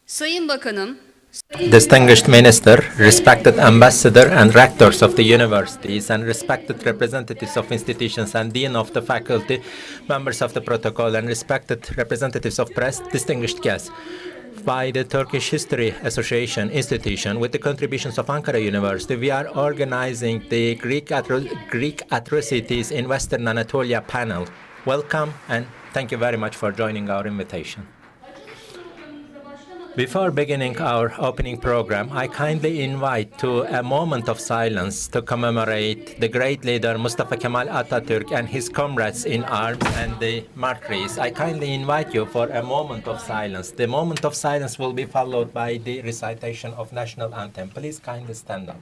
Sayın Bakanım, Distinguished Minister, respected ambassador and rectors of the universities, and respected representatives of institutions and dean of the faculty, members of the protocol, and respected representatives of press, distinguished guests. By the Turkish History Association institution, with the contributions of Ankara University, we are organizing the Greek Atrocities in Western Anatolia panel. Welcome, and thank you very much for joining our invitation. Before beginning our opening program, I kindly invite to a moment of silence to commemorate the great leader Mustafa Kemal Atatürk and his comrades in arms and the martyrs. I kindly invite you for a moment of silence. The moment of silence will be followed by the recitation of national anthem. Please kindly stand up.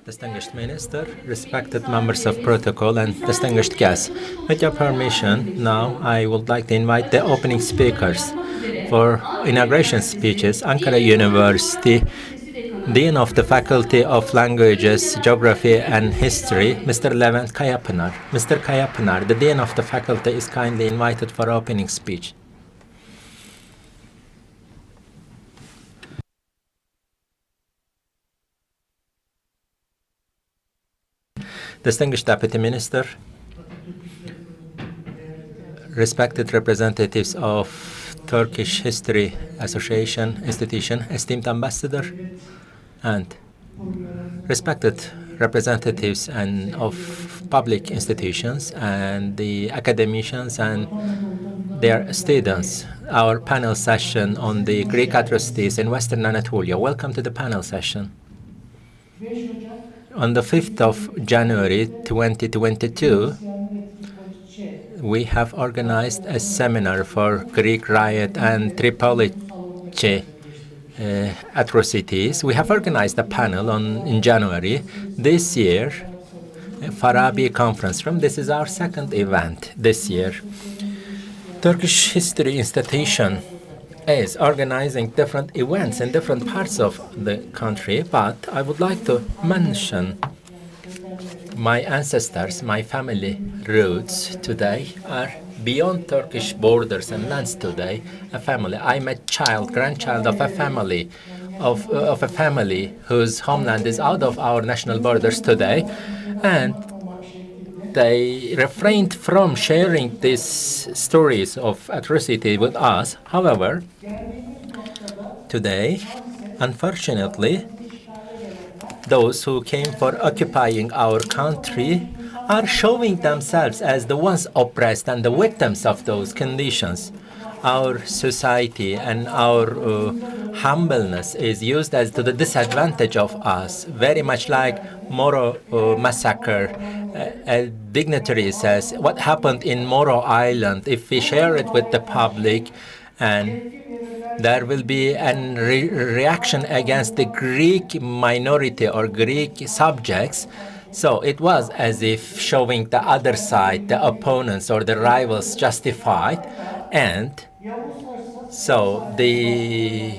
Distinguished Minister, respected members of protocol, and distinguished guests. With your permission, now I would like to invite the opening speakers for inauguration speeches. Ankara University, Dean of the Faculty of Languages, Geography and History, Mr. Levent Kayapınar. Mr. Kayapınar, the Dean of the Faculty, is kindly invited for opening speech. Distinguished Deputy Minister, respected representatives of Turkish History Association institution, esteemed ambassador, and respected representatives and of public institutions and the academicians and their students, our panel session on the Greek atrocities in Western Anatolia. Welcome to the panel session. On the 5th of January 2022, we have organized a seminar for Greek riot and Tripoli atrocities. We have organized a panel in January. This year, Farabi conference room. This is our second event this year. Turkish History Institution is organizing different events in different parts of the country, but I would like to mention my ancestors, my family roots today are beyond Turkish borders and lands today. A family. I'm a grandchild of a family, of a family whose homeland is out of our national borders today, and they refrained from sharing these stories of atrocity with us. However, today, unfortunately, those who came for occupying our country are showing themselves as the ones oppressed and the victims of those conditions. Our society and our humbleness is used as to the disadvantage of us, very much like Moro massacre. A dignitary says, what happened in Moro Island, if we share it with the public, and there will be a reaction against the Greek minority or Greek subjects. So it was as if showing the other side, the opponents or the rivals justified. And so the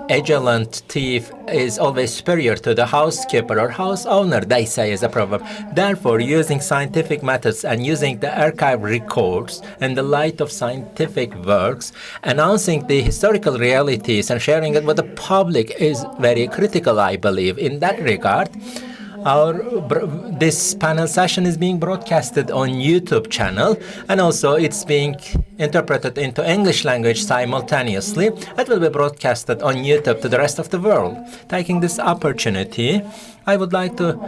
vigilant thief is always superior to the housekeeper or house owner, they say as a proverb. Therefore, using scientific methods and using the archive records in the light of scientific works, announcing the historical realities and sharing it with the public is very critical, I believe. In that regard, this panel session is being broadcasted on YouTube channel, and also it's being interpreted into English language simultaneously. It will be broadcasted on YouTube to the rest of the world. Taking this opportunity, I would like to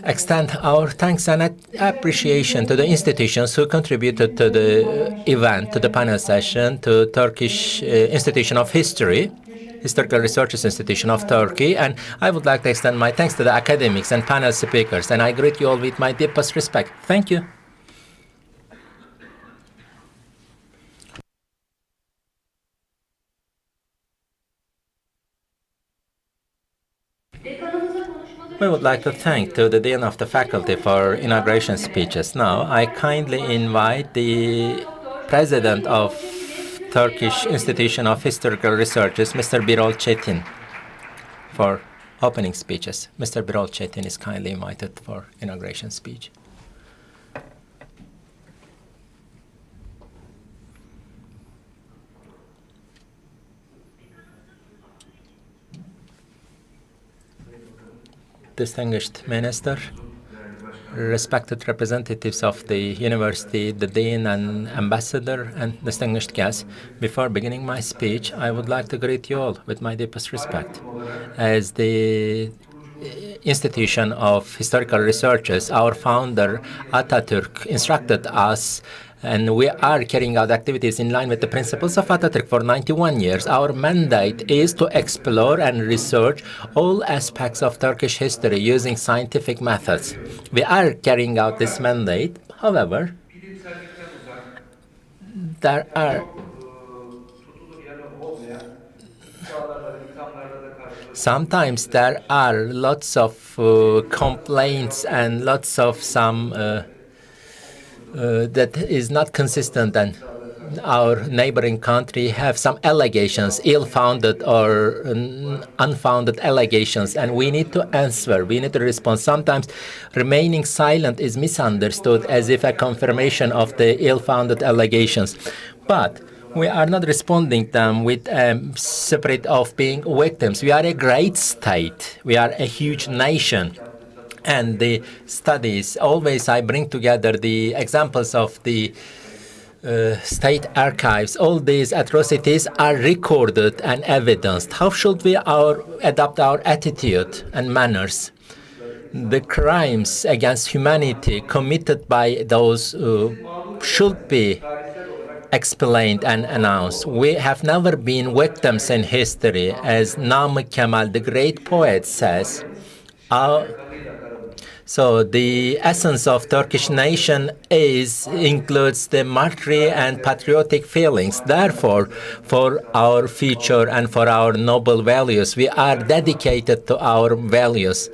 extend our thanks and appreciation to the institutions who contributed to the event, to the panel session, to Turkish Institution of History, Historical Research Institution of Turkey, and I would like to extend my thanks to the academics and panel speakers, and I greet you all with my deepest respect. Thank you. We would like to thank to the Dean of the Faculty for inauguration speeches. Now, I kindly invite the President of Turkish Institution of Historical Researches, Mr. Birol Çetin, for opening speeches. Mr. Birol Çetin is kindly invited for inauguration speech. Distinguished Minister, respected representatives of the university, the Dean and Ambassador, and distinguished guests, before beginning my speech, I would like to greet you all with my deepest respect. As the Institution of Historical Researches, our founder, Atatürk, instructed us, and we are carrying out activities in line with the principles of Atatürk for 91 years. Our mandate is to explore and research all aspects of Turkish history using scientific methods. We are carrying out this mandate. However, there are sometimes there are lots of complaints and lots of that is not consistent, and our neighboring country have some allegations, ill-founded or unfounded allegations, and we need to answer, we need to respond. Sometimes remaining silent is misunderstood as if a confirmation of the ill-founded allegations. But we are not responding them with spirit of being victims. We are a great state. We are a huge nation. And the studies, always I bring together the examples of the state archives. All these atrocities are recorded and evidenced. How should we adopt our attitude and manners? The crimes against humanity committed by those who should be explained and announced. We have never been victims in history. As Namık Kemal, the great poet, says, so the essence of Turkish nation includes the martyrdom and patriotic feelings. Therefore, for our future and for our noble values, we are dedicated to our values.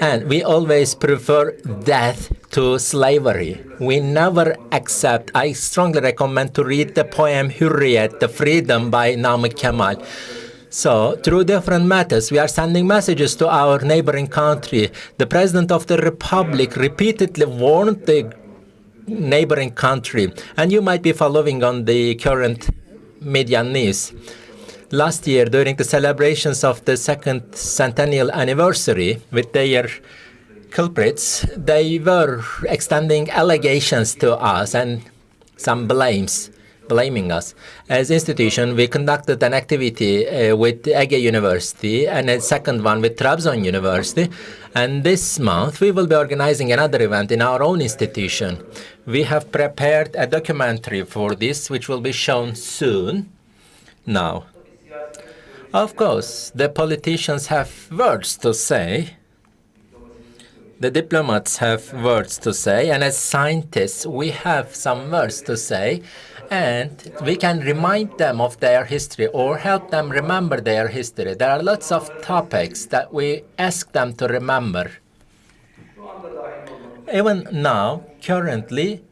And we always prefer death to slavery. We never accept. I strongly recommend to read the poem Hürriyet, the freedom by Namık Kemal. So, through different methods, we are sending messages to our neighboring country. The President of the Republic repeatedly warned the neighboring country, and you might be following on the current media news. Last year, during the celebrations of the second centennial anniversary with their culprits, they were extending allegations to us and some blaming us. As institution, we conducted an activity with Ege University and a second one with Trabzon University. And this month, we will be organizing another event in our own institution. We have prepared a documentary for this, which will be shown soon. Now, of course, the politicians have words to say. The diplomats have words to say. And as scientists, we have some words to say. And we can remind them of their history or help them remember their history. There are lots of topics that we ask them to remember. Even now, currently,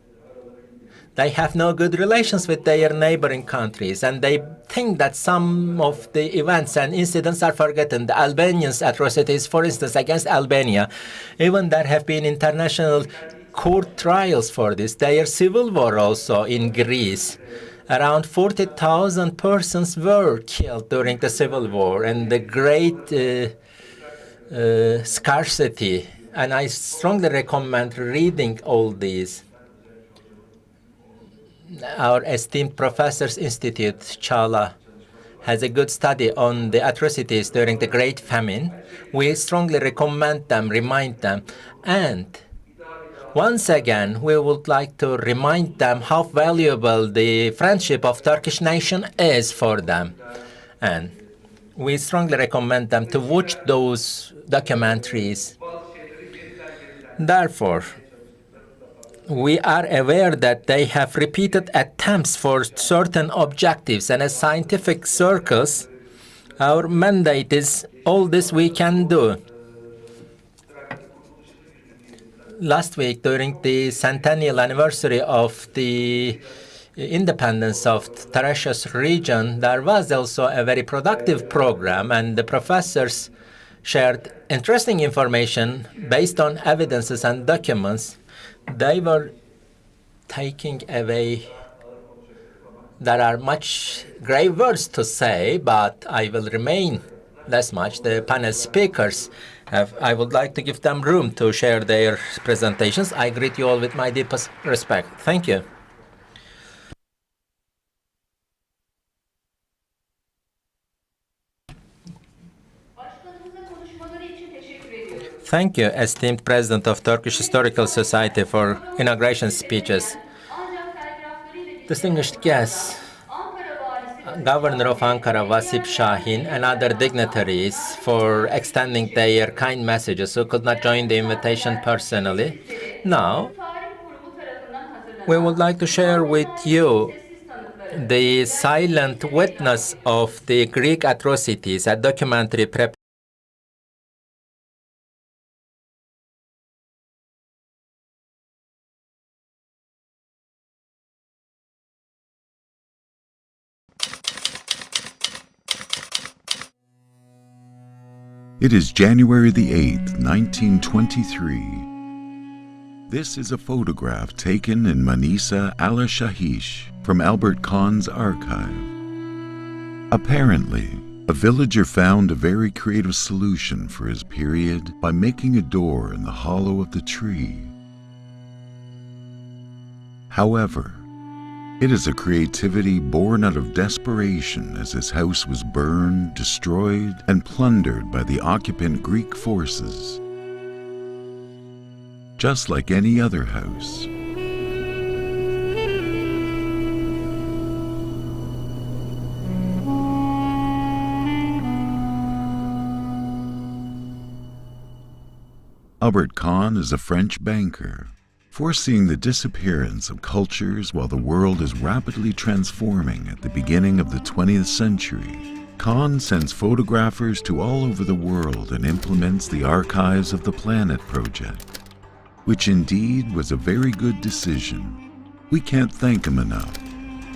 They have no good relations with their neighboring countries, and they think that some of the events and incidents are forgotten. The Albanians' atrocities, for instance, against Albania, even there have been international court trials for this. Their civil war also in Greece. Around 40,000 persons were killed during the civil war, and the great scarcity. And I strongly recommend reading all these. Our esteemed Professors Institute, Çağla, has a good study on the atrocities during the Great Famine. We strongly recommend them, remind them. And once again, we would like to remind them how valuable the friendship of Turkish nation is for them. And we strongly recommend them to watch those documentaries. Therefore, we are aware that they have repeated attempts for certain objectives, and as scientific circles, our mandate is all this we can do. Last week, during the centennial anniversary of the independence of Thracia's region, there was also a very productive program, and the professors shared interesting information based on evidences and documents. They were taking away. There are much grave words to say, but I will remain less much. The panel speakers, I would like to give them room to share their presentations. I greet you all with my deepest respect. Thank you. Thank you, esteemed President of Turkish Historical Society, for inauguration speeches. Distinguished guests, Governor of Ankara, Vasip Şahin, and other dignitaries for extending their kind messages who could not join the invitation personally. Now, we would like to share with you the silent witness of the Greek atrocities, a documentary prepared. It is January the 8th, 1923. This is a photograph taken in Manisa al-Shahish from Albert Kahn's archive. Apparently, a villager found a very creative solution for his period by making a door in the hollow of the tree. However, it is a creativity born out of desperation as his house was burned, destroyed, and plundered by the occupant Greek forces. Just like any other house. Albert Kahn is a French banker. Foreseeing the disappearance of cultures while the world is rapidly transforming at the beginning of the 20th century, Kahn sends photographers to all over the world and implements the Archives of the Planet project, which indeed was a very good decision. We can't thank him enough.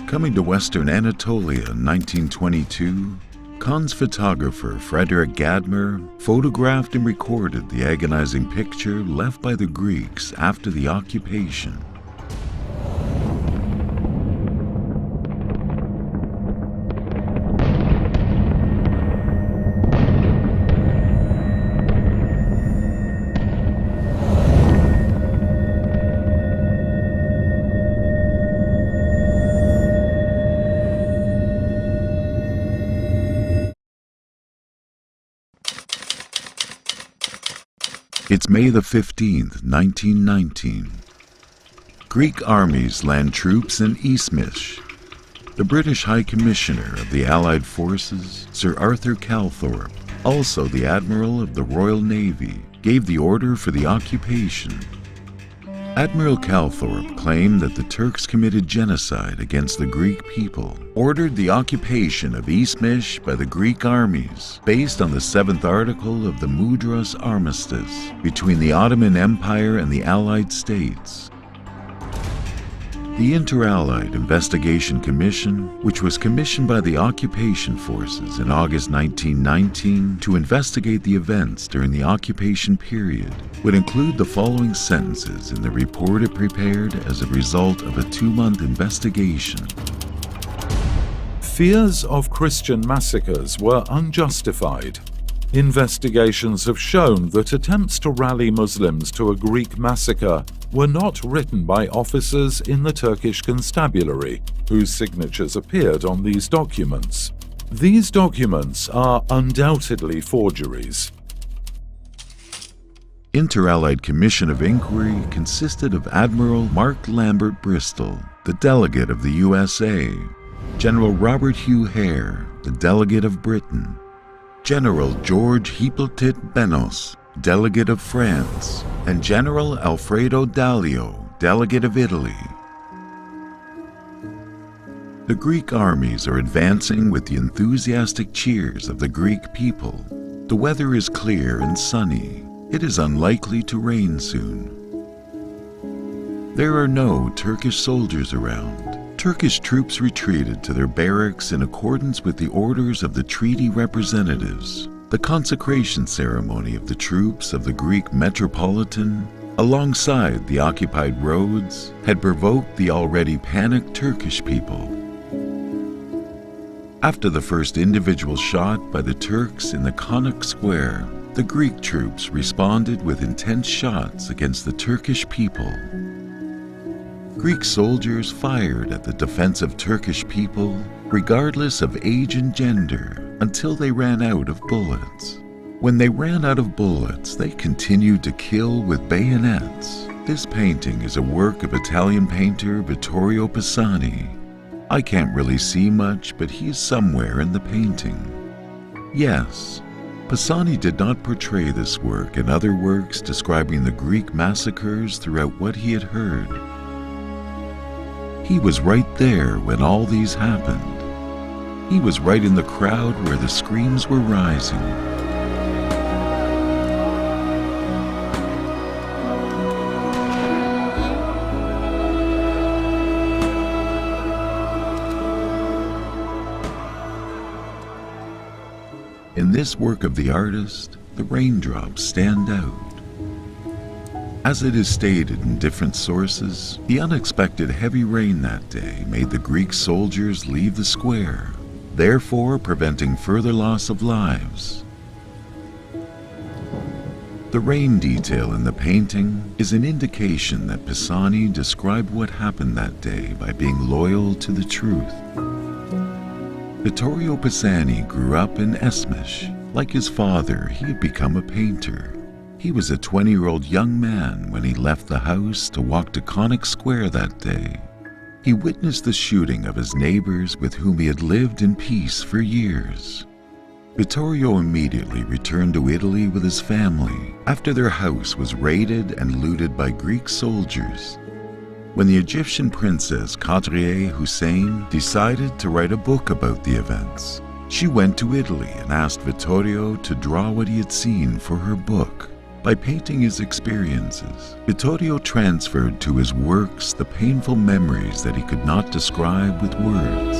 Coming to Western Anatolia in 1922, Kahn's photographer, Frederick Gadmer, photographed and recorded the agonizing picture left by the Greeks after the occupation. It's May the 15th, 1919. Greek armies land troops in Izmir. The British High Commissioner of the Allied Forces, Sir Arthur Calthorpe, also the Admiral of the Royal Navy, gave the order for the occupation. Admiral Calthorpe claimed that the Turks committed genocide against the Greek people, ordered the occupation of Izmir by the Greek armies based on the 7th article of the Mudras Armistice between the Ottoman Empire and the Allied States. The Inter-Allied Investigation Commission, which was commissioned by the occupation forces in August 1919 to investigate the events during the occupation period, would include the following sentences in the report it prepared as a result of a 2-month investigation. Fears of Christian massacres were unjustified. Investigations have shown that attempts to rally Muslims to a Greek massacre were not written by officers in the Turkish constabulary, whose signatures appeared on these documents. These documents are undoubtedly forgeries. Inter-Allied Commission of Inquiry consisted of Admiral Mark Lambert Bristol, the delegate of the USA, General Robert Hugh Hare, the delegate of Britain, General George Hippolyte Benos, delegate of France, and General Alfredo Dallio, delegate of Italy. The Greek armies are advancing with the enthusiastic cheers of the Greek people. The weather is clear and sunny. It is unlikely to rain soon. There are no Turkish soldiers around. Turkish troops retreated to their barracks in accordance with the orders of the treaty representatives. The consecration ceremony of the troops of the Greek Metropolitan, alongside the occupied roads, had provoked the already panicked Turkish people. After the first individual shot by the Turks in the Konak Square, the Greek troops responded with intense shots against the Turkish people. Greek soldiers fired at the defensive Turkish people, regardless of age and gender, until they ran out of bullets. When they ran out of bullets, they continued to kill with bayonets. This painting is a work of Italian painter Vittorio Pisani. I can't really see much, but he's somewhere in the painting. Yes, Pisani did not portray this work and other works describing the Greek massacres throughout what he had heard. He was right there when all these happened. He was right in the crowd where the screams were rising. In this work of the artist, the raindrops stand out. As it is stated in different sources, the unexpected heavy rain that day made the Greek soldiers leave the square, therefore preventing further loss of lives. The rain detail in the painting is an indication that Pisani described what happened that day by being loyal to the truth. Vittorio Pisani grew up in Esmish. Like his father, he had become a painter. He was a 20-year-old young man when he left the house to walk to Konak Square that day. He witnessed the shooting of his neighbors with whom he had lived in peace for years. Vittorio immediately returned to Italy with his family after their house was raided and looted by Greek soldiers. When the Egyptian princess Kadriye Hussein decided to write a book about the events, she went to Italy and asked Vittorio to draw what he had seen for her book. By painting his experiences, Vittorio transferred to his works the painful memories that he could not describe with words.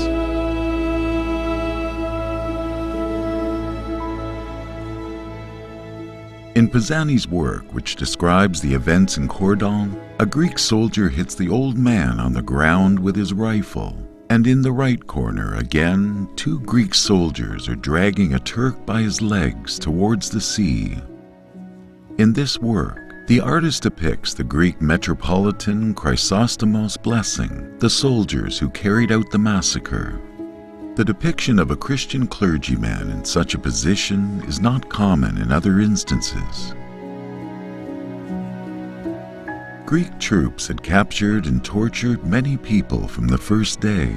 In Pisani's work, which describes the events in Cordon, a Greek soldier hits the old man on the ground with his rifle, and in the right corner again, 2 Greek soldiers are dragging a Turk by his legs towards the sea. In this work, the artist depicts the Greek Metropolitan Chrysostomos blessing the soldiers who carried out the massacre. The depiction of a Christian clergyman in such a position is not common in other instances. Greek troops had captured and tortured many people from the first day.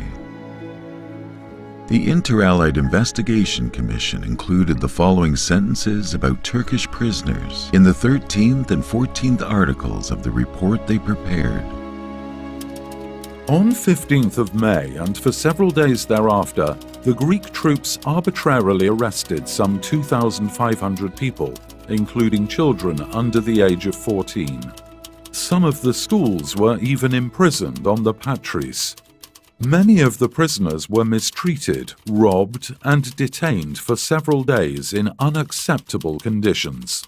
The Inter-Allied Investigation Commission included the following sentences about Turkish prisoners in the 13th and 14th articles of the report they prepared. On 15th of May and for several days thereafter, the Greek troops arbitrarily arrested some 2,500 people, including children under the age of 14. Some of the schools were even imprisoned on the Patris. Many of the prisoners were mistreated, robbed, and detained for several days in unacceptable conditions.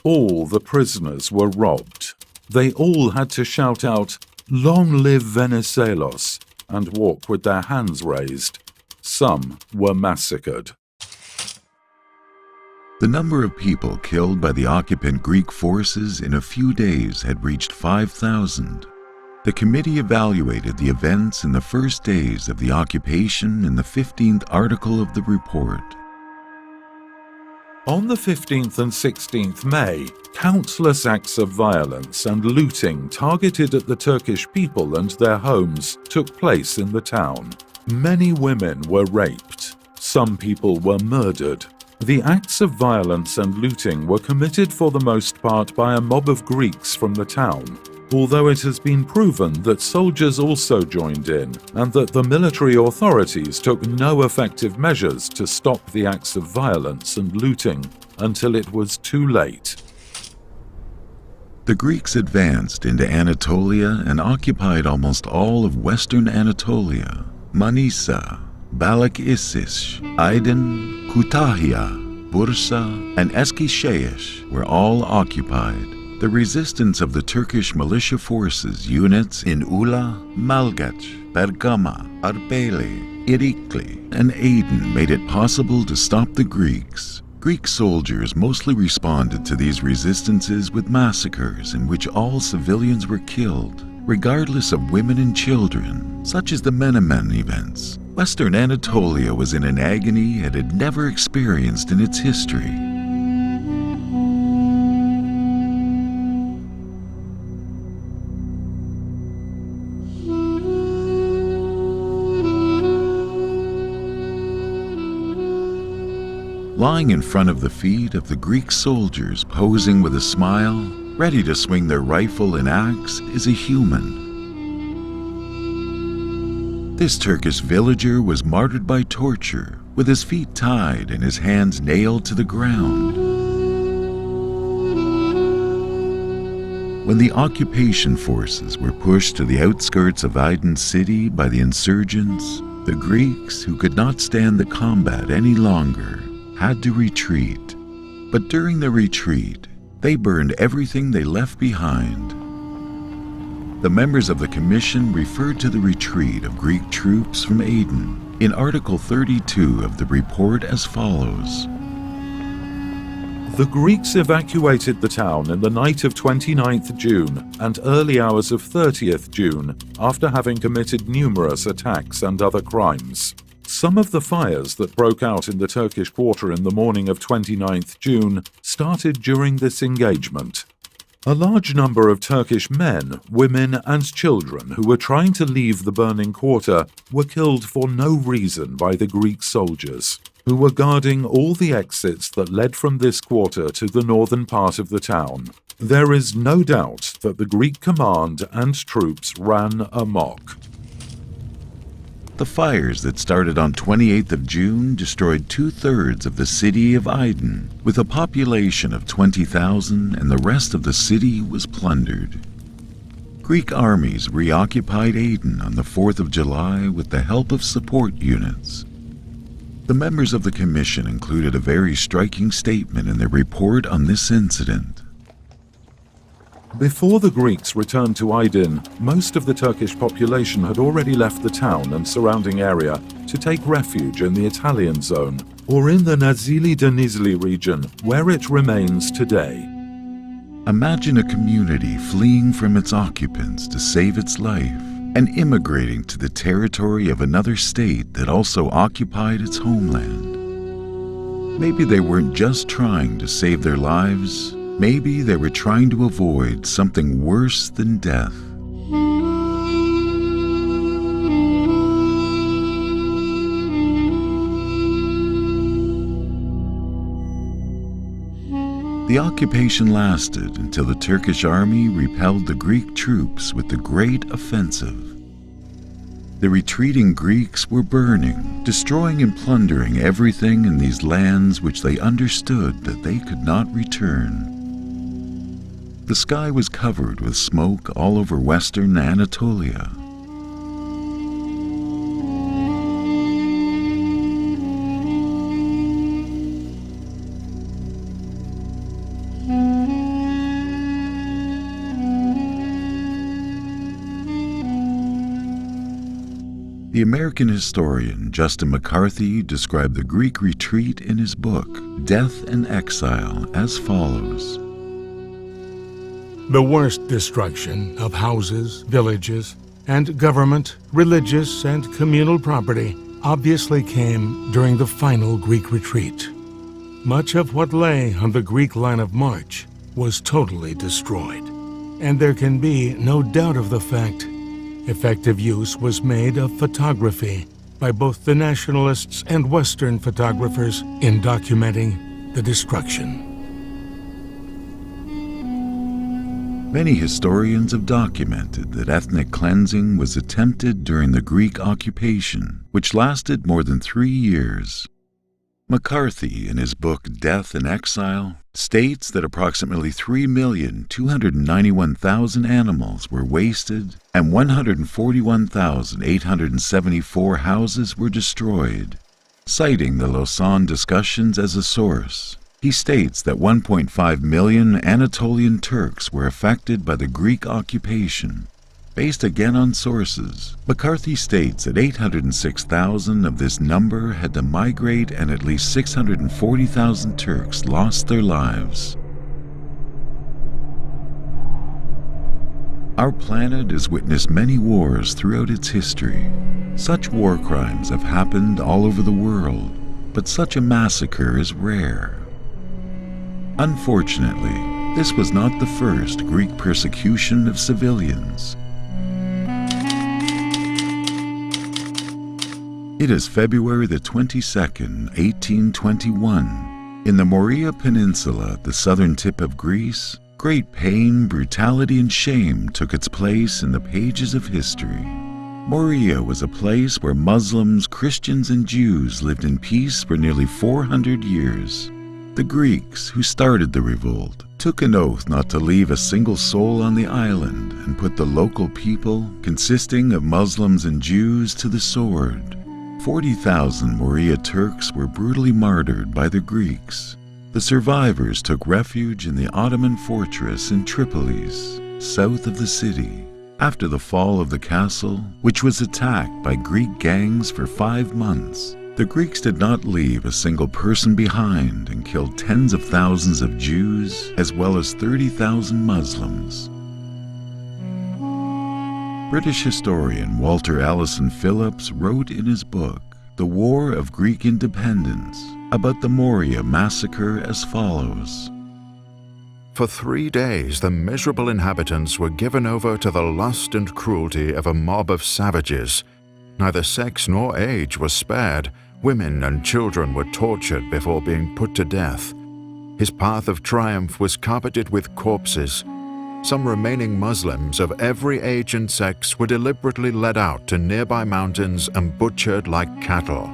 All the prisoners were robbed. They all had to shout out, "Long live Venizelos," and walk with their hands raised. Some were massacred. The number of people killed by the occupant Greek forces in a few days had reached 5,000. The committee evaluated the events in the first days of the occupation in the 15th article of the report. On the 15th and 16th May, countless acts of violence and looting targeted at the Turkish people and their homes took place in the town. Many women were raped. Some people were murdered. The acts of violence and looting were committed for the most part by a mob of Greeks from the town, although it has been proven that soldiers also joined in and that the military authorities took no effective measures to stop the acts of violence and looting until it was too late. The Greeks advanced into Anatolia and occupied almost all of Western Anatolia. Manisa, Balıkesir, Aydın, Kütahya, Bursa, and Eskişehir were all occupied. The resistance of the Turkish militia forces units in Ula, Malgaç, Bergama, Arbeli, İrikli, and Aydın made it possible to stop the Greeks. Greek soldiers mostly responded to these resistances with massacres in which all civilians were killed, regardless of women and children, such as the Menemen events. Western Anatolia was in an agony it had never experienced in its history. Lying in front of the feet of the Greek soldiers posing with a smile, ready to swing their rifle and axe, is a human. This Turkish villager was martyred by torture, with his feet tied and his hands nailed to the ground. When the occupation forces were pushed to the outskirts of Aydın city by the insurgents, the Greeks, who could not stand the combat any longer, had to retreat. But during the retreat, they burned everything they left behind. The members of the commission referred to the retreat of Greek troops from Aydın in Article 32 of the report as follows. The Greeks evacuated the town in the night of 29th June and early hours of 30th June after having committed numerous attacks and other crimes. Some of the fires that broke out in the Turkish quarter in the morning of 29th June started during this engagement. A large number of Turkish men, women, and children who were trying to leave the burning quarter were killed for no reason by the Greek soldiers, who were guarding all the exits that led from this quarter to the northern part of the town. There is no doubt that the Greek command and troops ran amok. The fires that started on 28th of June destroyed 2/3 of the city of Aydın, with a population of 20,000, and the rest of the city was plundered. Greek armies reoccupied Aydın on the 4th of July with the help of support units. The members of the commission included a very striking statement in their report on this incident. Before the Greeks returned to Aydın, most of the Turkish population had already left the town and surrounding area to take refuge in the Italian zone or in the Nazilli Denizli region, where it remains today. Imagine a community fleeing from its occupants to save its life and immigrating to the territory of another state that also occupied its homeland. Maybe they weren't just trying to save their lives. Maybe they were trying to avoid something worse than death. The occupation lasted until the Turkish army repelled the Greek troops with the Great Offensive. The retreating Greeks were burning, destroying and plundering everything in these lands which they understood that they could not return. the sky was covered with smoke all over Western Anatolia. The American historian Justin McCarthy described the Greek retreat in his book, Death and Exile, as follows. The worst destruction of houses, villages, and government, religious, and communal property obviously came during the final Greek retreat. Much of what lay on the Greek line of march was totally destroyed, and there can be no doubt of the fact effective use was made of photography by both the nationalists and Western photographers in documenting the destruction. Many historians have documented that ethnic cleansing was attempted during the Greek occupation, which lasted more than 3 years. McCarthy, in his book Death and Exile, states that approximately 3,291,000 animals were wasted and 141,874 houses were destroyed. Citing the Lausanne discussions as a source, he states that 1.5 million Anatolian Turks were affected by the Greek occupation. Based again on sources, McCarthy states that 806,000 of this number had to migrate and at least 640,000 Turks lost their lives. Our planet has witnessed many wars throughout its history. Such war crimes have happened all over the world, but such a massacre is rare. Unfortunately, this was not the first Greek persecution of civilians. It is February the 22nd, 1821. In the Morea Peninsula, the southern tip of Greece, great pain, brutality, and shame took its place in the pages of history. Morea was a place where Muslims, Christians, and Jews lived in peace for nearly 400 years. The Greeks, who started the revolt, took an oath not to leave a single soul on the island and put the local people, consisting of Muslims and Jews, to the sword. 40,000 Morea Turks were brutally martyred by the Greeks. The survivors took refuge in the Ottoman fortress in Tripolis, south of the city. After the fall of the castle, which was attacked by Greek gangs for 5 months, the Greeks did not leave a single person behind and killed tens of thousands of Jews as well as 30,000 Muslims. British historian Walter Allison Phillips wrote in his book, The War of Greek Independence, about the Morea massacre as follows. For 3 days the miserable inhabitants were given over to the lust and cruelty of a mob of savages. Neither sex nor age was spared. Women and children were tortured before being put to death. His path of triumph was carpeted with corpses. Some remaining Muslims of every age and sex were deliberately led out to nearby mountains and butchered like cattle.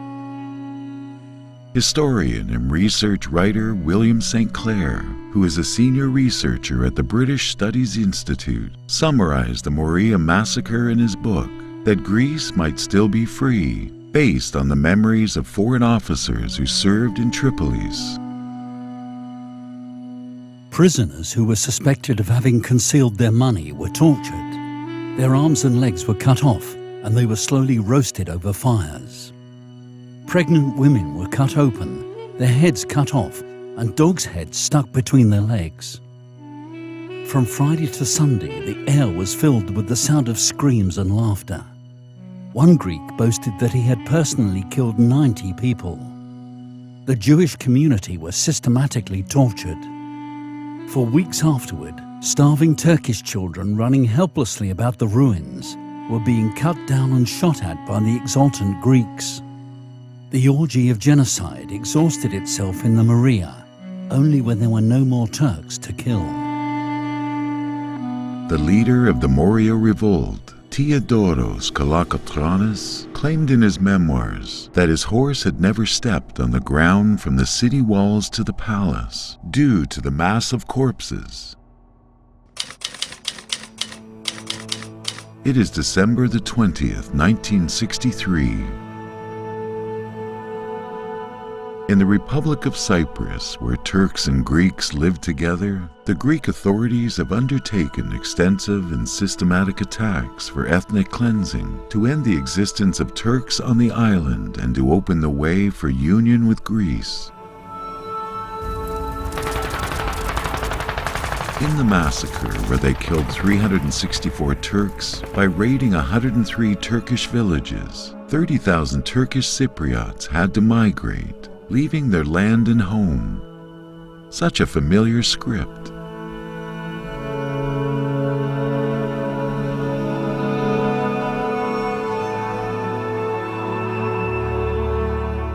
Historian and research writer William St. Clair, who is a senior researcher at the British Studies Institute, summarized the Morea massacre in his book, That Greece Might Still Be Free, based on the memories of foreign officers who served in Tripolis. Prisoners who were suspected of having concealed their money were tortured. Their arms and legs were cut off and they were slowly roasted over fires. Pregnant women were cut open, their heads cut off, and dogs' heads stuck between their legs. From Friday to Sunday, the air was filled with the sound of screams and laughter. One Greek boasted that he had personally killed 90 people. The Jewish community were systematically tortured. For weeks afterward, starving Turkish children running helplessly about the ruins were being cut down and shot at by the exultant Greeks. The orgy of genocide exhausted itself in the Morea, only when there were no more Turks to kill. The leader of the Morea revolt, Theodoros Kalokotronis, claimed in his memoirs that his horse had never stepped on the ground from the city walls to the palace due to the mass of corpses. It is December the 20th, 1963. In the Republic of Cyprus, where Turks and Greeks live together, the Greek authorities have undertaken extensive and systematic attacks for ethnic cleansing to end the existence of Turks on the island and to open the way for union with Greece. In the massacre, where they killed 364 Turks by raiding 103 Turkish villages, 30,000 Turkish Cypriots had to migrate, leaving their land and home. Such a familiar script.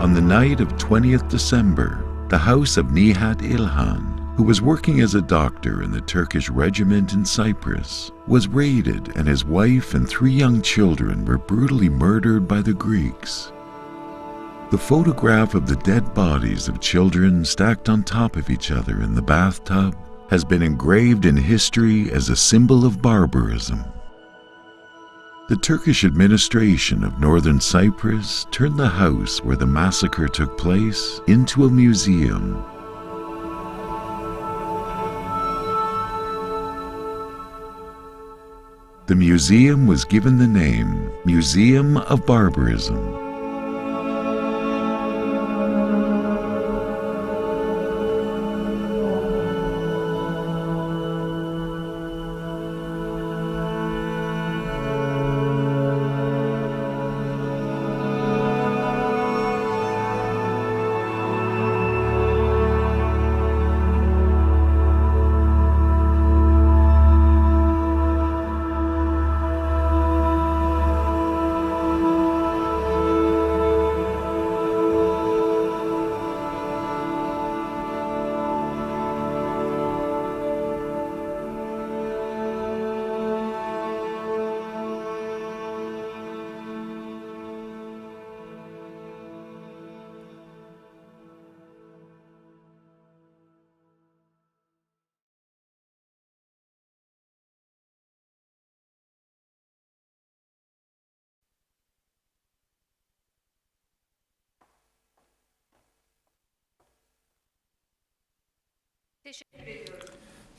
On the night of 20th December, the house of Nihat İlhan, who was working as a doctor in the Turkish regiment in Cyprus, was raided, and his wife and 3 young children were brutally murdered by the Greeks. The photograph of the dead bodies of children stacked on top of each other in the bathtub has been engraved in history as a symbol of barbarism. The Turkish administration of northern Cyprus turned the house where the massacre took place into a museum. The museum was given the name Museum of Barbarism.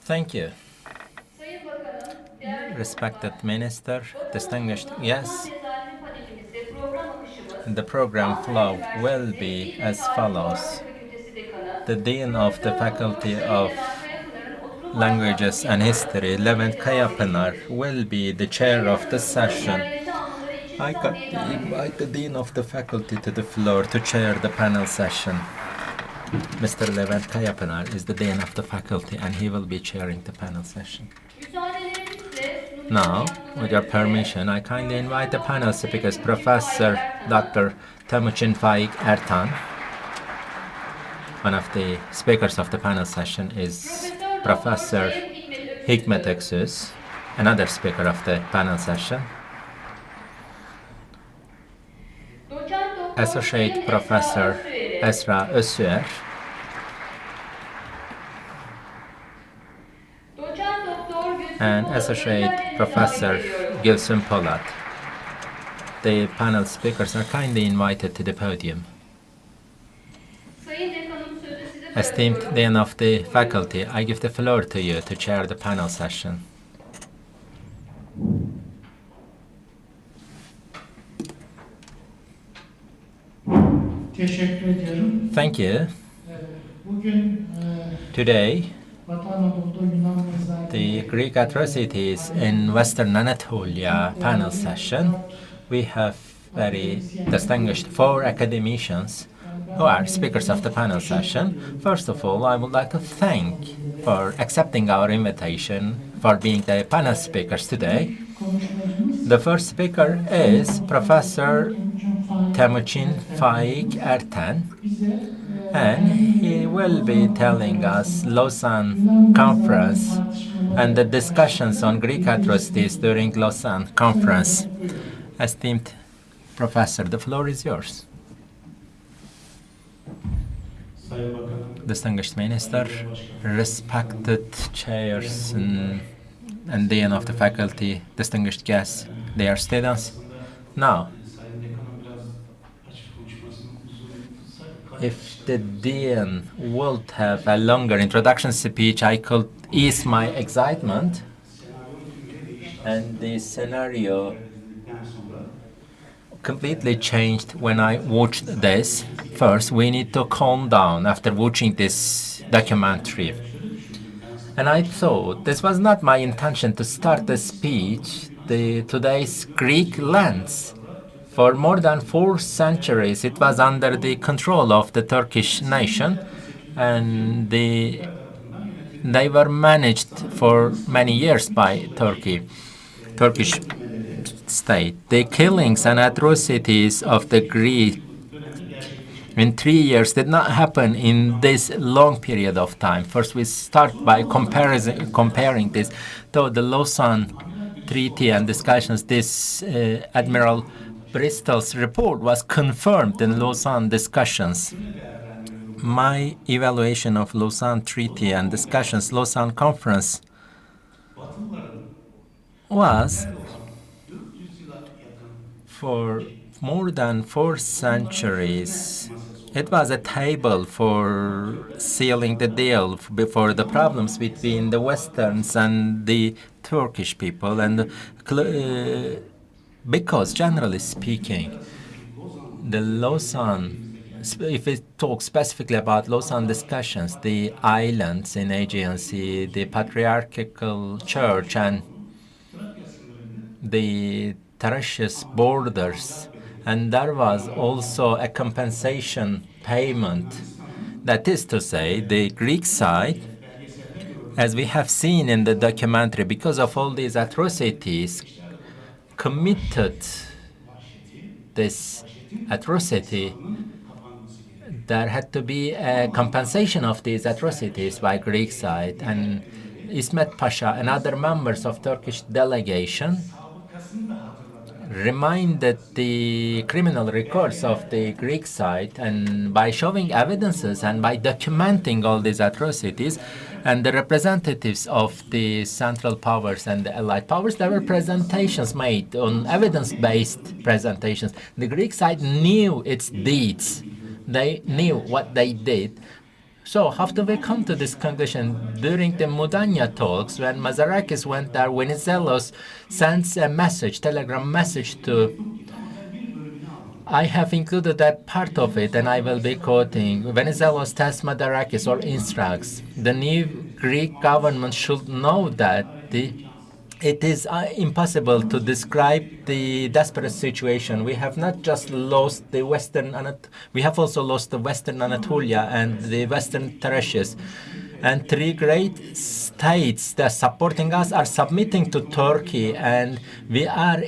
Thank you. Respected Minister, distinguished guests, the program flow will be as follows. The Dean of the Faculty of Languages and History, Levent Kayapınar, will be the chair of the session. I invite the Dean of the Faculty to the floor to chair the panel session. Mr. Levent Kayapınar is the Dean of the Faculty and he will be chairing the panel session. Now, with your permission, I kindly invite the panel speakers, Professor Dr. Temuçin Faik ERTAN. One of the speakers of the panel session is Professor Hikmet ÖKSÜZ, another speaker of the panel session. Associate Professor Esra ÖZSÜER, and Associate Professor Gülsüm POLAT. The panel speakers are kindly invited to the podium. Esteemed Dean of the Faculty, I give the floor to you to chair the panel session. Thank you. Today, the Greek atrocities in Western Anatolia panel session, we have very distinguished 4 academicians who are speakers of the panel session. First of all, I would like to thank for accepting our invitation for being the panel speakers today. The first speaker is Professor Temuçin Faik ERTAN, and he will be telling us Lausanne Conference and the discussions on Greek atrocities during Lausanne Conference. Esteemed Professor, the floor is yours. Distinguished Minister, respected chairs and and Dean of the faculty, distinguished guests, dear students. Now, if the Dean would have a longer introduction speech, I could ease my excitement. And the scenario completely changed when I watched this. First, we need to calm down after watching this documentary. And I thought this was not my intention to start the speech, today's Greek lands. For more than 4 centuries, it was under the control of the Turkish nation, and they were managed for many years by Turkish state. The killings and atrocities of the Greek in 3 years did not happen in this long period of time. First, we start by comparing this to the Lausanne Treaty and discussions. This Admiral Bristol's report was confirmed in Lausanne discussions. My evaluation of Lausanne Treaty and discussions, Lausanne Conference, was for more than 4 centuries. It was a table for sealing the deal before the problems between the Westerns and the Turkish people, and because generally speaking, the Lausanne, if we talk specifically about Lausanne discussions, the islands in Aegean Sea, the patriarchal church, and the terraceous borders, and there was also a compensation payment. That is to say, the Greek side, as we have seen in the documentary, because of all these atrocities, committed this atrocity. There had to be a compensation of these atrocities by Greek side, and İsmet Pasha and other members of Turkish delegation reminded the criminal records of the Greek side, and by showing evidences and by documenting all these atrocities, and the representatives of the Central Powers and the Allied Powers, there were presentations made on evidence-based presentations. The Greek side knew its deeds. They knew what they did. So how do we come to this conclusion? During the Mudanya talks, when Mazarakis went there, Venizelos sends a message, telegram message to, I have included that part of it, and I will be quoting. Venizelos tells Mazarakis, or instructs, the new Greek government should know that it is impossible to describe the desperate situation. We have not just lost the we have also lost the Western Anatolia and the Western Thracias. And 3 great states that are supporting us are submitting to Turkey, and we are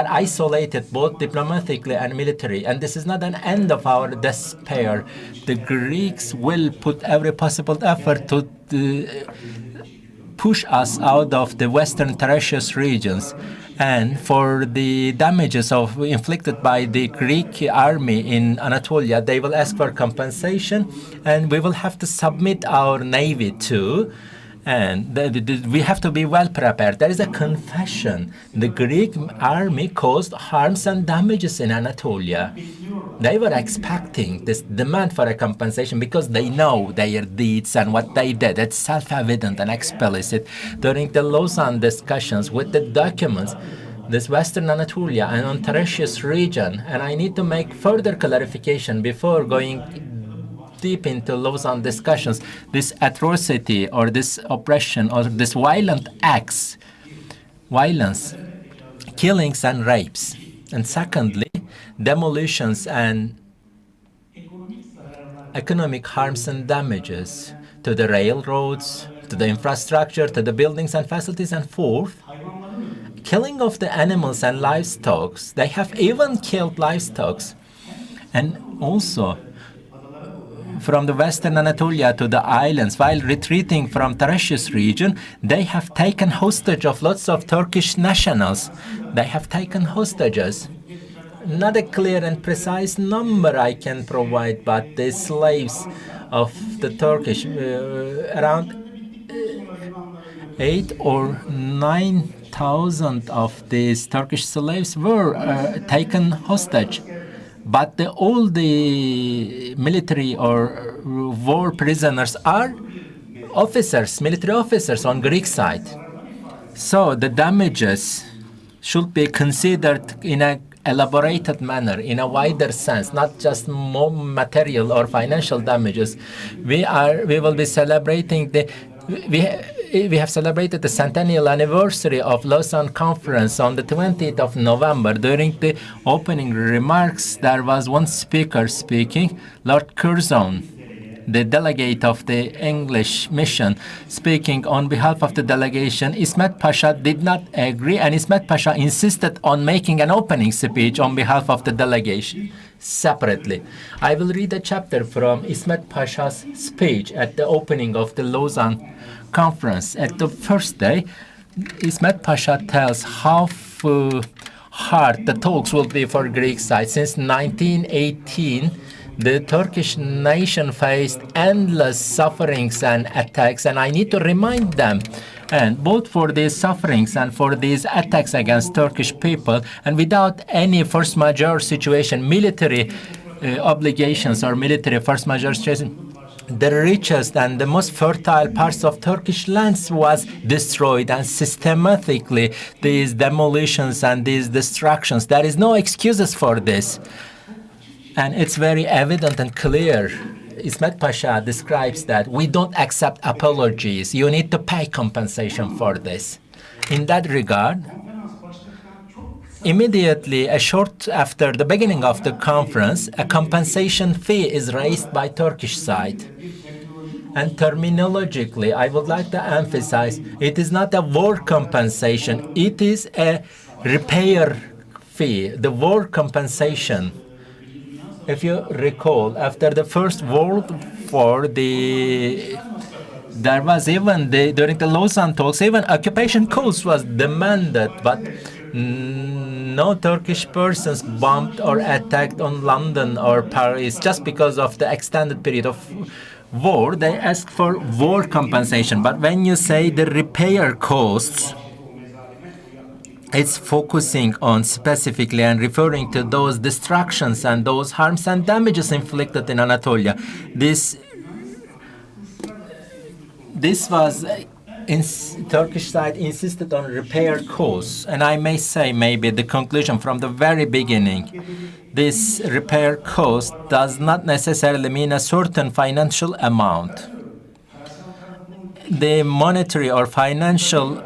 isolated both diplomatically and military. And this is not an end of our despair. The Greeks will put every possible effort to push us out of the Western Thracian regions, and for the damages inflicted by the Greek army in Anatolia, they will ask for compensation, and we will have to submit our navy too. And we have to be well prepared. There is a confession. The Greek army caused harms and damages in Anatolia. They were expecting this demand for a compensation because they know their deeds and what they did. It's self-evident and explicit. During the Lausanne discussions with the documents, this Western Anatolia and on Thracian region, and I need to make further clarification before going deep into Lausanne discussions, this atrocity or this oppression or this violent acts, violence, killings and rapes. And secondly, demolitions and economic harms and damages to the railroads, to the infrastructure, to the buildings and facilities. And fourth, killing of the animals and livestock. They have even killed livestock. And also, from the Western Anatolia to the islands, while retreating from Thracian region, they have taken hostage of lots of Turkish nationals. They have taken hostages. Not a clear and precise number I can provide, but the slaves of the Turkish, around 8 or 9,000 of these Turkish slaves were taken hostage. But all the military or war prisoners are officers, military officers on Greek side. So the damages should be considered in an elaborated manner, in a wider sense, not just more material or financial damages. We will be celebrating we have celebrated the centennial anniversary of Lausanne Conference on the 20th of November. During the opening remarks, there was one speaker speaking, Lord Curzon, the delegate of the English mission, speaking on behalf of the delegation. Ismet Pasha did not agree, and Ismet Pasha insisted on making an opening speech on behalf of the delegation separately. I will read a chapter from Ismet Pasha's speech at the opening of the Lausanne Conference. At the first day, Ismet Pasha tells how hard the talks will be for Greek side. Since 1918, the Turkish nation faced endless sufferings and attacks, and I need to remind them, and both for these sufferings and for these attacks against Turkish people, and without any force majeure situation, military obligations or military force majeure situation, the richest and the most fertile parts of Turkish lands was destroyed, and systematically these demolitions and these destructions, there is no excuses for this. And it's very evident and clear. Ismet Pasha describes that we don't accept apologies. You need to pay compensation for this. In that regard, immediately, a short after the beginning of the conference, a compensation fee is raised by Turkish side. And terminologically, I would like to emphasize, it is not a war compensation, it is a repair fee, the war compensation. If you recall, after the First World War, there was even, during the Lausanne talks, even occupation cost was demanded, but no Turkish persons bombed or attacked on London or Paris just because of the extended period of war. They asked for war compensation. But when you say the repair costs, it's focusing on specifically and referring to those destructions and those harms and damages inflicted in Anatolia. This was Turkish side insisted on repair costs, and I may say maybe the conclusion from the very beginning, this repair cost does not necessarily mean a certain financial amount. The monetary or financial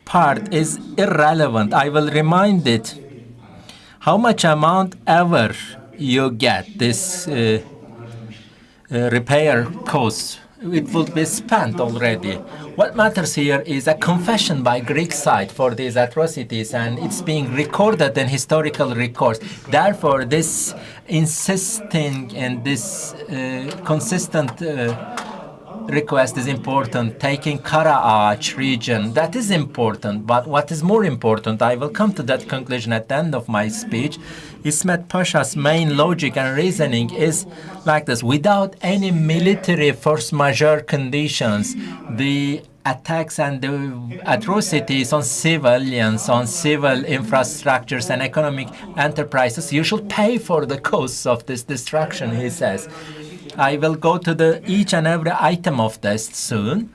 part is irrelevant. I will remind it. How much amount ever you get this repair costs, it will be spent already. What matters here is a confession by Greek side for these atrocities, and it's being recorded in historical records. Therefore, this insisting and this consistent request is important. Taking Karaağaç region, that is important. But what is more important, I will come to that conclusion at the end of my speech. Ismet Pasha's main logic and reasoning is like this. Without any military force majeure conditions, the attacks and the atrocities on civilians, on civil infrastructures and economic enterprises, you should pay for the costs of this destruction, he says. I will go to each and every item of this soon.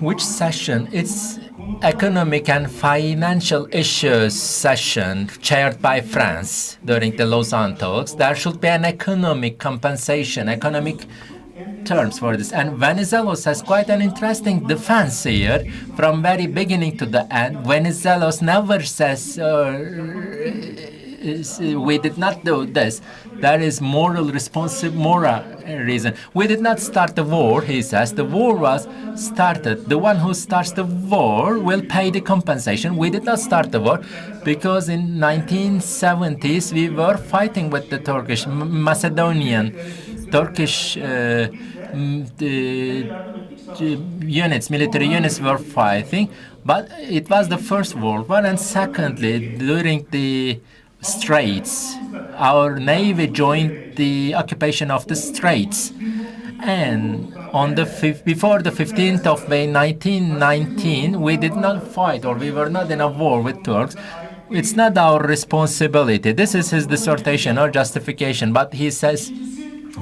Which session? It's economic and financial issues session chaired by France during the Lausanne talks. There should be an economic compensation, economic terms for this. And Venizelos has quite an interesting defense here from very beginning to the end. Venizelos never says we did not do this. That is moral reason. We did not start the war, he says. The war was started. The one who starts the war will pay the compensation. We did not start the war because in 1970s we were fighting with the Turkish, Macedonian, Turkish units, military units were fighting. But it was the First World War, and secondly, during the Straits, our navy joined the occupation of the Straits, and before the 15th of May 1919, we did not fight, or we were not in a war with Turks. It's not our responsibility. This is his dissertation or justification, but he says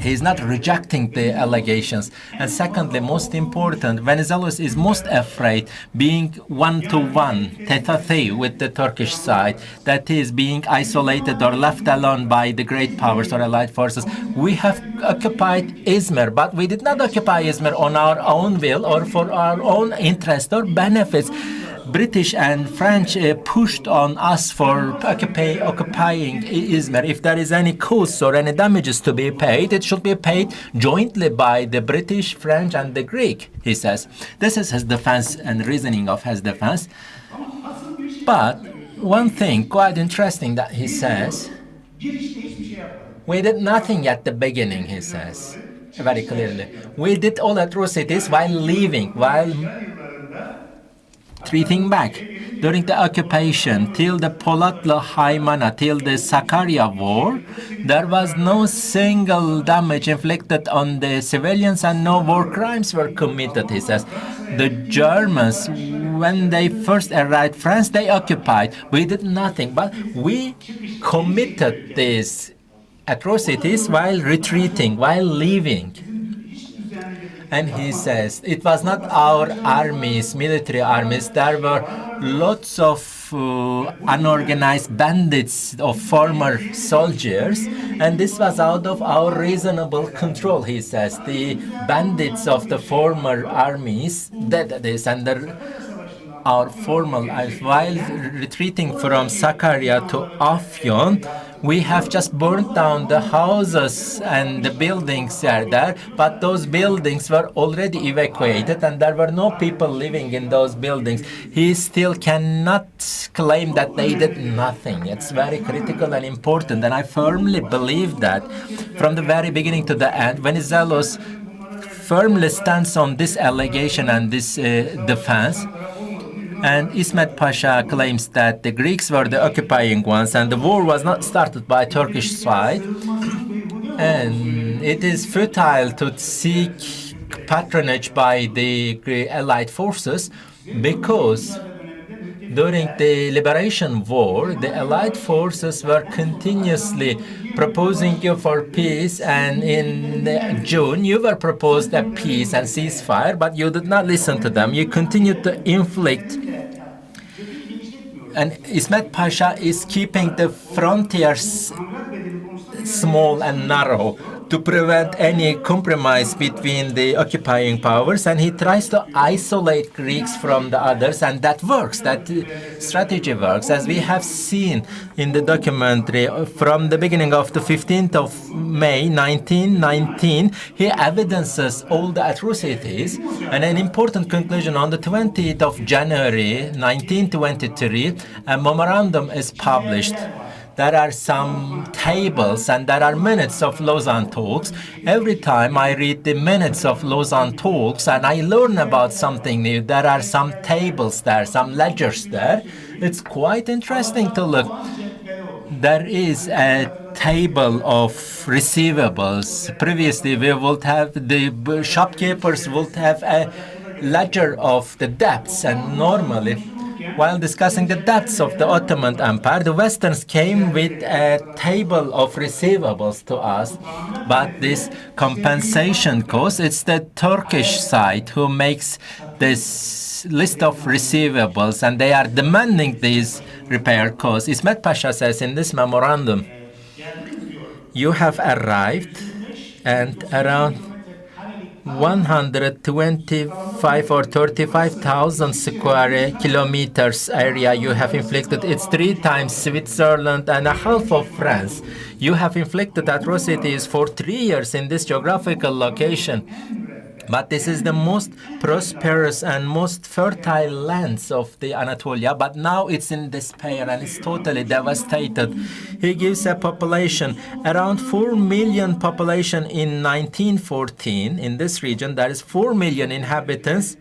he's not rejecting the allegations. And secondly, most important, Venizelos is most afraid being one-to-one, tete-a-tete with the Turkish side, that is being isolated or left alone by the great powers or allied forces. We have occupied Izmir, but we did not occupy Izmir on our own will or for our own interest or benefits. British and French pushed on us for occupying Izmir. If there is any costs or any damages to be paid, it should be paid jointly by the British, French, and the Greek, he says. This is his defense and reasoning of his defense. But one thing quite interesting that he says, we did nothing at the beginning, he says, very clearly. We did all atrocities while leaving, while treating back. During the occupation, till the Polatlı Haymana, till the Sakarya War, there was no single damage inflicted on the civilians and no war crimes were committed, he says. The Germans, when they first arrived in France, they occupied. We did nothing, but we committed these atrocities while retreating, while leaving. And he says, it was not our armies, military armies. There were lots of unorganized bandits of former soldiers, and this was out of our reasonable control, he says. The bandits of the former armies did this under our formal life. While retreating from Sakarya to Afyon, we have just burned down the houses and the buildings are there, but those buildings were already evacuated and there were no people living in those buildings. He still cannot claim that they did nothing. It's very critical and important, and I firmly believe that from the very beginning to the end, Venizelos firmly stands on this allegation and this defense. And İsmet Pasha claims that the Greeks were the occupying ones and the war was not started by Turkish side. And it is futile to seek patronage by the Allied forces because during the Liberation War, the Allied forces were continuously proposing you for peace, and in June you were proposed a peace and ceasefire, but you did not listen to them. You continued to inflict. And İsmet Pasha is keeping the frontiers small and narrow to prevent any compromise between the occupying powers, and he tries to isolate Greeks from the others, and that works. That strategy works, as we have seen in the documentary from the beginning of the 15th of May 1919. He evidences all the atrocities, and an important conclusion on the 20th of January 1923, a memorandum is published. There are some tables and there are minutes of Lausanne talks. Every time I read the minutes of Lausanne talks and I learn about something new, there are some tables there, some ledgers there. It's quite interesting to look. There is a table of receivables. Previously, we would have the shopkeepers would have a ledger of the debts, and normally, while discussing the debts of the Ottoman Empire, the Westerns came with a table of receivables to us. But this compensation cost, it's the Turkish side who makes this list of receivables, and they are demanding these repair costs. İsmet Pasha says in this memorandum, you have arrived and around 125 or 35,000 square kilometers area you have inflicted. It's 3 times Switzerland and a half of France. You have inflicted atrocities for 3 years in this geographical location. But this is the most prosperous and most fertile lands of the Anatolia, but now it's in despair and it's totally devastated. He gives a population, around 4 million population in 1914. In this region, there is 4 million inhabitants,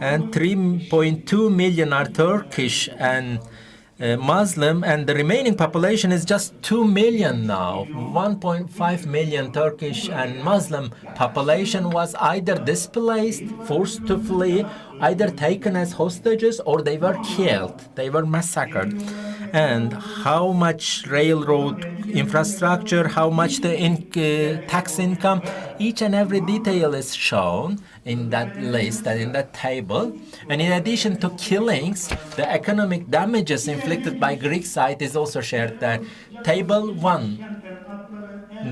and 3.2 million are Turkish and Muslim, and the remaining population is just 2 million now. 1.5 million Turkish and Muslim population was either displaced, forced to flee, either taken as hostages, or they were killed. They were massacred. And how much railroad infrastructure, how much the tax income, each and every detail is shown in that list and in that table. And in addition to killings, the economic damages inflicted by Greek side is also shared there. Table 1.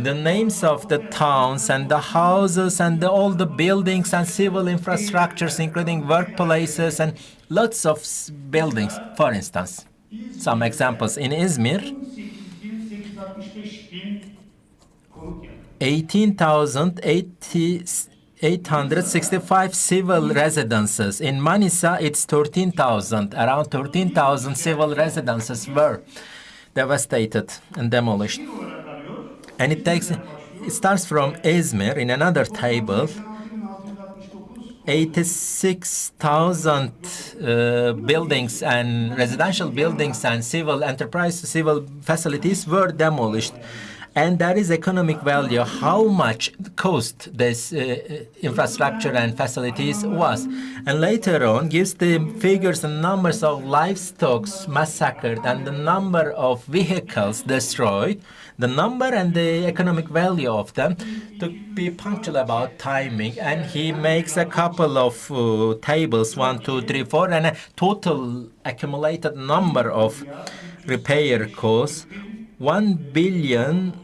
The names of the towns and the houses and all the buildings and civil infrastructures, including workplaces and lots of buildings. For instance, some examples. In Izmir, 18,865 civil residences. In Manisa, it's 13,000. Around 13,000 civil residences were devastated and demolished. And it starts from Izmir in another table. 86,000 buildings and residential buildings and civil facilities were demolished. And there is economic value, how much cost this infrastructure and facilities was. And later on gives the figures and numbers of livestock massacred and the number of vehicles destroyed, the number and the economic value of them, to be punctual about timing. And he makes a couple of tables, 1, 2, 3, 4, and a total accumulated number of repair costs. 1 billion,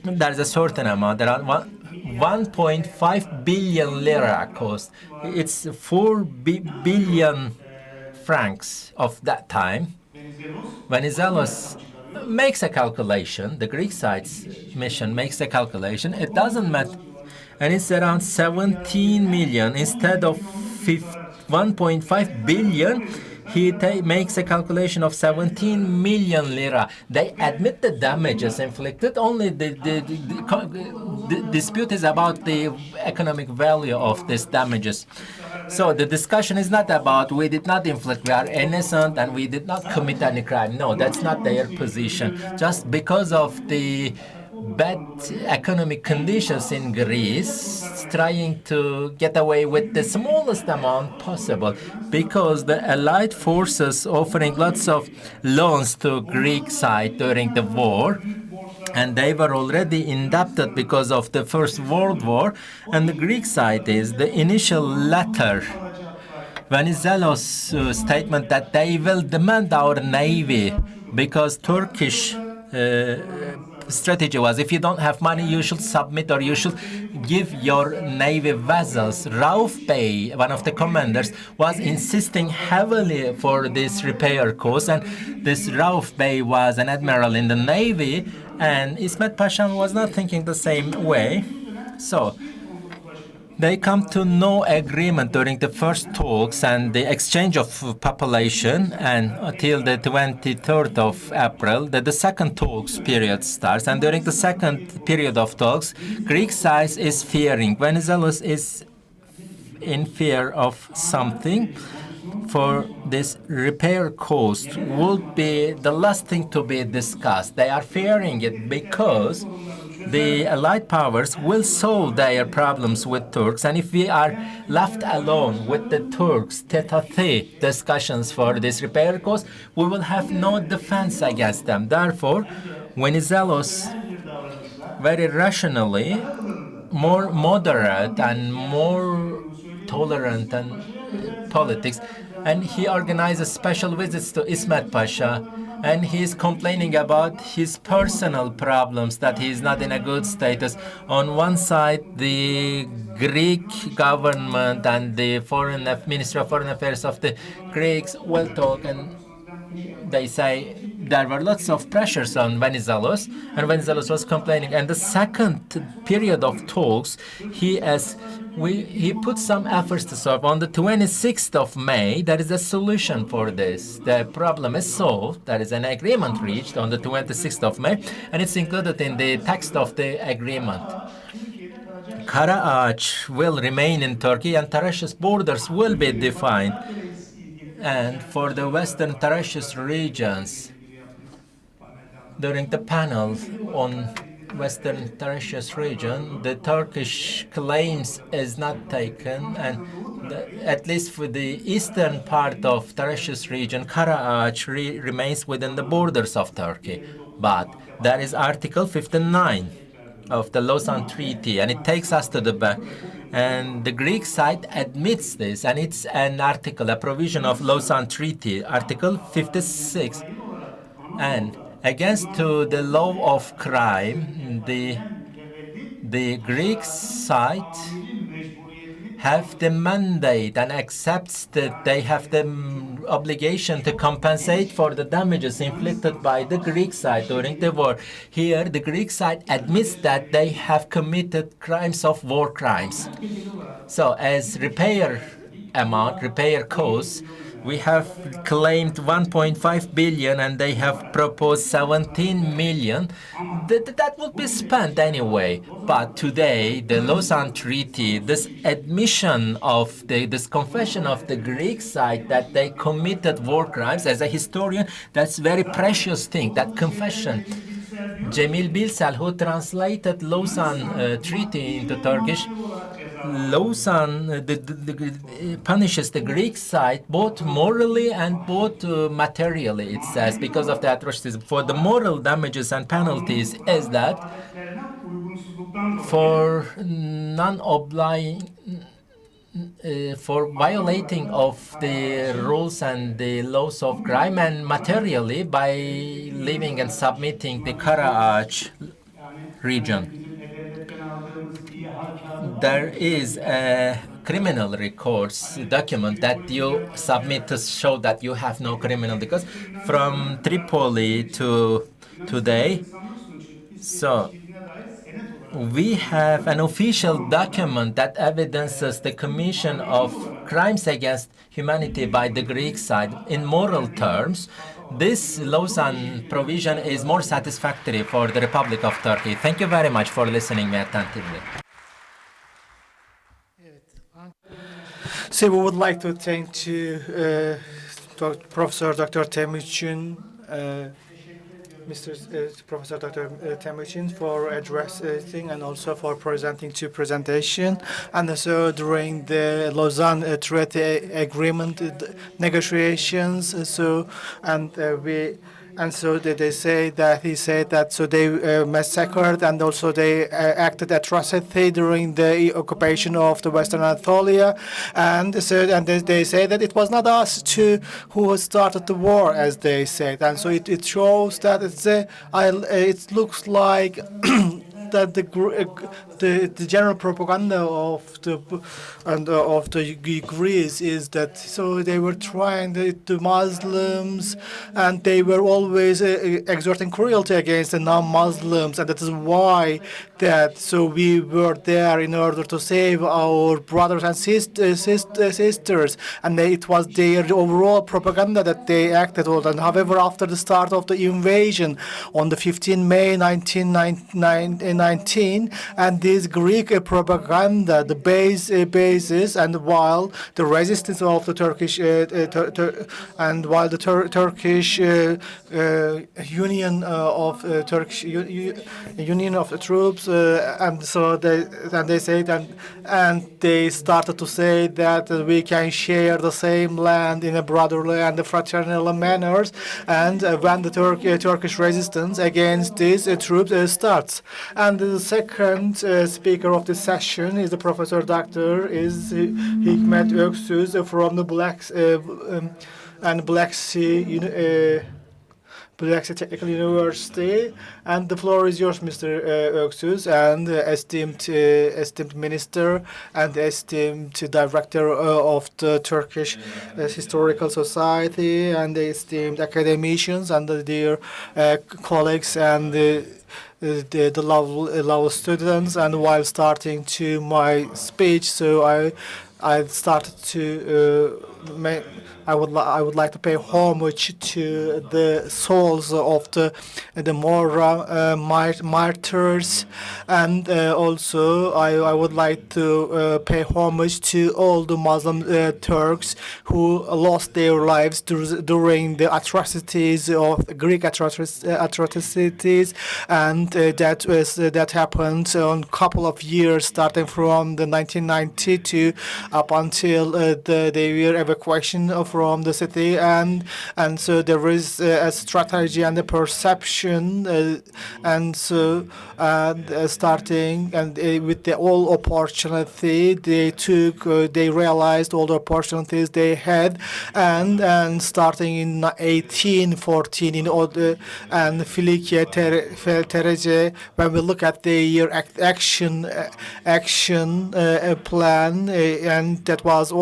there's a certain amount, around 1.5 billion lira cost. It's 4 billion francs of that time. Venizelos makes a calculation, the Greek side's mission makes a calculation, it doesn't matter, and it's around 17 million instead of 1.5 billion. He makes a calculation of 17 million lira. They admit the damages inflicted, only the dispute is about the economic value of these damages. So the discussion is not about we did not inflict, we are innocent and we did not commit any crime. No, that's not their position. Just because of the bad economic conditions in Greece, trying to get away with the smallest amount possible, because the Allied forces offering lots of loans to Greek side during the war, and they were already indebted because of the First World War, and the Greek side is the initial letter, Venizelos' statement that they will demand our navy, because Turkish strategy was, if you don't have money, you should submit or you should give your navy vessels. Rauf Bey, one of the commanders, was insisting heavily for this repair cost, and this Rauf Bey was an admiral in the navy, and Hikmet Pasha was not thinking the same way. So they come to no agreement during the first talks and the exchange of population, and until the 23rd of April, the second talks period starts. And during the second period of talks, Greek side is fearing. Venizelos is in fear of something. For this repair cost would be the last thing to be discussed. They are fearing it because the Allied powers will solve their problems with Turks, and if we are left alone with the Turks, tete-a-tete discussions for this repair cost, we will have no defense against them. Therefore, Venizelos very rationally, more moderate and more tolerant and politics, and he organizes special visits to Hikmet Pasha, and he's complaining about his personal problems, that he is not in a good status. On one side, the Greek government and the Ministry of Foreign Affairs of the Greeks will talk, and they say there were lots of pressures on Venizelos, and Venizelos was complaining. And the second period of talks, he put some efforts to solve. On the 26th of May, there is a solution for this. The problem is solved. There is an agreement reached on the 26th of May, and it's included in the text of the agreement. Karaağaç will remain in Turkey, and Tarsus's borders will be defined. And for the Western terraceous regions, during the panel on Western terraceous region, the Turkish claims is not taken, and at least for the eastern part of terraceous region, Karaağaç remains within the borders of Turkey. But there is Article 59 of the Lausanne Treaty, and it takes us to the back. And the Greek side admits this, and it's an article, a provision of Lausanne Treaty, Article 56. And against to the law of crime, the Greek side have the mandate and accepts that they have the obligation to compensate for the damages inflicted by the Greek side during the war. Here, the Greek side admits that they have committed crimes of war crimes. So as repair amount, repair costs, we have claimed 1.5 billion and they have proposed 17 million. That would be spent anyway. But today, the Lausanne Treaty, this admission of this confession of the Greek side that they committed war crimes, as a historian, that's very precious thing, that confession. Cemil Bilsel, who translated Lausanne Treaty into Turkish, Lausanne punishes the Greek side both morally and both materially, it says, because of the atrocities. For the moral damages and penalties is that for for violating of the rules and the laws of crime, and materially by leaving and submitting the Karaağaç region. There is a criminal records document that you submit to show that you have no criminal, because from Tripoli to today, so we have an official document that evidences the commission of crimes against humanity by the Greek side. In moral terms, this Lausanne provision is more satisfactory for the Republic of Turkey. Thank you very much for listening me attentively. So we would like to thank Professor Dr. Temuçin, Professor Dr. Temuçin for addressing and also for presenting two presentation. And also during the Lausanne Treaty Agreement negotiations. So they say that he said that so they massacred and also they acted atrocity during the occupation of the Western Anatolia, and they say that it was not us who started the war, as they said, and so it shows that it looks like that the general propaganda of the Greece is that so they were trying the Muslims, and they were always exerting cruelty against the non-Muslims, and that is why that so we were there in order to save our brothers and sisters, and it was their overall propaganda that they acted on. And however, after the start of the invasion on the 15 May 1919, and this Greek propaganda, the basis, and while the resistance of the Turkish and while the Turkish Union of Turkish Union of the troops, and so they say that, and they started to say that we can share the same land in a brotherly and a fraternal manners, and when the Turkish resistance against these troops starts. And the second speaker of the session is the Professor Dr. Hikmet ÖKSÜZ from the Black Sea Technical University, and the floor is yours, Mr. ÖKSÜZ, and esteemed minister and esteemed director of the Turkish Historical Society, and the esteemed academicians and the dear colleagues and the lovely students. And while starting to my speech, so I started to I would like to pay homage to the souls of the martyrs, and also I would like to pay homage to all the Muslim Turks who lost their lives during the atrocities of Greek atrocities, and that happened on a couple of years, starting from the 1992 up until the evacuation from the city, and so there is a strategy and a perception, and so starting and with the all opportunity they realized all the opportunities they had, and starting in 1814 in order and Filikiye Terece, when we look at the year action plan, and that was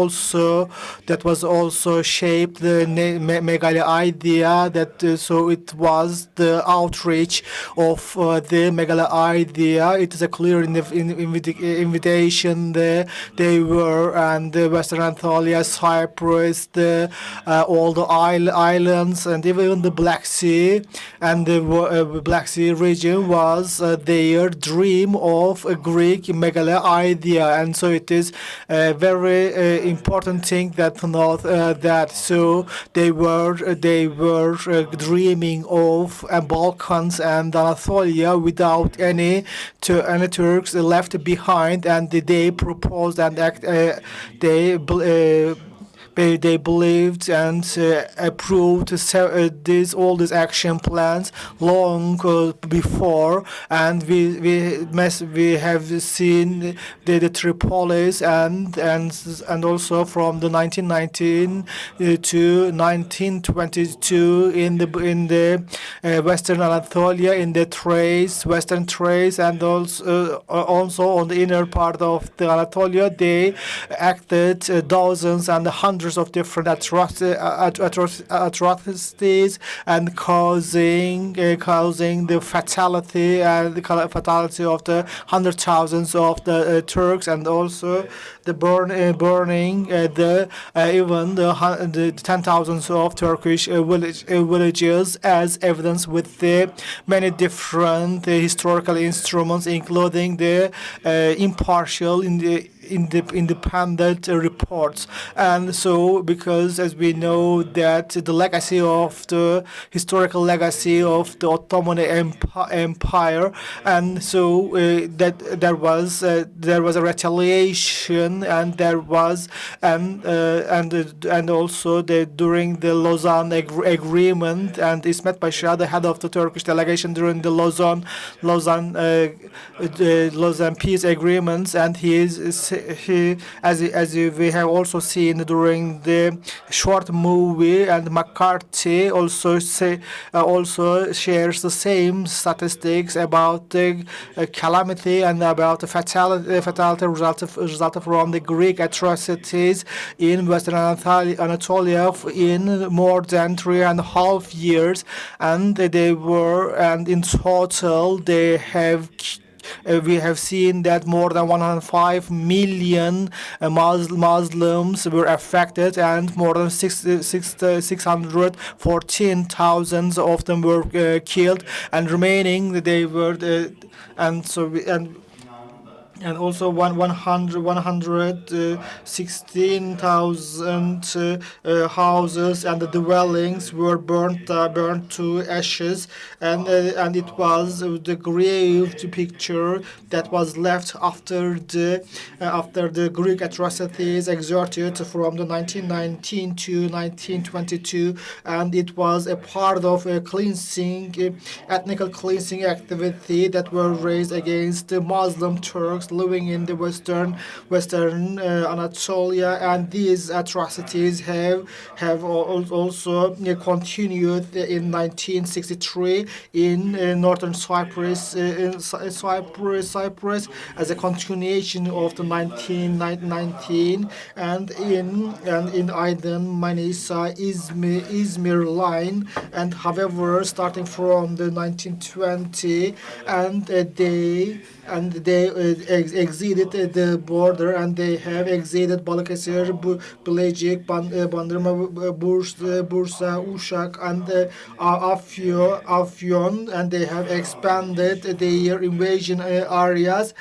also shaped the Megali idea, that so it was the outreach of the Megali idea. It is a clear invitation there. They were, and the Western Anatolia, Cyprus, all the islands, and even the Black Sea, and the Black Sea region was their dream of a Greek Megali idea, and so it is a very important thing that to note that so they were dreaming of Balkans and Anatolia without any Turks left behind, and they proposed and they believed and approved all these action plans long before, and we have seen the Tripolis and also from the 1919 to 1922 in the Western Anatolia, in the Thrace, Western Thrace, and also on the inner part of the Anatolia, they acted dozens and hundreds of different atrocities, and causing the fatality of the hundred thousands of the Turks, and also the burning even the 10,000s of Turkish villages, as evidence with the many different historical instruments, including the impartial independent reports. And so, because as we know that the legacy of the historical legacy of the Ottoman Empire, and so that there was a retaliation, and there was and also during the Lausanne agreement, and Ismet Pasha, the head of the Turkish delegation during the Lausanne peace agreements, and as we have also seen during the short movie, and McCarthy also shares the same statistics about the calamity and about the fatality resulted from the Greek atrocities in Western Anatolia in more than 3.5 years, and in total they have. We have seen that more than 105 million Muslims were affected, and more than 614,000 of them were killed, and remaining they were and also 116,000 houses and the dwellings were burnt to ashes, and it was the grave picture that was left after the Greek atrocities exerted from the 1919 to 1922, and it was a part of a ethnic cleansing activity that were raised against the Muslim Turks living in the Western Anatolia, and these atrocities have also continued in 1963 in northern Cyprus, Cyprus as a continuation of the 1919, and in Aydın, Manisa, Izmir line, and however starting from the 1920, and they exceeded the border, and they have exceeded Balıkesir, Bilecik, Bandırma, Bursa, Uşak, and Afyon, and they have expanded their invasion areas,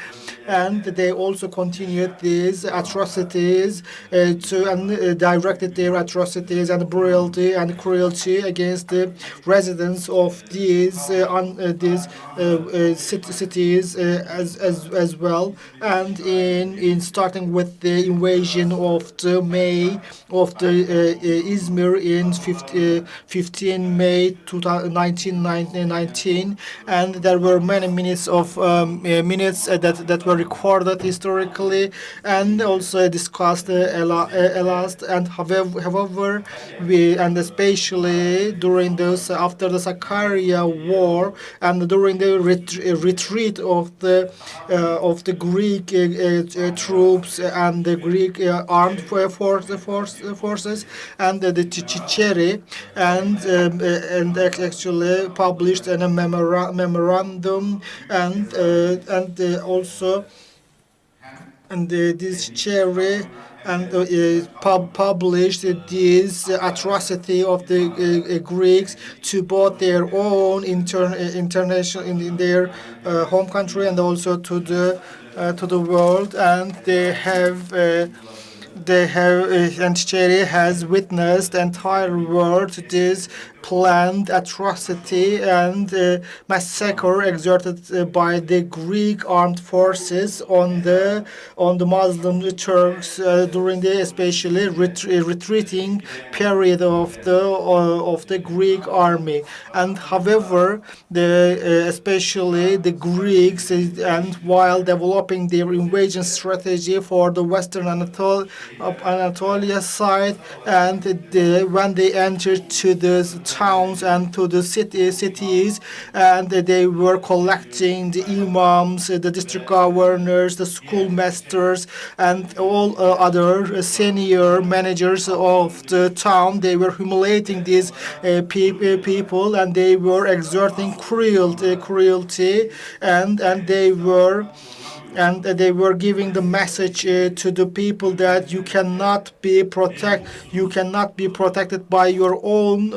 and they also continued these atrocities directed their atrocities and brutality and cruelty against the residents of these cities as well. And in starting with the invasion of the Izmir in 15 May 1919, and there were many minutes that were recorded historically and also discussed last. And however, especially during those after the Sakarya War and during the retreat of the Greek troops and the Greek armed forces and the Chicheri, and actually published a memorandum, and also this Chicheri and published this atrocity of the Greeks to both their own international in their home country and also to the world. And they have and Chicheri has witnessed the entire world this planned atrocity and massacre exerted by the Greek armed forces on the Muslim Turks during the especially retreating period of the Greek army. And however, especially the Greeks, and while developing their invasion strategy for the Western Anatolia side, and when they entered to the towns and to the cities, and they were collecting the imams, the district governors, the schoolmasters, and all other senior managers of the town. They were humiliating these people, and they were exerting cruelty, and they were giving the message to the people that you cannot be protected by your own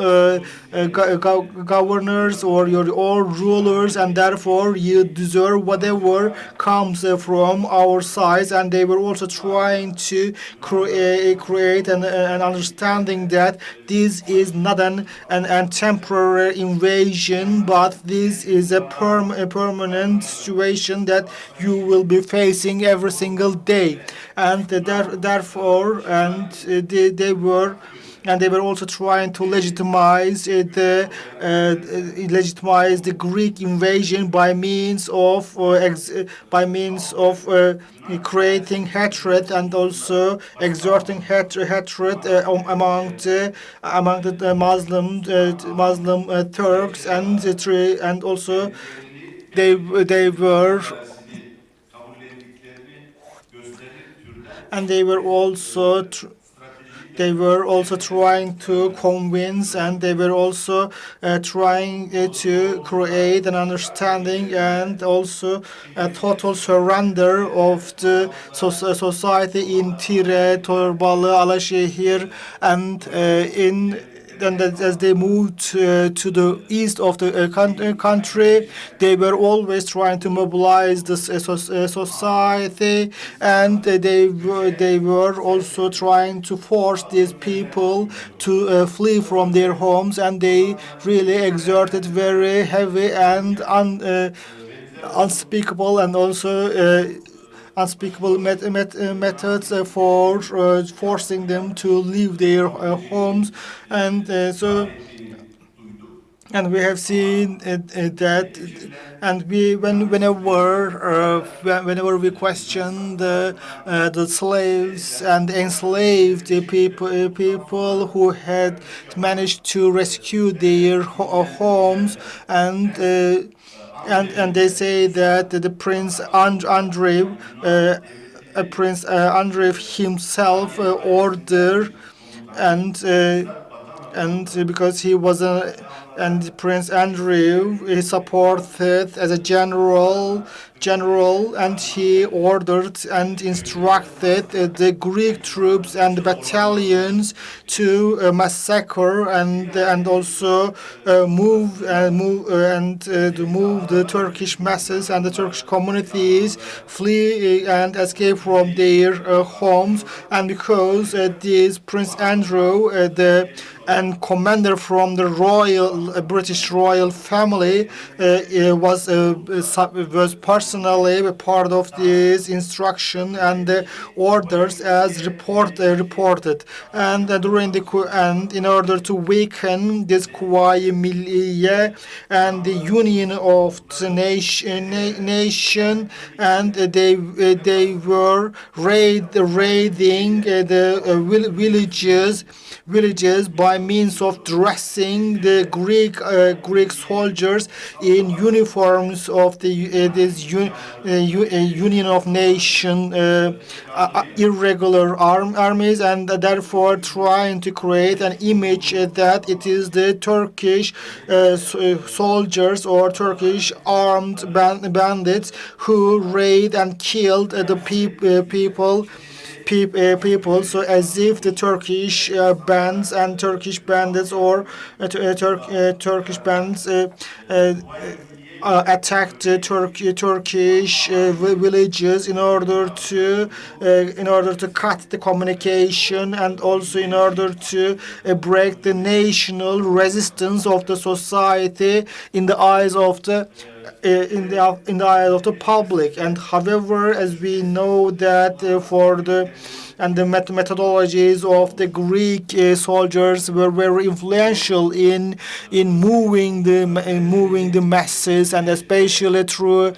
governors or your own rulers, and therefore you deserve whatever comes from our side. And they were also trying to create an understanding that this is not an temporary invasion, but this is a permanent situation that you will be facing every single day. And therefore, they were also trying to legitimize the Greek invasion by means of creating hatred and also exerting hatred among the Muslim Turks, and also they were. And they were also trying to convince, and they were also trying to create an understanding and also a total surrender of the society in Tire, Torbalı, Alaşehir, and as they moved to the east of the country, they were always trying to mobilize the society, and they were also trying to force these people to flee from their homes, and they really exerted very heavy and unspeakable and also unspeakable methods for forcing them to leave their homes. And and we have seen that, and whenever we question the slaves and enslaved people who had managed to rescue their homes, and they say that the Prince Andrew himself ordered, and because he was and Prince Andrew is supported as a general, and he ordered and instructed the Greek troops and battalions to massacre and also to move the Turkish masses and the Turkish communities flee and escape from their homes. And because this Prince Andrew, and commander from the British royal family, was personally a part of this instruction and orders as reported. And during the coup, and in order to weaken this Kuvayi Milliye and the union of the nation, and they were raiding the villages by means of dressing the Greek soldiers in uniforms of this Union of Nation irregular armies, and therefore trying to create an image that it is the Turkish soldiers or Turkish armed bandits who raid and killed the people, so as if the Turkish bands and Turkish bandits or Turkish bands attacked Turkish villages in order to cut the communication, and also in order to break the national resistance of the society in the eyes of the public. And however, as we know that for the methodologies of the Greek soldiers were very influential in moving the masses, and especially through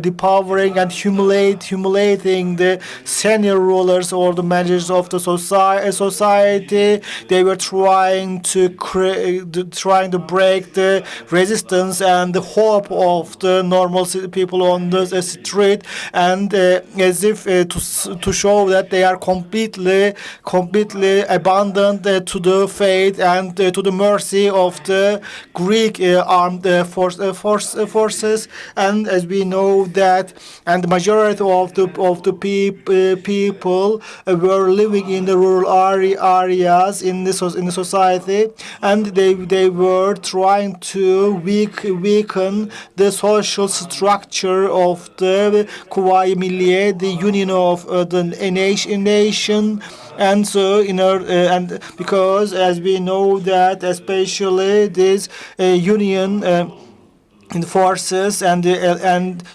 depowering and humiliating the senior rulers or the managers of the society. They were trying to break the resistance and the hope of the normal people on the street, and as if to show that they are completely abandoned to the fate and to the mercy of the Greek armed forces. And as we know that, and the majority of the people were living in the rural areas in the society, and they were trying to weaken the social structure of the Kuvayi Milliye, the union of the nation. And so, and because as we know that, especially this union forces and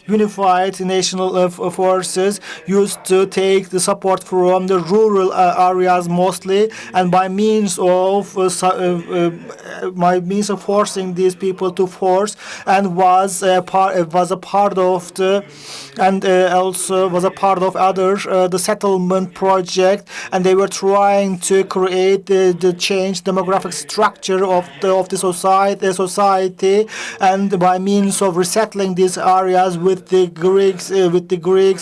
unified national forces used to take the support from the rural areas mostly, and by means of forcing these people to force, and was a part of the, and also was a part of other the settlement project, and they were trying to create the change demographic structure of the society, and by means of resettling these areas with the Greeks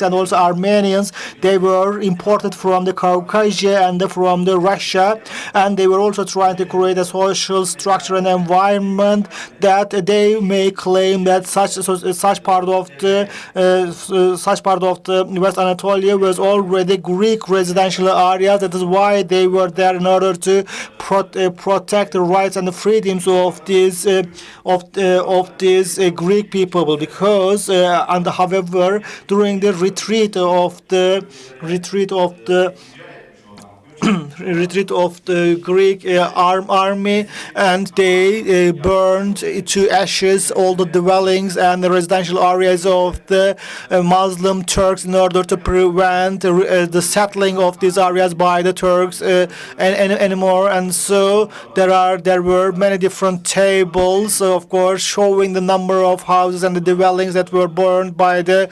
and also Armenians. They were imported from the Caucasia and from the Russia, and they were also trying to create a social structure and environment that they may claim that such part of the West Anatolia was already Greek residential areas. That is why they were there in order to protect the rights and the freedoms of these Greek people, because and however, during the retreat of the Greek army, and they burned to ashes all the dwellings and the residential areas of the Muslim Turks in order to prevent the settling of these areas by the Turks anymore. And so there were many different tables, of course, showing the number of houses and the dwellings that were burned by the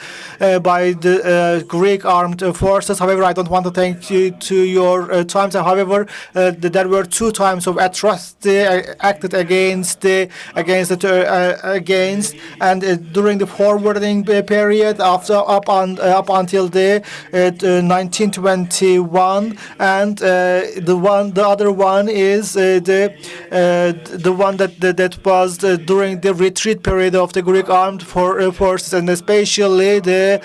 Greek armed forces. However, I don't want to thank you to your time. However, there were 2 times of atrocity acted against and during the forwarding period up until the 1921, and the other one is the one that was during the retreat period of the Greek armed forces, and especially the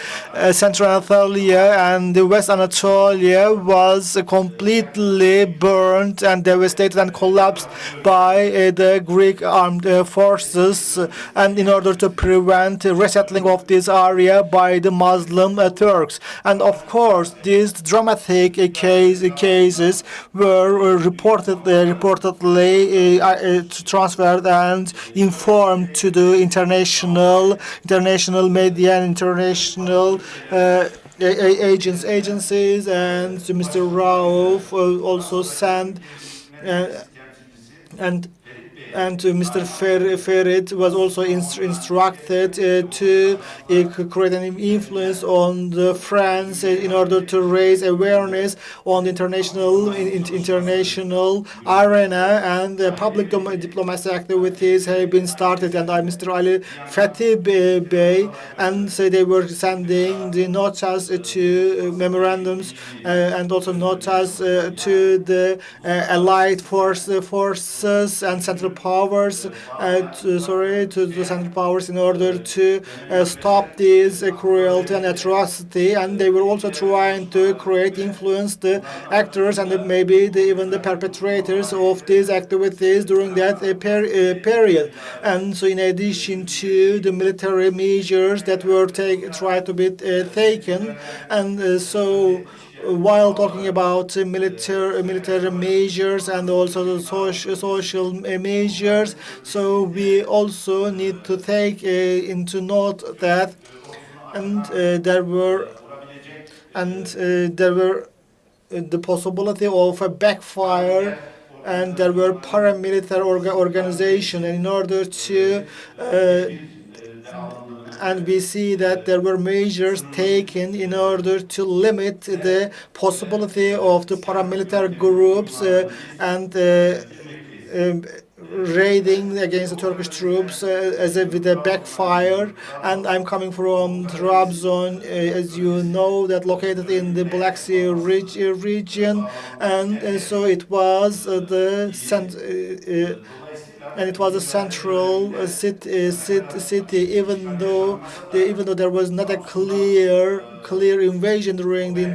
Central Anatolia and the West Anatolia was completely burned and devastated and collapsed by the Greek armed forces, and in order to prevent resettling of this area by the Muslim Turks. And of course, these dramatic cases were reportedly transferred and informed to the international media and international agencies, and Mr. Rauf also sent and Mr. Ferit was also instructed to create an influence on the France in order to raise awareness on the international arena, and public diplomacy activities have been started. And Mr. Ali Fethi Bey, and so they were sending the notas to memorandums and also notas to the allied forces and central powers, to the central powers in order to stop this cruelty and atrocity. And they were also trying to influence the actors and maybe even the perpetrators of these activities during that period. And so in addition to the military measures that were tried to be taken, and so while talking about military measures and also the social measures, so we also need to take into note that there were the possibility of a backfire, and there were paramilitary organization, and in order to and we see that there were measures taken in order to limit the possibility of the paramilitary groups raiding against the Turkish troops with a backfire. And I'm coming from Trabzon, as you know, that located in the Black Sea region, and so it was it was a central city, even though there was not a clear invasion during the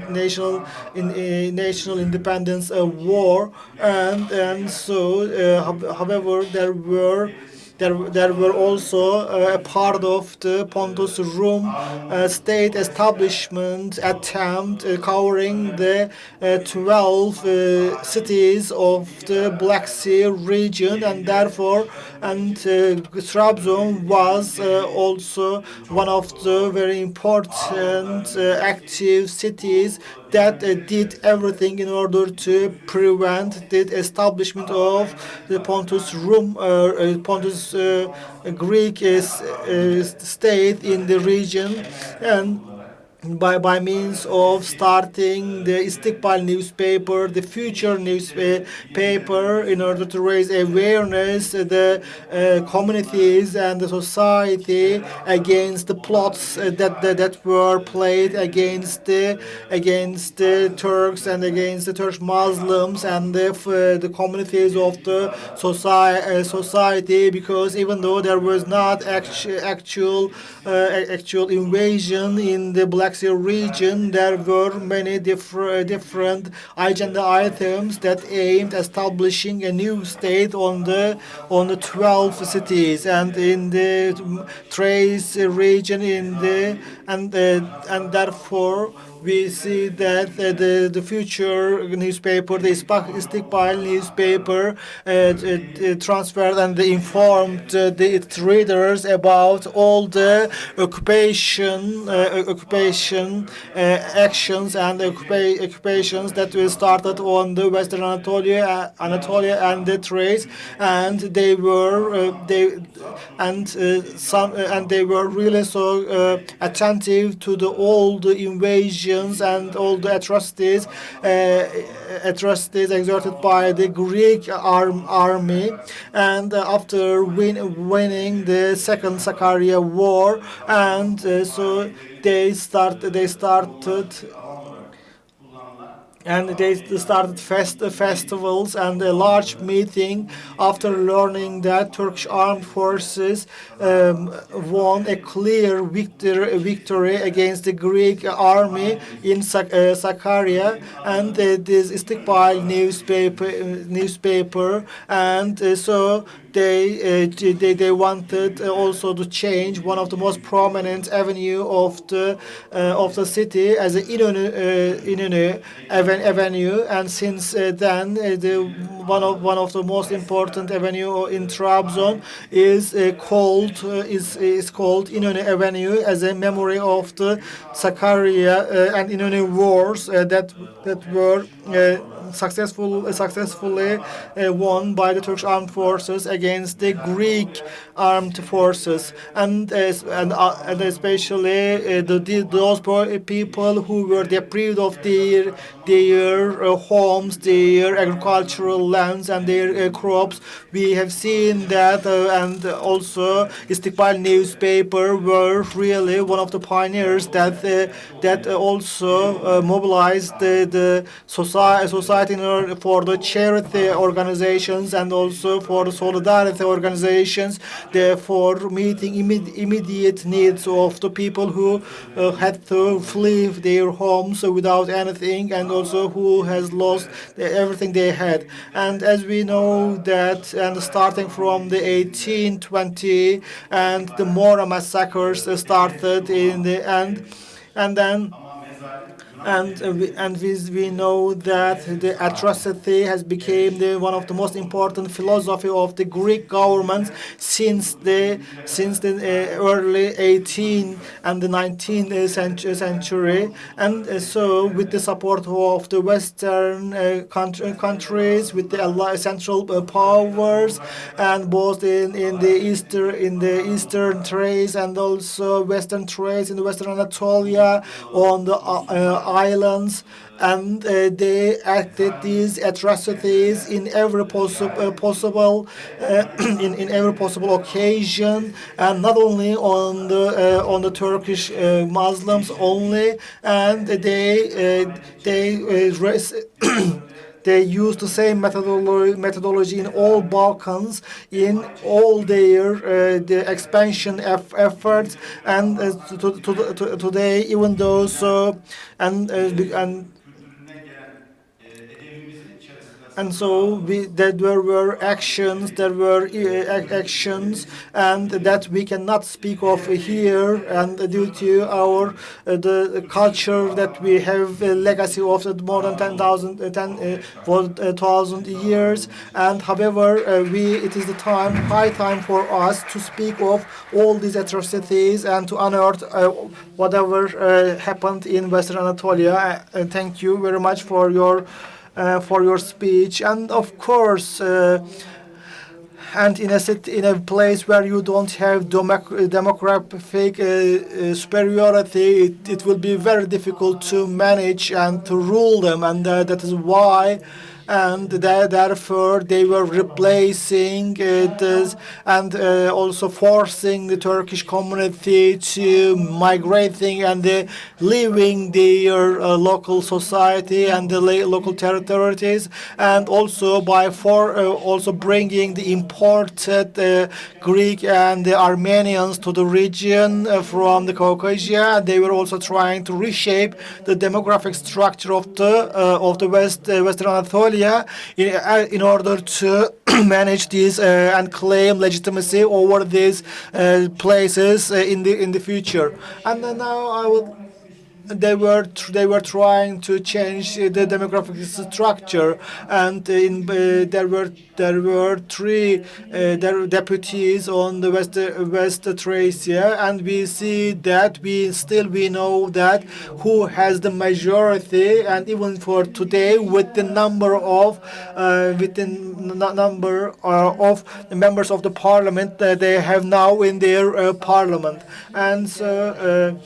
national independence war, and so however there were also a part of the Pontus Rum state establishment attempt covering the 12 cities of the Black Sea region, and therefore Trabzon was also one of the very important active cities that did everything in order to prevent the establishment of the Pontus Rum, Pontus Greek state in the region, and by means of starting the Istiqbal newspaper, the Future newspaper, in order to raise awareness the communities and the society against the plots that were played against the Turks and against the Turkish Muslims and the communities of the society, because even though there was not actual invasion in the Black Sea region, there were many different agenda items that aimed establishing a new state on the 12 cities, and in the Thrace region and therefore we see that the Future newspaper, the Istiqbal newspaper, transferred and informed its readers about all the occupation actions and occupations that were started on the Western Anatolia and the Thrace, and they were really so attentive to all the invasion invasions and all the atrocities exerted by the Greek army. And after winning the Second Sakarya War, and so they started festivals and a large meeting after learning that Turkish armed forces won a clear victory against the Greek army in Sakarya, and this Istiqbal newspaper, and so they wanted also to change one of the most prominent avenue of the city as an İnönü Avenue, and since then one of the most important avenue in Trabzon is called İnönü Avenue as a memory of the Sakarya and İnönü wars that were successfully won by the Turkish armed forces against the Greek armed forces, and especially those people who were deprived of their homes, their agricultural lands, and their crops. We have seen that, and also Istiqbal newspaper were really one of the pioneers that also mobilized the society for the charity organizations and also for the solidarity organizations, for meeting immediate needs of the people who had to flee their homes without anything, and also who has lost everything they had. And as we know that, and starting from the 1820, and the Mora massacres started in the end, and then we know that the atrocity has become one of the most important philosophy of the Greek government since the early 18th and the 19th century. And so with the support of the Western countries, with the Central Powers, and both in the Eastern Thrace and also Western Thrace in the Western Anatolia, on the islands, and they acted these atrocities in every possible in every possible occasion, and not only on the Turkish Muslims only, and they used the same methodology in all Balkans, in all their expansion efforts, and today, even though so, and so there were actions, and that we cannot speak of here, and due to our the culture that we have, a legacy of more than 10,000 years. And however, it is high time for us to speak of all these atrocities and to unearth whatever happened in Western Anatolia. Thank you very much for your speech, and of course, and in a place where you don't have demographic superiority, it will be very difficult to manage and to rule them, and that is why. And therefore they were replacing this, and also forcing the Turkish community to migrating and leaving their local society and the local territories, and also also bringing the imported Greek and the Armenians to the region from the Caucasia. They were also trying to reshape the demographic structure of the Western Anatolia in order to manage these and claim legitimacy over these places in the future. And then now they were trying to change the demographic structure, and there were three deputies on the West Thracia, and we see that we know that who has the majority, and even for today, with the number of members of the parliament that they have now in their parliament. And so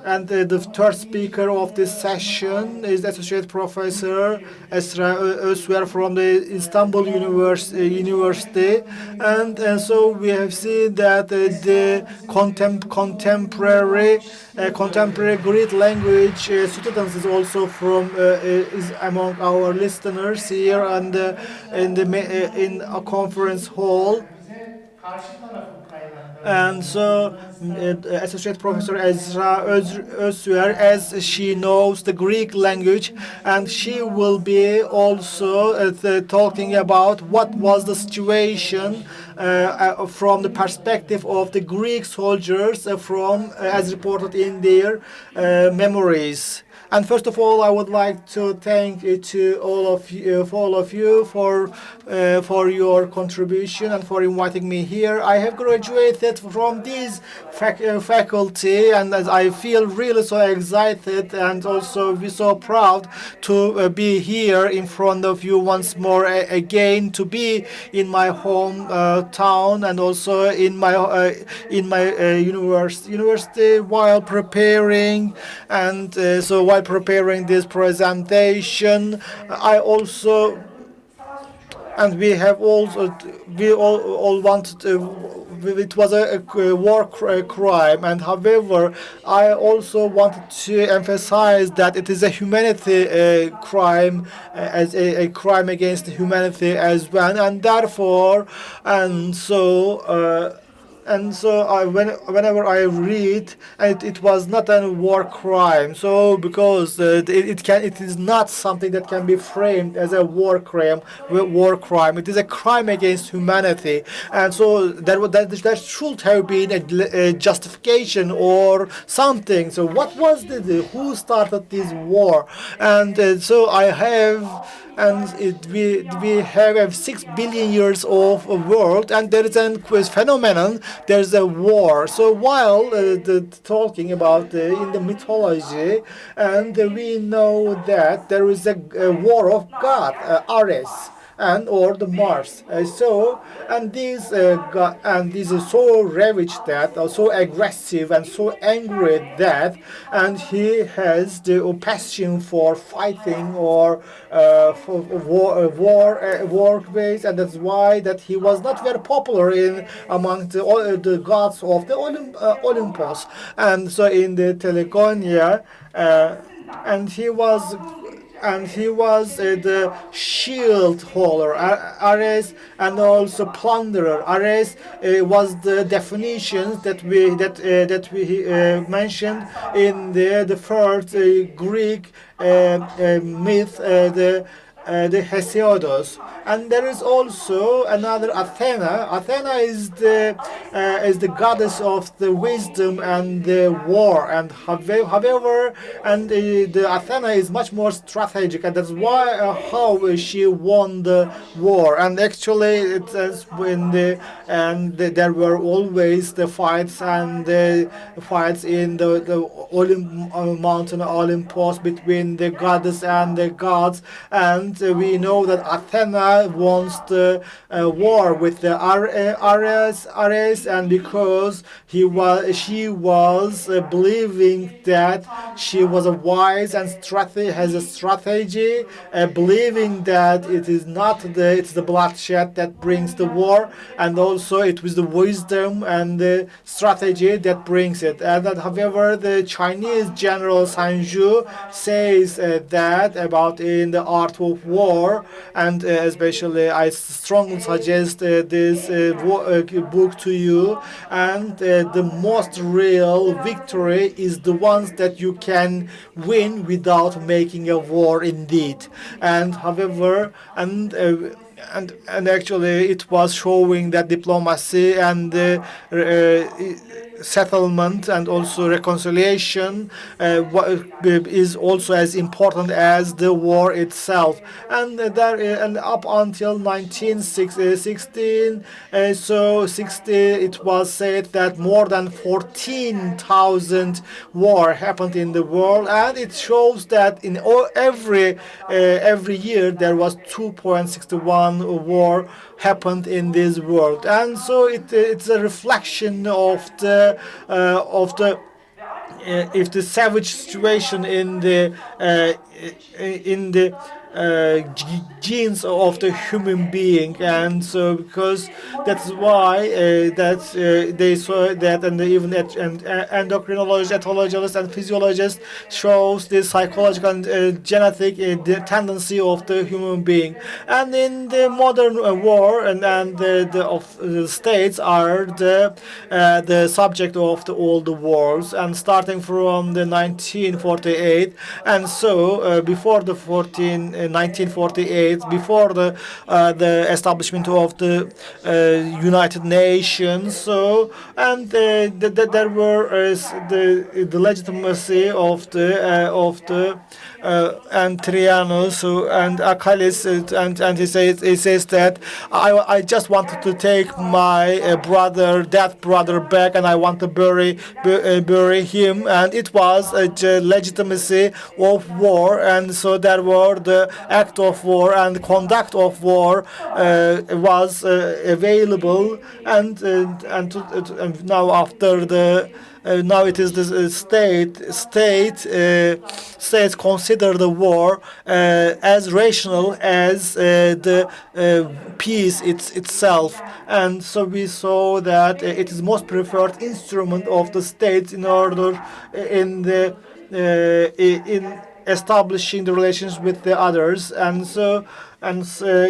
And the third speaker of this session is Associate Professor Esra ÖZSÜER from the Istanbul University. And so we have seen that the contemporary Greek language students is also is among our listeners here and in a conference hall. And so, Associate Professor Esra ÖZSÜER, as she knows the Greek language, and she will be also talking about what was the situation from the perspective of the Greek soldiers as reported in their memories. And first of all, I would like to thank all of you for your contribution and for inviting me here. I have graduated from this faculty, and I feel really so excited and also so proud to be here in front of you once more again, to be in my home town and also in my university while preparing while preparing this presentation. We all wanted it was a war crime, and however I also wanted to emphasize that it is a humanity crime, as a crime against humanity as well, and therefore whenever I read, it was not a war crime. So because it is not something that can be framed as a war crime. It is a crime against humanity, and so there should have been a justification or something. So what was who started this war? And so I have. And we have 6 billion years of world, and there is a phenomenon. There's a war. So while talking about in the mythology, and we know that there is a war of God, Ares, or the Mars. These are so ravaged that, so aggressive and so angry that, and he has the passion for fighting or for war base, and that's why that he was not very popular among the gods of the Olympus, and so in the Telegonia, and he was the shield holder, Ares, and also plunderer. Ares was the definitions that we mentioned in the first Greek myth, the Hesiodus. And there is also another Athena. Athena is the goddess of the wisdom and the war. And however, the Athena is much more strategic, and that's why how she won the war. And actually, it is there were always the fights and the fights in the mountain Olympus between the goddess and the gods. And we know that Athena won the war with the Ares, and because she was believing that she was a wise and has a strategy, believing that it's the bloodshed that brings the war, and also it was the wisdom and the strategy that brings it. And that, however, the Chinese general Sanju says that about in the art of war, and especially I strongly suggest this book to you. And the most real victory is the ones that you can win without making a war indeed. And however, and actually it was showing that diplomacy and settlement and also reconciliation is also as important as the war itself. And up until 1916, it was said that more than 14,000 war happened in the world, and it shows that in every year there was 2.61 war happened in this world. And so it's a reflection of the if the savage situation in the genes of the human being, and so because that's why they saw that, and even endocrinologists, etologists, and physiologists shows the psychological and genetic the tendency of the human being. And in the modern war, and the states are the subject of all the wars, and starting from the 1948, and so before the 1948, before the establishment of the United Nations. So, and there were the legitimacy of the and Trianus and Achilles, and he says that I just wanted to take my dead brother back, and I want to bury him, and it was a legitimacy of war, and so there were the act of war and conduct of war was available, and now after the now it is the states consider the war as rational as the peace itself, and so we saw that it is most preferred instrument of the states in order in establishing the relations with the others, and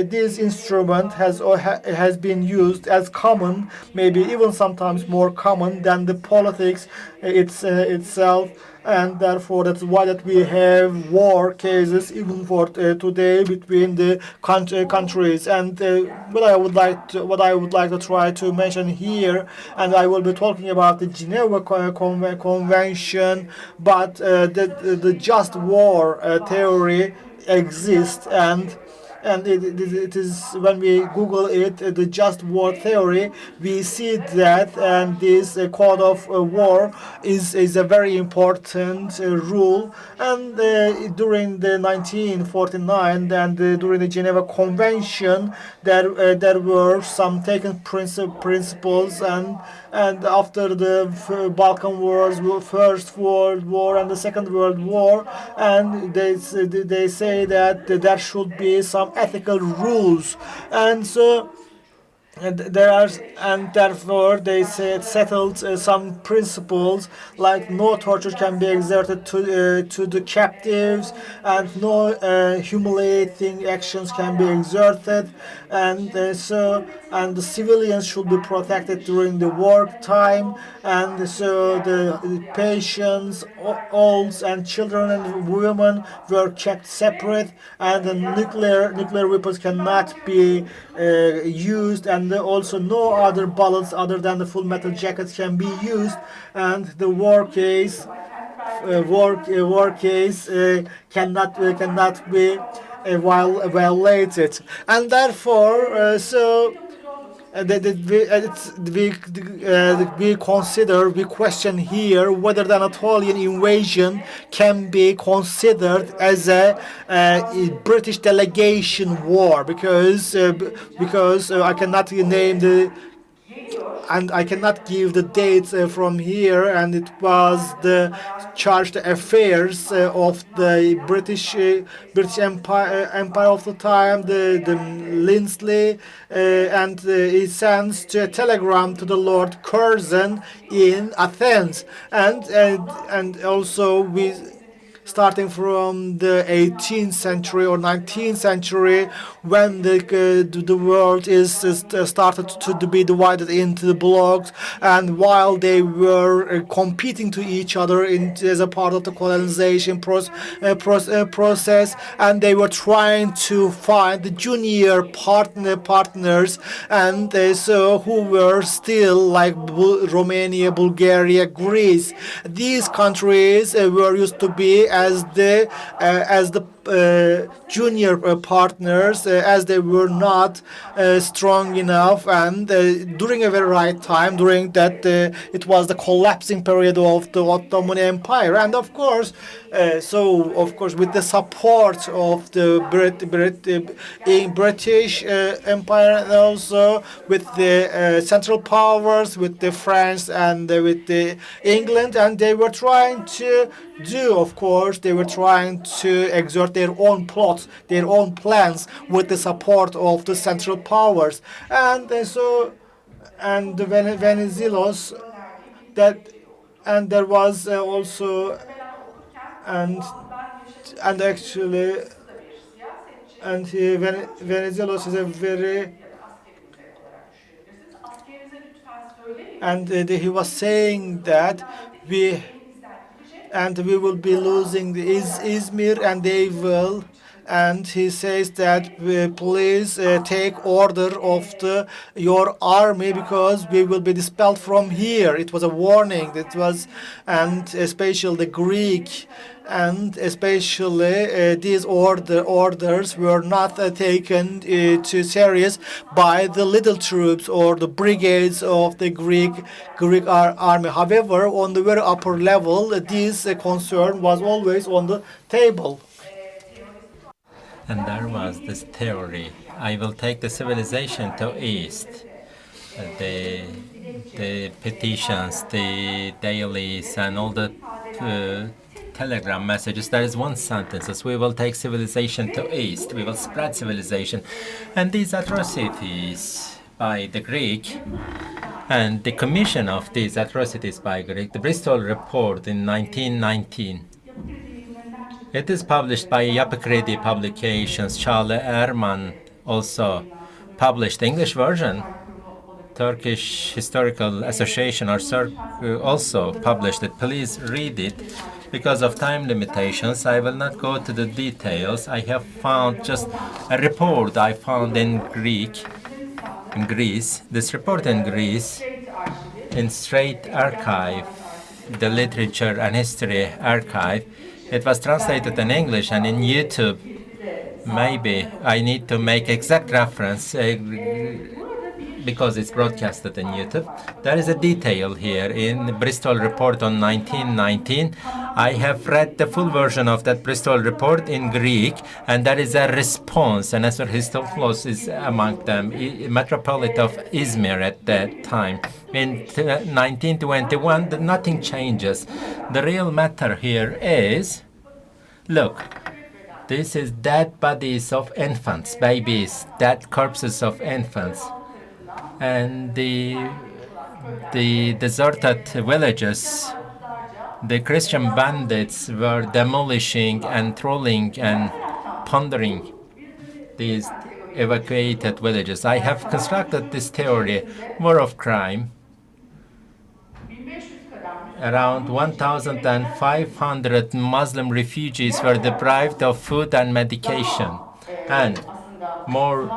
this instrument has been used as common, maybe even sometimes more common than the politics itself, and therefore that's why that we have war cases even for today between the countries. And what I would like to try to mention here, and I will be talking about the Geneva Convention, but the just war theory exists, and it is, when we Google it, the just war theory, we see that, and this code of war is a very important rule. And during the 1949 and during the Geneva Convention, there were some taken principles, and after the Balkan Wars, First World War and the Second World War, and they say that there should be some ethical rules, and so therefore they settled some principles, like no torture can be exerted to the captives, and no humiliating actions can be exerted, and the civilians should be protected during the war time, and so the patients, olds, and children and women were kept separate, and the nuclear weapons cannot be used, and also no other bullets other than the full metal jackets can be used, and the war case cannot be violated, and therefore we question here whether the Anatolian invasion can be considered as a British delegation war, because I cannot name and I cannot give the dates from here, and it was the charged affairs of the British Empire of the time, the Lindsley, and he sends a telegram to the Lord Curzon in Athens, and also we, starting from the 18th century or 19th century, when the world is started to be divided into the blocks, and while they were competing to each other as a part of the colonization process, and they were trying to find the junior partners, and so who were still like Romania, Bulgaria, Greece. These countries were used to be as the junior partners as they were not strong enough, and during a very right time, during that it was the collapsing period of the Ottoman Empire, and of course, with the support of the British Empire, and also with the Central Powers, with the France and with the England, and they were trying to exert their own plots, their own plans with the support of the Central Powers, and the Venizelos and there was also Venizelos is a very he was saying that we will be losing the Izmir, and they will. And he says that please take order of your army, because we will be dispelled from here. It was a warning. And especially the Greek, and especially these orders were not taken too serious by the little troops or the brigades of the Greek army. However, on the very upper level, this concern was always on the table. And there was this theory: I will take the civilization to east. The petitions, the dailies, and all the telegram messages. There is one sentence: as we will take civilization to east. We will spread civilization. And these atrocities by the Greek, and the commission of these atrocities by Greek, the Bristol Report in 1919. It is published by Yapı Kredi Publications. Charles Erman also published the English version. Turkish Historical Association also published it. Please read it. Because of time limitations, I will not go to the details. I have found just a report I found in Greece. This report in Greece, in State Archive, the Literature and History Archive. It was translated in English, and in YouTube, maybe I need to make exact reference because it's broadcasted in YouTube. There is a detail here in the Bristol Report on 1919. I have read the full version of that Bristol Report in Greek, and there is a response, and Esra Christopoulos is among them, Metropolitan of Izmir at that time. In 1921, nothing changes. The real matter here is, look, this is dead bodies of infants, babies, dead corpses of infants. And the deserted villages, the Christian bandits were demolishing and trolling and plundering these evacuated villages. I have constructed this theory, war of crime. Around 1,500 Muslim refugees were deprived of food and medication, and more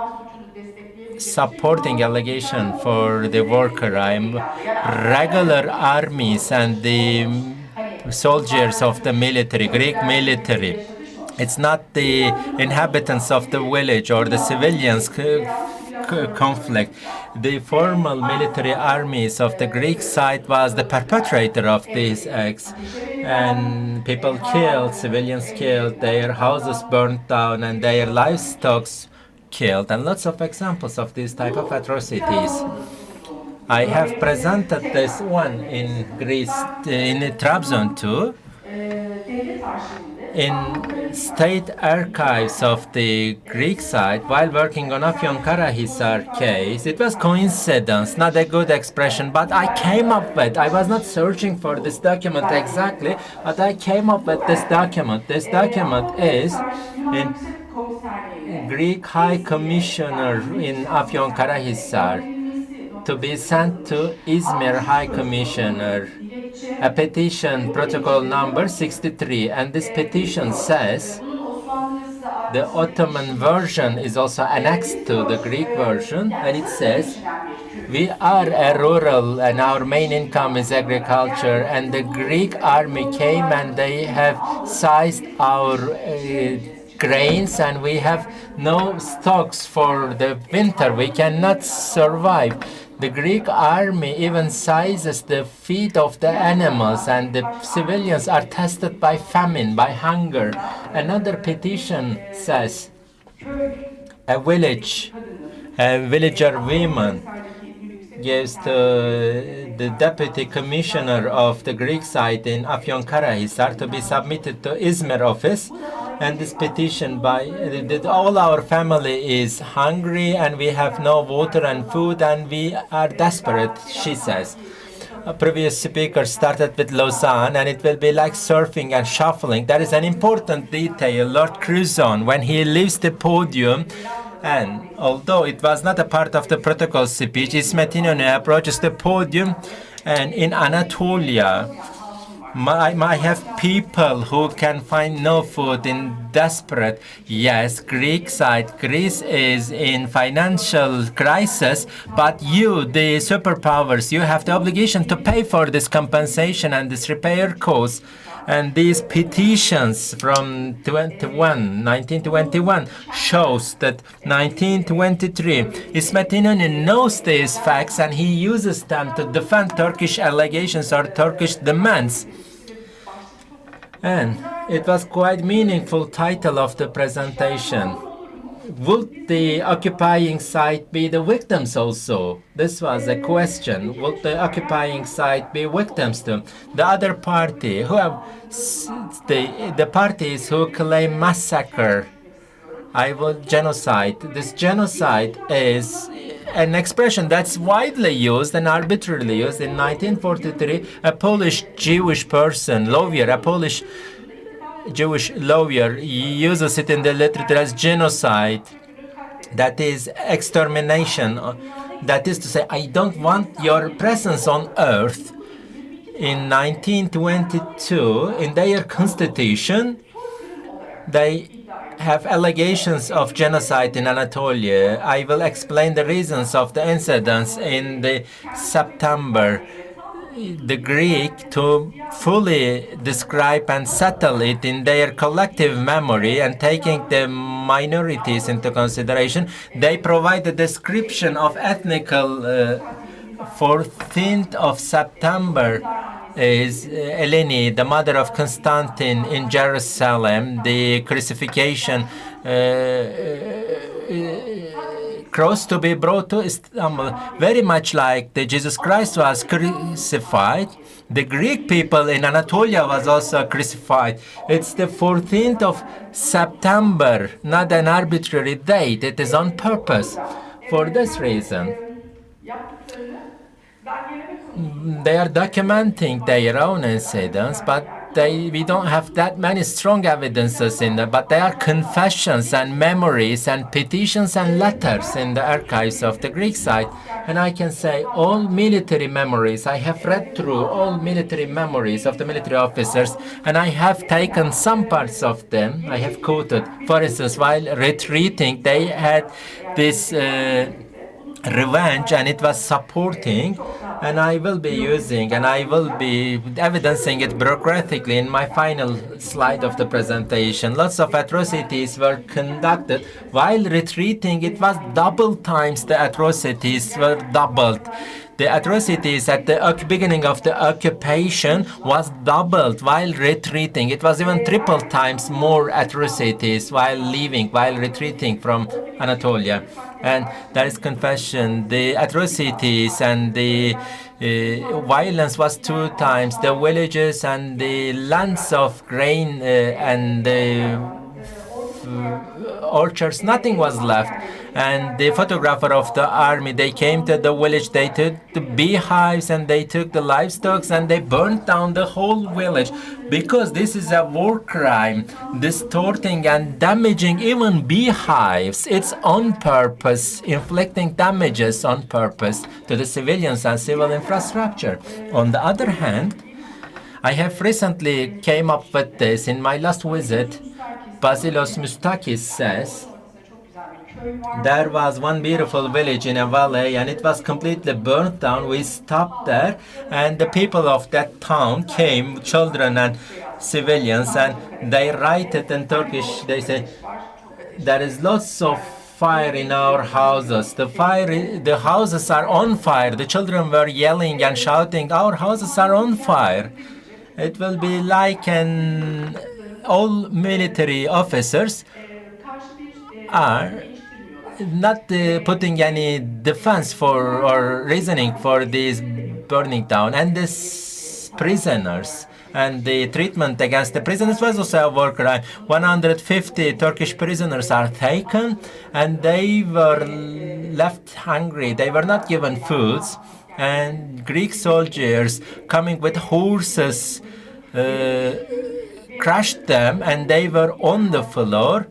supporting allegation for the war crime. Regular armies and the soldiers of the military, Greek military. It's not the inhabitants of the village or the civilians conflict. The formal military armies of the Greek side was the perpetrator of these acts, and people killed, civilians killed, their houses burned down, and their livestock killed, and lots of examples of these type of atrocities. I have presented this one in Greece, in Trabzon too, in state archives of the Greek side, while working on Afyonkarahisar case. It was coincidence, not a good expression, but I came up with, I was not searching for this document exactly, but I came up with this document. This document is in Greek High Commissioner in Afyonkarahisar to be sent to Izmir High Commissioner, a petition protocol number 63, and this petition says the Ottoman version is also annexed to the Greek version, and it says we are a rural and our main income is agriculture, and the Greek army came and they have seized our grains and we have no stocks for the winter. We cannot survive. The Greek army even sizes the feet of the animals, and the civilians are tested by famine, by hunger. Another petition says a villager woman gives to the deputy commissioner of the Greek side in Afyonkarahisar to be submitted to Izmir office. And this petition by all our family is hungry and we have no water and food and we are desperate, she says. A previous speaker started with Lausanne, and it will be like surfing and shuffling. That is an important detail. Lord Curzon, when he leaves the podium, and although it was not a part of the protocol speech, Hikmet İnönü approaches the podium, and in Anatolia, I have people who can find no food in desperate. Yes, Greek side, Greece is in financial crisis, but you, the superpowers, you have the obligation to pay for this compensation and this repair costs. And these petitions from 1921 shows that 1923, Hikmet İnönü knows these facts and he uses them to defend Turkish allegations or Turkish demands. And it was quite meaningful title of the presentation. Would the occupying side be the victims also? This was a question. Would the occupying side be victims too? The other party, who have the parties who claim massacre, genocide. This genocide is an expression that's widely used and arbitrarily used. In 1943, a Polish Jewish person, lawyer, a Polish Jewish lawyer uses it in the literature as genocide. That is extermination. That is to say, I don't want your presence on earth. In 1922, in their constitution, they have allegations of genocide in Anatolia. I will explain the reasons of the incidents in the September. The Greek, to fully describe and settle it in their collective memory and taking the minorities into consideration, they provide a description of ethnical 14th of September is Eleni, the mother of Constantine in Jerusalem, the crucifixion cross to be brought to Istanbul, very much like the Jesus Christ was crucified. The Greek people in Anatolia was also crucified. It's the 14th of September, not an arbitrary date. It is on purpose. For this reason, they are documenting their own incidents, but we don't have that many strong evidences in them, but there are confessions and memories and petitions and letters in the archives of the Greek side. And I can say all military memories, I have read through all military memories of the military officers, and I have taken some parts of them, I have quoted. For instance, while retreating, they had this revenge, and it was supporting, and I will be using and I will be evidencing it bureaucratically in my final slide of the presentation. Lots of atrocities were conducted. While retreating, it was double times the atrocities were doubled. The atrocities at the beginning of the occupation was doubled while retreating. It was even triple times more atrocities while leaving, while retreating from Anatolia. And there is confession. The atrocities and the violence was 2 times. The villages and the lands of grain and the orchards, nothing was left. And the photographer of the army, they came to the village, they took the beehives and they took the livestock and they burned down the whole village, because this is a war crime, distorting and damaging even beehives. It's on purpose, inflicting damages on purpose to the civilians and civil infrastructure. On the other hand, I have recently came up with this in my last visit. Basilos Mustakis says, there was one beautiful village in a valley and it was completely burnt down. We stopped there and the people of that town came, children and civilians, and they write it in Turkish. They say, there is lots of fire in our houses. The houses are on fire. The children were yelling and shouting, our houses are on fire. It will be like all military officers are not putting any defense for or reasoning for these burning down. And these prisoners and the treatment against the prisoners was also a war crime. 150 Turkish prisoners are taken, and they were left hungry. They were not given foods, and Greek soldiers coming with horses crushed them, and they were on the floor,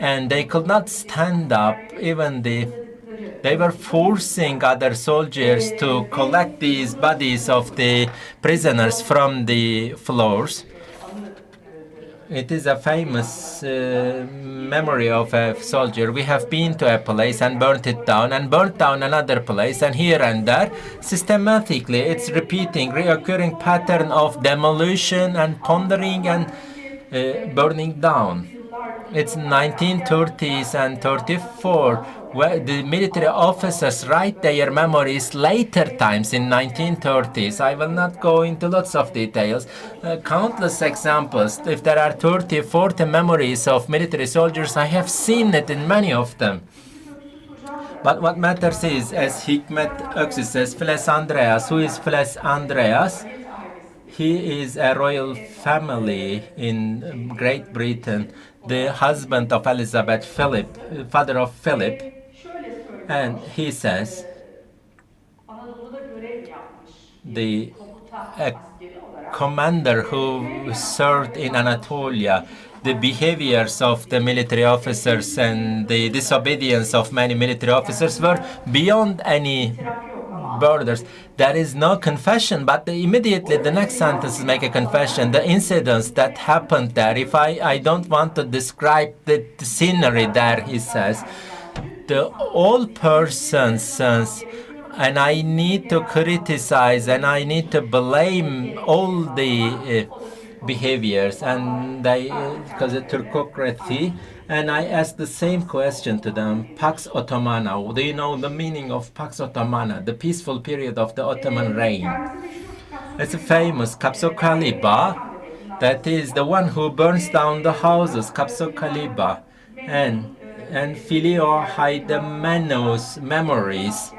and they could not stand up. They were forcing other soldiers to collect these bodies of the prisoners from the floors. It is a famous memory of a soldier. We have been to a place and burnt it down, and burnt down another place, and here and there. Systematically, it's reoccurring pattern of demolition and plundering and burning down. It's 1930s and 34, where the military officers write their memories later times in 1930s. I will not go into lots of details. Countless examples. If there are 30, 40 memories of military soldiers, I have seen it in many of them. But what matters is, as Hikmet ÖKSÜZ says, Fles Andreas. Who is Fles Andreas? He is a royal family in Great Britain, the husband of Elizabeth, Philip, father of Philip. And he says, the commander who served in Anatolia, the behaviors of the military officers and the disobedience of many military officers were beyond any borders. There is no confession, but immediately the next sentence make a confession. The incidents that happened there, if I don't want to describe the scenery there, he says, all persons, and I need to criticize and I need to blame all the behaviors, and because of Turkocracy. And I asked the same question to them, Pax Ottomana. Do you know the meaning of Pax Ottomana, the peaceful period of the Ottoman reign? It's a famous Kapsokaliba, that is the one who burns down the houses, Kapsokaliba, and Filio Haidemenos memories.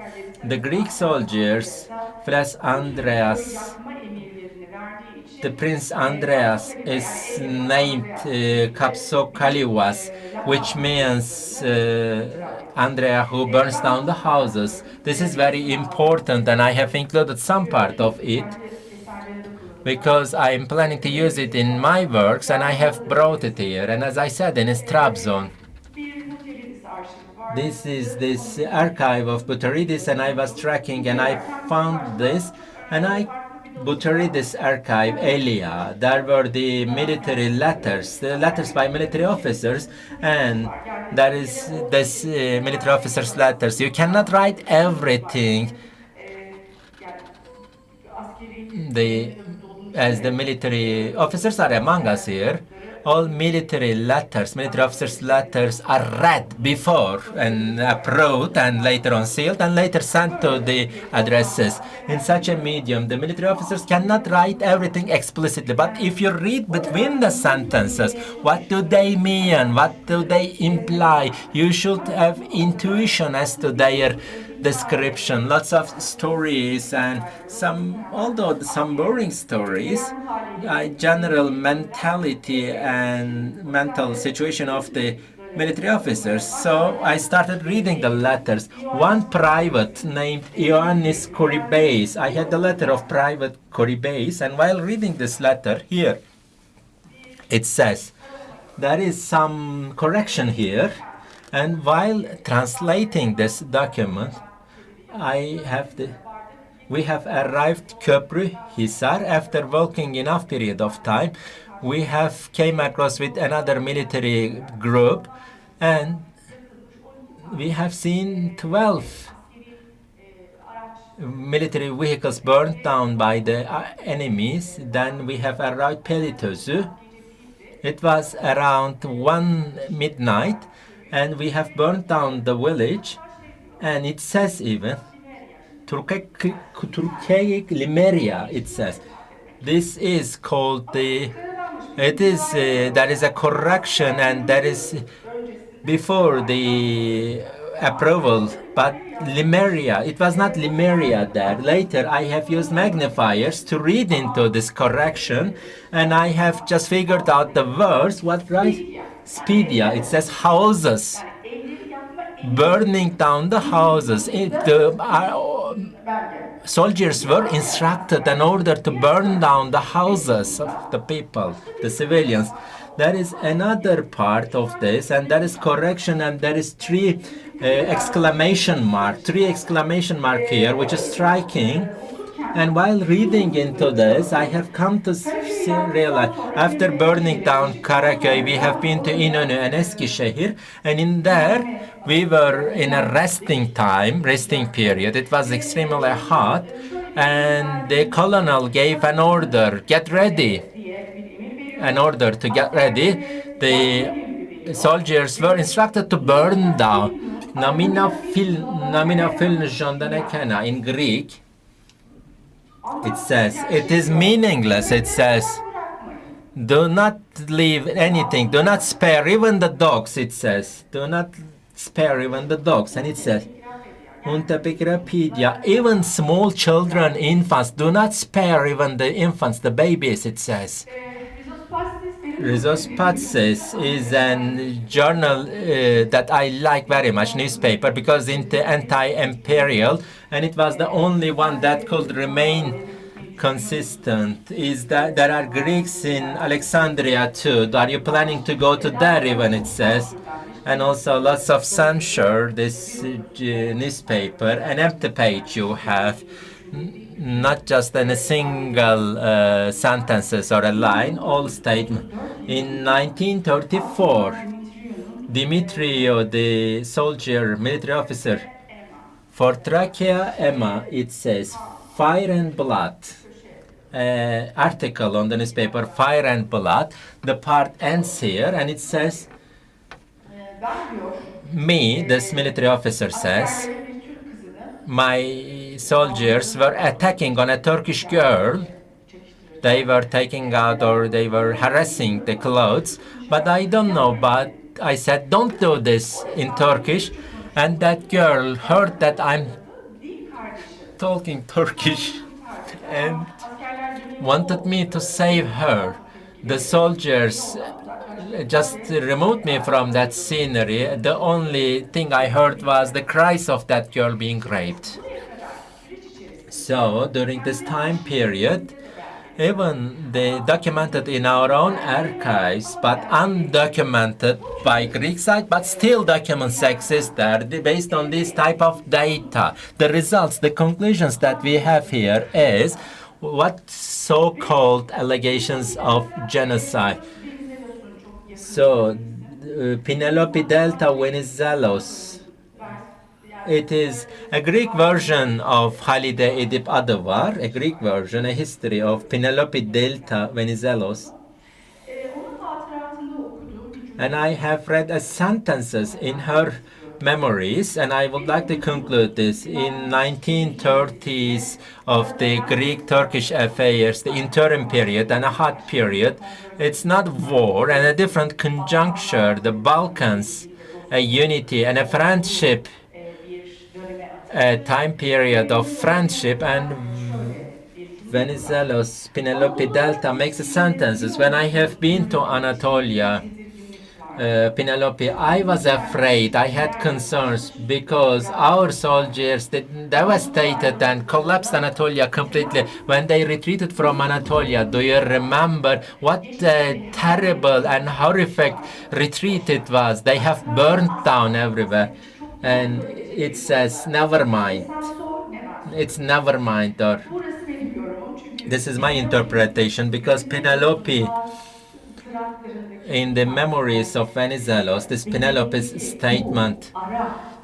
The Greek soldiers, Fles Andreas, the Prince Andreas is named Kapsokaliwas, which means Andrea who burns down the houses. This is very important, and I have included some part of it because I am planning to use it in my works, and I have brought it here. And as I said, in Trabzon, this is this archive of Bouteridis, and I was tracking, and I found this, and Bouteridis archive, Elia, there were the military letters, the letters by military officers, and there is this military officers' letters. You cannot write everything as the military officers are among us here. All military letters, military officers' letters are read before and approved and later on sealed and later sent to the addresses. In such a medium, the military officers cannot write everything explicitly, but if you read between the sentences, what do they mean, what do they imply, you should have intuition as to their description. Lots of stories, and although some boring stories, general mentality and mental situation of the military officers. So I started reading the letters. One private named Ioannis Koribais. I had the letter of Private Koribais, and while reading this letter here, it says, there is some correction here, and while translating this document, we have arrived Köprü Hisar after walking enough period of time. We have came across with another military group, and we have seen 12 military vehicles burned down by the enemies. Then we have arrived Hikmet ÖKSÜZ. It was around 1 midnight, and we have burned down the village. And it says even, Turkic Limeria, it says. This is called the, there is a correction, and that is before the approval, but Limeria, it was not Limeria there. Later, I have used magnifiers to read into this correction, and I have just figured out the verse, what right? Spedia, it says houses, burning down the houses. Soldiers were instructed in order to burn down the houses of the people, the civilians. There is another part of this, and that is correction, and there is three exclamation mark here, which is striking. And while reading into this, I have come to realize, after burning down Karaköy, we have been to İnönü and Eskişehir, and in there, we were in a resting period. It was extremely hot, and the colonel gave an order, get ready. An order to get ready. The soldiers were instructed to burn down. Namina filnjandanekena in Greek. It says, it is meaningless. It says, do not leave anything. Do not spare even the dogs, it says. Do not spare even the dogs. And it says, even small children, infants, do not spare even the infants, the babies, it says. Rizos is a journal that I like very much, newspaper, because it's anti-imperial, and it was the only one that could remain consistent. Is that there are Greeks in Alexandria too? Are you planning to go to there even, it says? And also lots of censure, this newspaper, an empty page you have. Not just in a single sentences or a line, all statement. In 1934, Dimitrio, the soldier, military officer, for Trachea Emma, it says, fire and blood. Article on the newspaper, fire and blood. The part ends here, and it says, me, this military officer says, my soldiers were attacking on a Turkish girl. They were taking out, or they were harassing the clothes, but I don't know, but I said, don't do this in Turkish, and that girl heard that I'm talking Turkish and wanted me to save her. The soldiers just removed me from that scenery. The only thing I heard was the cries of that girl being raped. So during this time period, even they documented in our own archives, but undocumented by Greek side, but still documents exist there based on this type of data. The results, the conclusions that we have here is what so-called allegations of genocide. So, Penelope Delta Venizelos. It is a Greek version of Halide Edip adı var, a Greek version, a history of Penelope Delta Venizelos. And I have read sentences in her memories, and I would like to conclude this. In 1930s of the Greek-Turkish affairs, the interim period and a hot period, it's not war and a different conjuncture, the Balkans, a unity and a friendship, a time period of friendship, and Venizelos, Penelope Delta makes sentences. When I have been to Anatolia, Penelope, I was afraid, I had concerns because our soldiers devastated and collapsed Anatolia completely when they retreated from Anatolia. Do you remember what a terrible and horrific retreat it was? They have burned down everywhere. And it says, never mind. It's never mind. Or this is my interpretation, because Penelope, in the memories of Venizelos, this Penelope's statement,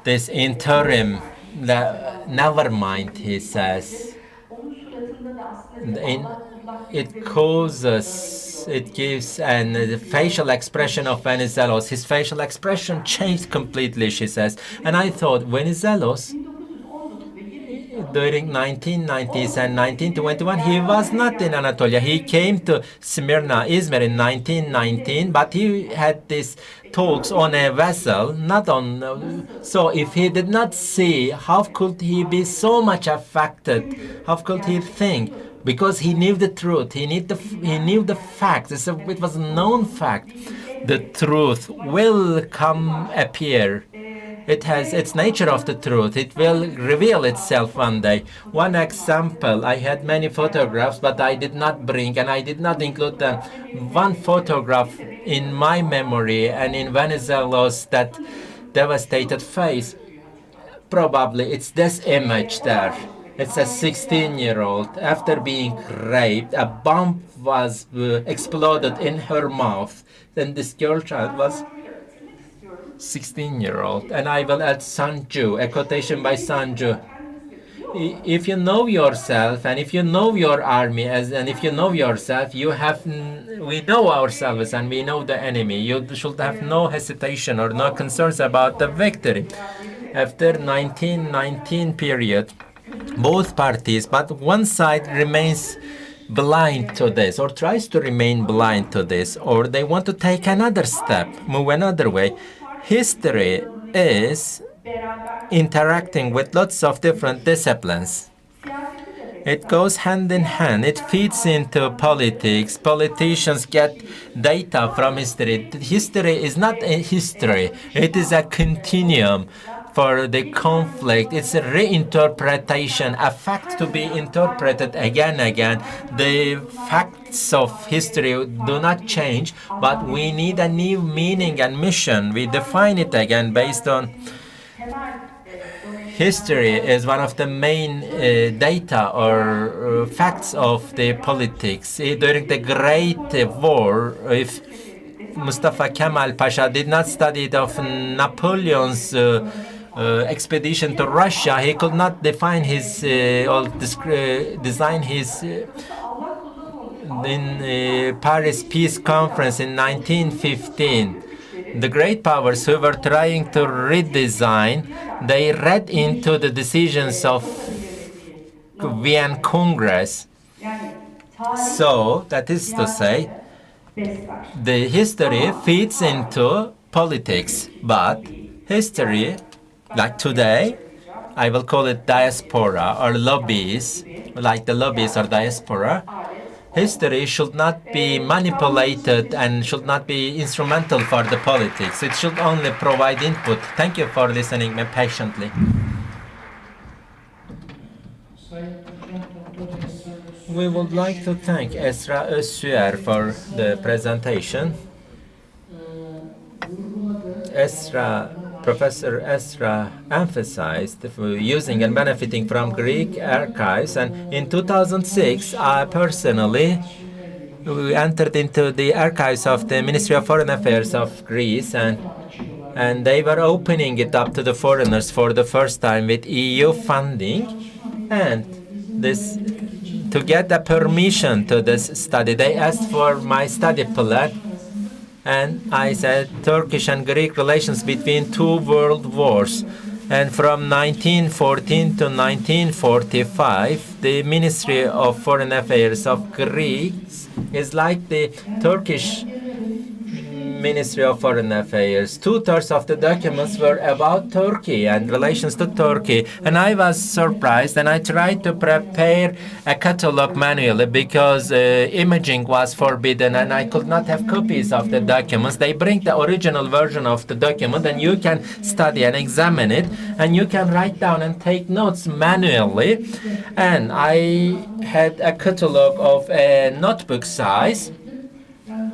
this interim Never mind, he says. It gives a facial expression of Venizelos. His facial expression changed completely, she says. And I thought, Venizelos, during 1990s and 1921, he was not in Anatolia. He came to Smyrna, Izmir in 1919, but he had these talks on a vessel, not on. So if he did not see, how could he be so much affected? How could he think? Because he knew the truth. He knew the facts. It was a known fact. The truth will appear. It has its nature of the truth. It will reveal itself one day. One example, I had many photographs, but I did not bring, and I did not include them. One photograph in my memory and in Venizelos, that devastated face. Probably it's this image there. It's a 16-year-old. After being raped, a bomb was exploded in her mouth. Then this girl child was 16-year-old. And I will add Sanju, a quotation by Sanju. If you know yourself, and if you know your army, and if you know yourself, we know ourselves and we know the enemy. You should have no hesitation or no concerns about the victory. After 1919 period, both parties, but one side remains blind to this, or tries to remain blind to this, or they want to take another step, move another way. History is interacting with lots of different disciplines. It goes hand in hand. It feeds into politics. Politicians get data from history. History is not a history. It is a continuum for the conflict. It's a reinterpretation, a fact to be interpreted again and again. The facts of history do not change, but we need a new meaning and mission. We define it again based on history is one of the main data or facts of the politics. During the Great War, if Mustafa Kemal Pasha did not study of Napoleon's expedition to Russia, he could not define his or design his in Paris Peace Conference in 1915. The great powers who were trying to redesign, they read into the decisions of Vienna Congress. So that is to say, the history feeds into politics, but history, like today, I will call it diaspora or lobbies, like the lobbies or diaspora. History should not be manipulated and should not be instrumental for the politics. It should only provide input. Thank you for listening me patiently. We would like to thank Esra ÖZSÜER for the presentation. Professor Esra emphasized using and benefiting from Greek archives, and in 2006 I personally entered into the archives of the Ministry of Foreign Affairs of Greece, and they were opening it up to the foreigners for the first time with EU funding, and this to get a permission to this study. They asked for my study plan. And I said Turkish and Greek relations between two world wars. And from 1914 to 1945, the Ministry of Foreign Affairs of Greece is like the Turkish Ministry of Foreign Affairs. 2/3 of the documents were about Turkey and relations to Turkey. And I was surprised, and I tried to prepare a catalog manually because imaging was forbidden and I could not have copies of the documents. They bring the original version of the document and you can study and examine it, and you can write down and take notes manually. And I had a catalog of a notebook size,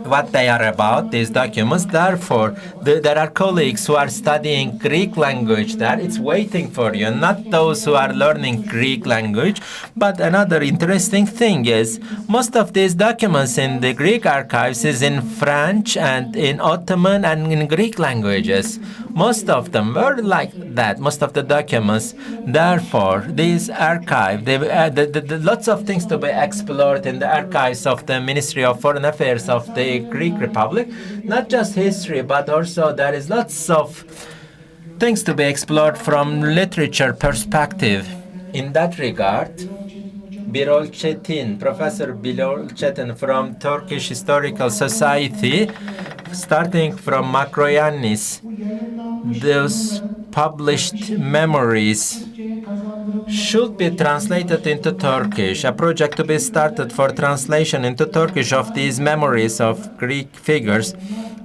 what they are about, these documents. Therefore, there are colleagues who are studying Greek language there. It's waiting for you, not those who are learning Greek language. But another interesting thing is most of these documents in the Greek archives is in French and in Ottoman and in Greek languages. Most of them were like that, most of the documents. Therefore, these archive, lots of things to be explored in the archives of the Ministry of Foreign Affairs of the Greek Republic. Not just history, but also there is lots of things to be explored from literature perspective. In that regard, Birol Çetin, Professor Birol Çetin from Turkish Historical Society, starting from Makroyannis, those published memories should be translated into Turkish. A project to be started for translation into Turkish of these memories of Greek figures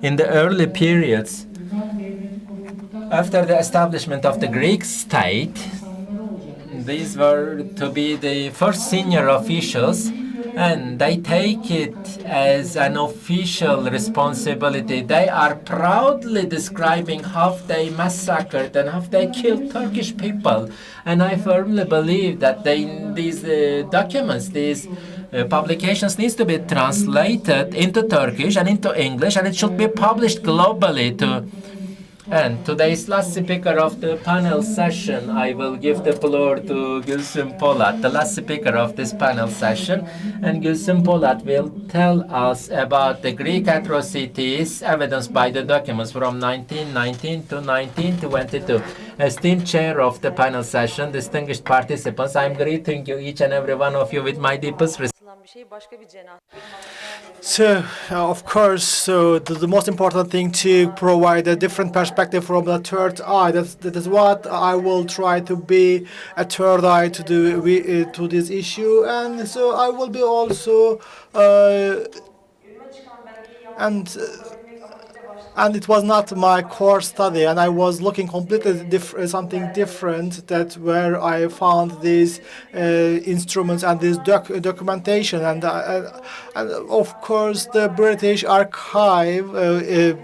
in the early periods after the establishment of the Greek state. These were to be the first senior officials, and they take it as an official responsibility. They are proudly describing how they massacred and how they killed Turkish people. And I firmly believe that these documents, these publications needs to be translated into Turkish and into English, and it should be published globally too. And today's last speaker of the panel session, I will give the floor to Gülsüm POLAT, the last speaker of this panel session. And Gülsüm POLAT will tell us about the Greek atrocities evidenced by the documents from 1919 to 1922. Esteemed chair of the panel session, distinguished participants, I'm greeting you, each and every one of you, with my deepest respect. So, of course, the most important thing to provide a different perspective from the third eye. That is what I will try to be a third eye to do to this issue, and so I will be also and it was not my core study, and I was looking completely something different, that where I found these instruments and this documentation, and of course the British Archive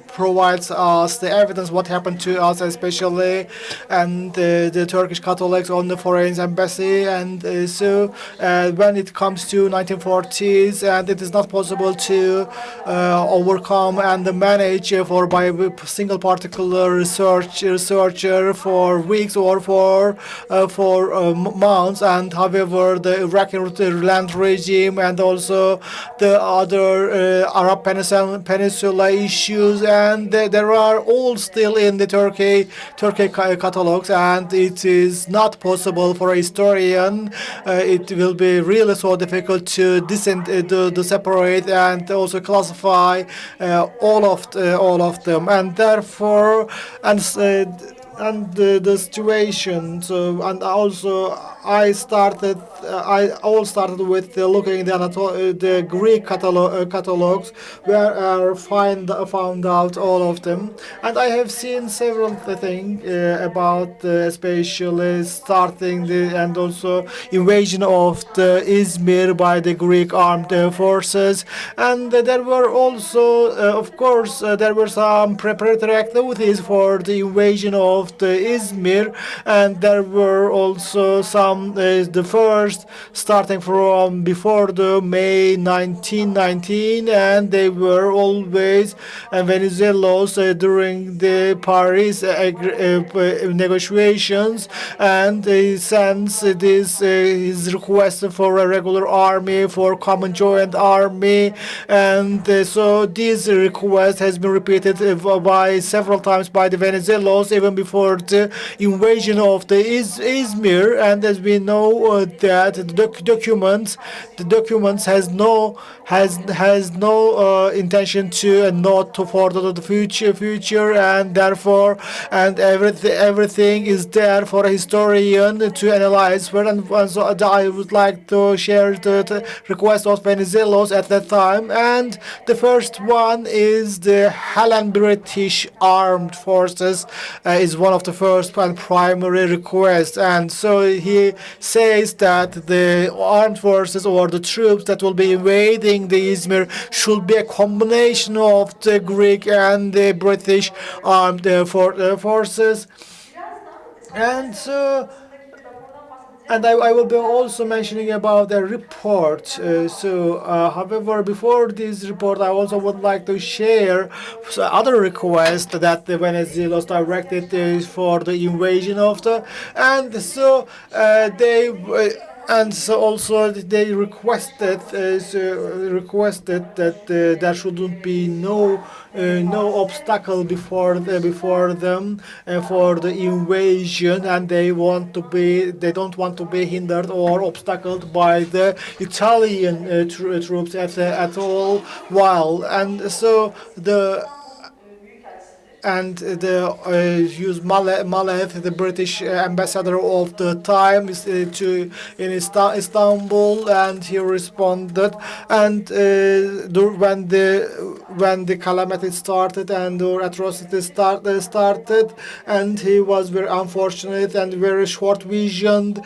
provides us the evidence what happened to us, especially, and the Turkish Catholics on the foreign embassy, and so when it comes to 1940s, and it is not possible to overcome and manage by a single particular researcher for weeks or for months. And however, the Iraqi land regime and also the other Arab Peninsula issues, and there are all still in the Turkey catalogs, and it is not possible for a historian. It will be really so difficult to separate and also classify all of them, and therefore, and the situation. So, and also I all started with looking the Greek catalogs, where I found out all of them, and I have seen several things about especially starting and also invasion of the Izmir by the Greek armed forces, and there were also, of course, there were some preparatory activities for the invasion of the Izmir, and there were also some the first starting from before the May 1919, and they were always Venizelos during the Paris negotiations, and since this his request for a regular army, for common joint army, and so this request has been repeated by several times by the Venizelos even before the invasion of the Izmir, and as we know that the documents has no intention to not to further the future, and therefore everything is there for a historian to analyze. And so I would like to share the request of Venizelos at that time, and the first one is the Hellen British Armed Forces is one of the first and primary requests, and so he says that the armed forces or the troops that will be invading the Izmir should be a combination of the Greek and the British armed forces, and so And I will be also mentioning about the report. However, before this report, I also would like to share other requests that the Venezuelans directed for the invasion of the, and so they. And so also they requested that there shouldn't be no obstacle before them for the invasion, and they don't want to be hindered or obstacled by the Italian troops at all. While and so the use Malev, the British ambassador of the time, in Istanbul, and he responded. And when the calamity started and the atrocities started, and he was very unfortunate and very short-visioned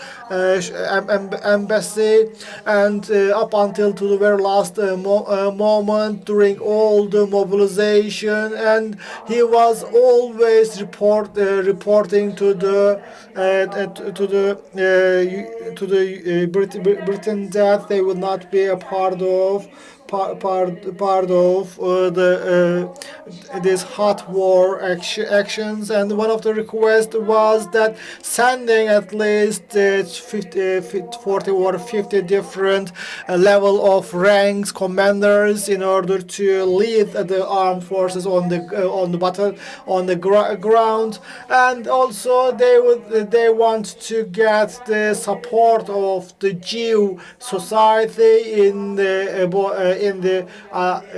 embassy, and up until to the very last moment during all the mobilization, and he was always reporting to the Britain that they would not be a part of this hot war actions. And one of the requests was that sending at least 40 or 50 different level of ranks commanders in order to lead the armed forces on the ground. And also they want to get the support of the Jew society in the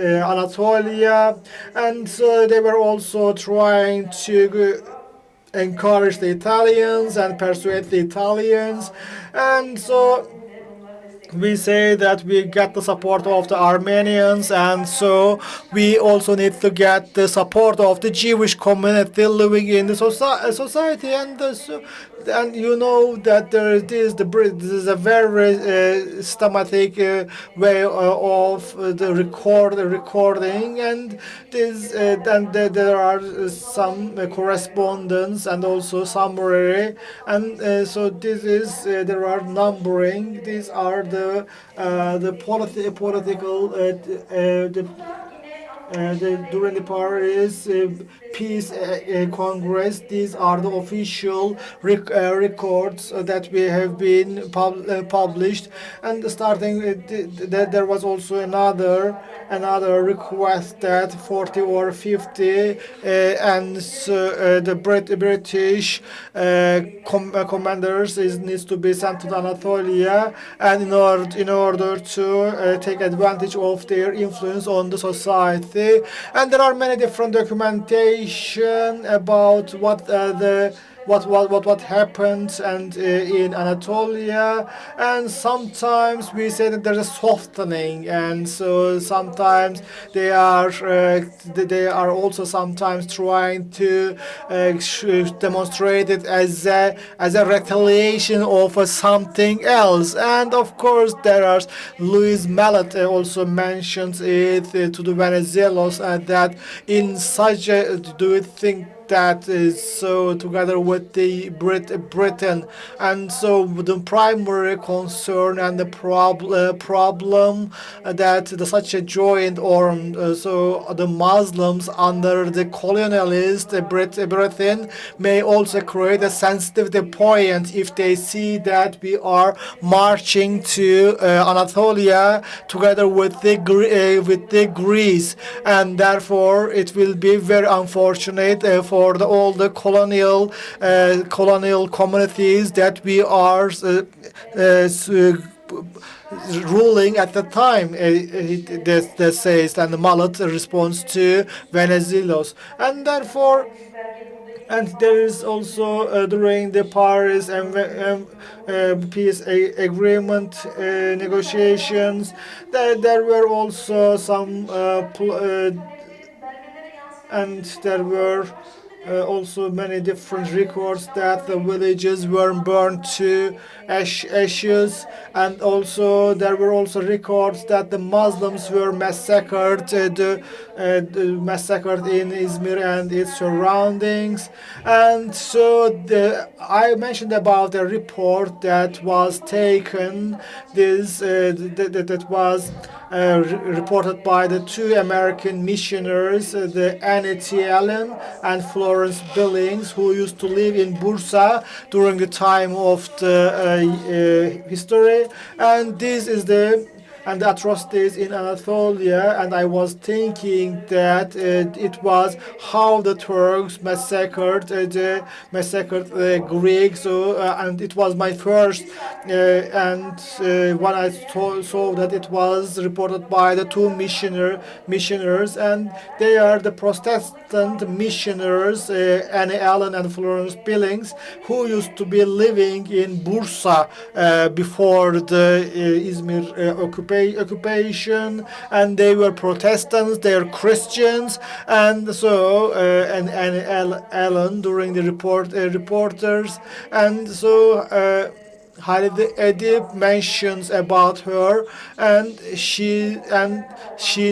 Anatolia, and so they were also trying to encourage the Italians and persuade the Italians. And so we say that we get the support of the Armenians, and so we also need to get the support of the Jewish community living in the society. And you know that this is a very systematic way of the recording, and there are some correspondence and also summary, and so this is there are numbering. These are the political during the Paris Peace Congress. These are the official records that we have been published. And starting there was also another request that 40 or 50 and the British commanders needs to be sent to Anatolia, and in order to take advantage of their influence on the society. And there are many different documentation about what happened and in Anatolia. And sometimes we say that there's a softening, and so sometimes they are also sometimes trying to demonstrate it as a retaliation of something else. And of course there are Louis Mallet also mentions it to the Venezuelans, that in such a, do you think that is so together with the Britain, and so the primary concern and the problem that such a joint or so the Muslims under the colonialist Britain may also create a sensitivity point if they see that we are marching to Anatolia together with the Greece, and therefore it will be very unfortunate for all the colonial communities that we are ruling at the time. That says, and the Mallet responds to Venezuelos, and therefore. And there is also during the Paris peace agreement negotiations, there were also some and there were also many different records that the villages were burned to ashes, and also there were also records that the Muslims were massacred, massacred in Izmir and its surroundings. And so I mentioned about a report that was taken, that was reported by the two American missionaries, the Annie T. Allen and Florence Billings, who used to live in Bursa during the time of the history. And this is the atrocities in Anatolia, and I was thinking that it was how the Turks massacred the Greeks. And it was my first, and when I saw that it was reported by the two missionaries, and they are the Protestant missionaries, Annie Allen and Florence Billings, who used to be living in Bursa before the Izmir occupation, and they were Protestants, they are Christians. And so and Allen during the reporters, and so Halide Edip mentions about her, and she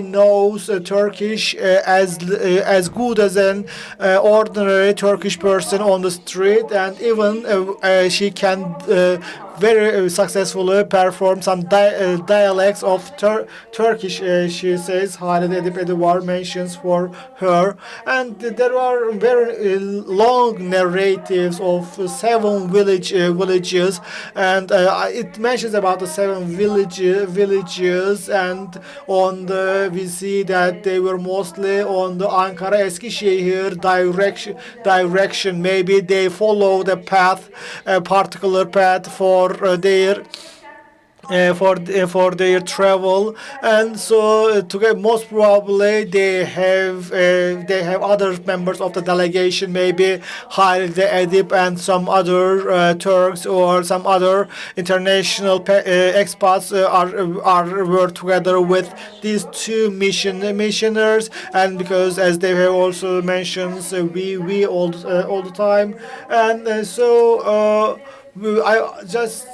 knows Turkish as good as an ordinary Turkish person on the street, and even she can very successfully perform some dialects of Turkish. She says Halide Edip Edivar mentions for her, and there are very long narratives of 7 villages, and it mentions about the 7 villages, and we see that they were mostly on the Ankara Eskişehir direction. Maybe they followed a particular path for their travel, and so most probably they have other members of the delegation, maybe Halide Edip and some other Turks or some other international expats were together with these two missionaries, and because as they have also mentioned, we all the time, and so I just.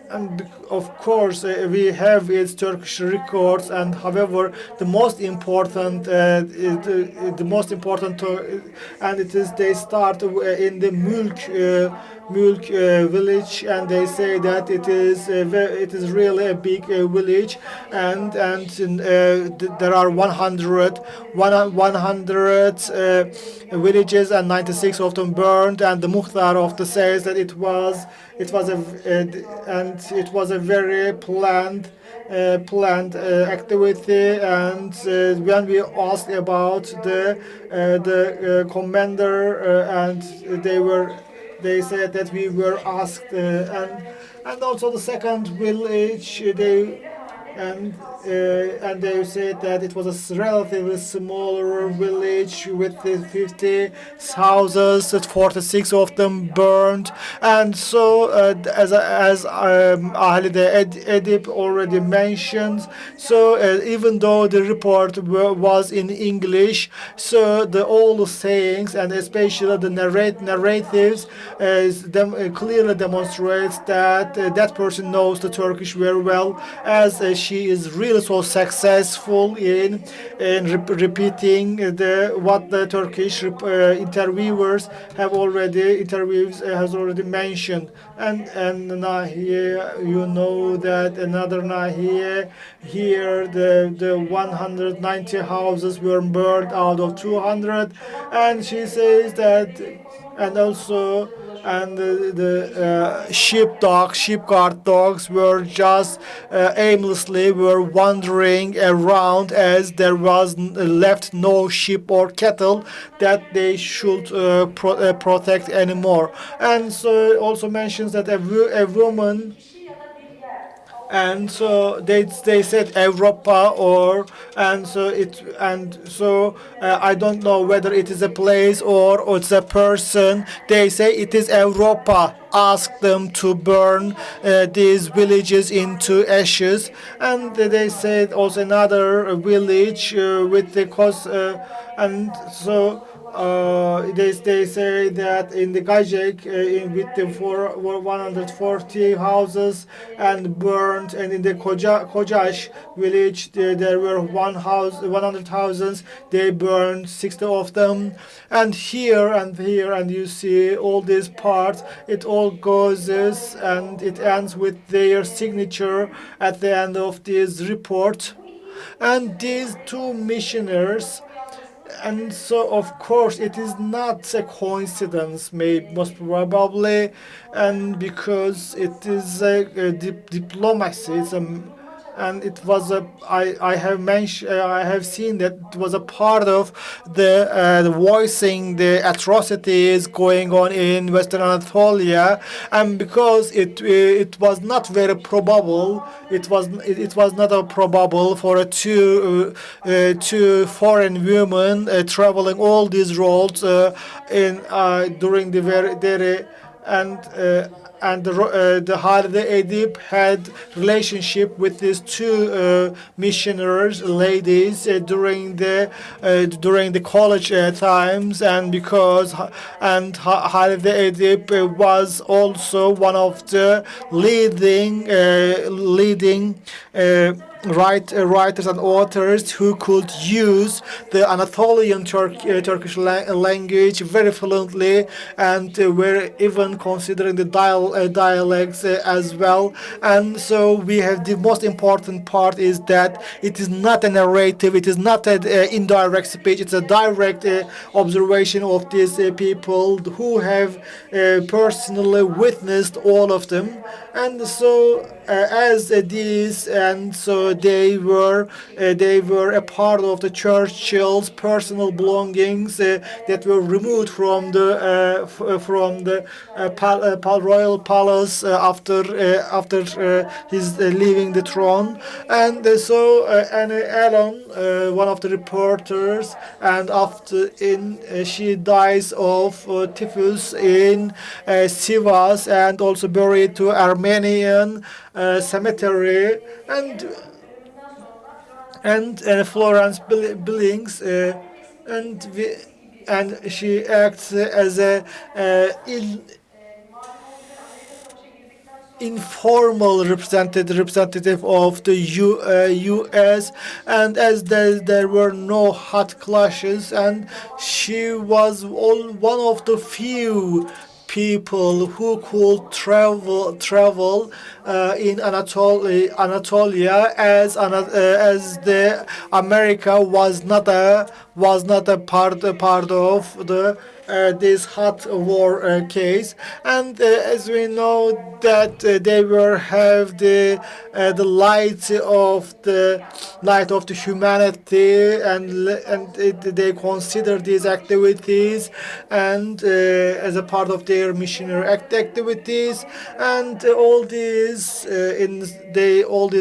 And of course, we have its Turkish records, and however, the most important, and it is they start in the Mülk village, and they say that it is really a big village, and there are 100 villages, and 96 of them burned, and the Muhtar of the says that it was a very planned activity. And when we asked about the commander, and they said that we were asked, and also the second village, and they said that it was a relatively smaller village with 50 houses, 46 of them burned. And so as Halide Edip already mentioned, so even though the report was in English, so all the sayings and especially the narratives clearly demonstrates that that person knows the Turkish very well, as she is really so successful in repeating what the Turkish interviewers has already mentioned. And Nahiye, you know that another Nahiye here, the 190 houses were burned out of 200, and she says that, and also. And the sheepguard dogs were just aimlessly wandering around, as there was left no sheep or cattle that they should protect anymore. And so it also mentions that a woman. And so they said Europa, and so I don't know whether it is a place or it's a person. They say it is Europa. Asked them to burn these villages into ashes, and they said also another village with the cost, and so they say that in the Gajek, with the 140 houses and burned, and in the Kocash village there were 100 houses. They burned 60 of them, and here and here, and you see all these parts. It all goes and it ends with their signature at the end of this report. And these two missionaries, and so of course it is not a coincidence, most probably, and because it is a diplomacy, and it was I have seen that it was a part of the voicing the atrocities going on in Western Anatolia, and because it was not very probable, it was not probable for two foreign women traveling all these roads during the very and the Halide Edip had relationship with these two missionaries, ladies, during the college times, and Halide Edip was also one of the leading writers and authors who could use the Anatolian Turkish language very fluently, and were even considering the dialects as well. And so we have the most important part is that it is not a narrative, it is not an indirect speech, it's a direct observation of these people who have personally witnessed all of them. And so as these, and so they were a part of the Churchill's personal belongings that were removed from the royal palace after his leaving the throne. And so Anne Allen, one of the reporters, and she dies of typhus in Sivas, and also buried to Armenian cemetery, and Florence Billings, and she acts as a informal representative of the U.S., and as there were no hot clashes, and she was one of the few people who could travel in Anatolia, as the America was not a part of the this hot war case. And as we know that they have the light of the humanity, and they consider these activities and as a part of their missionary activities, and all these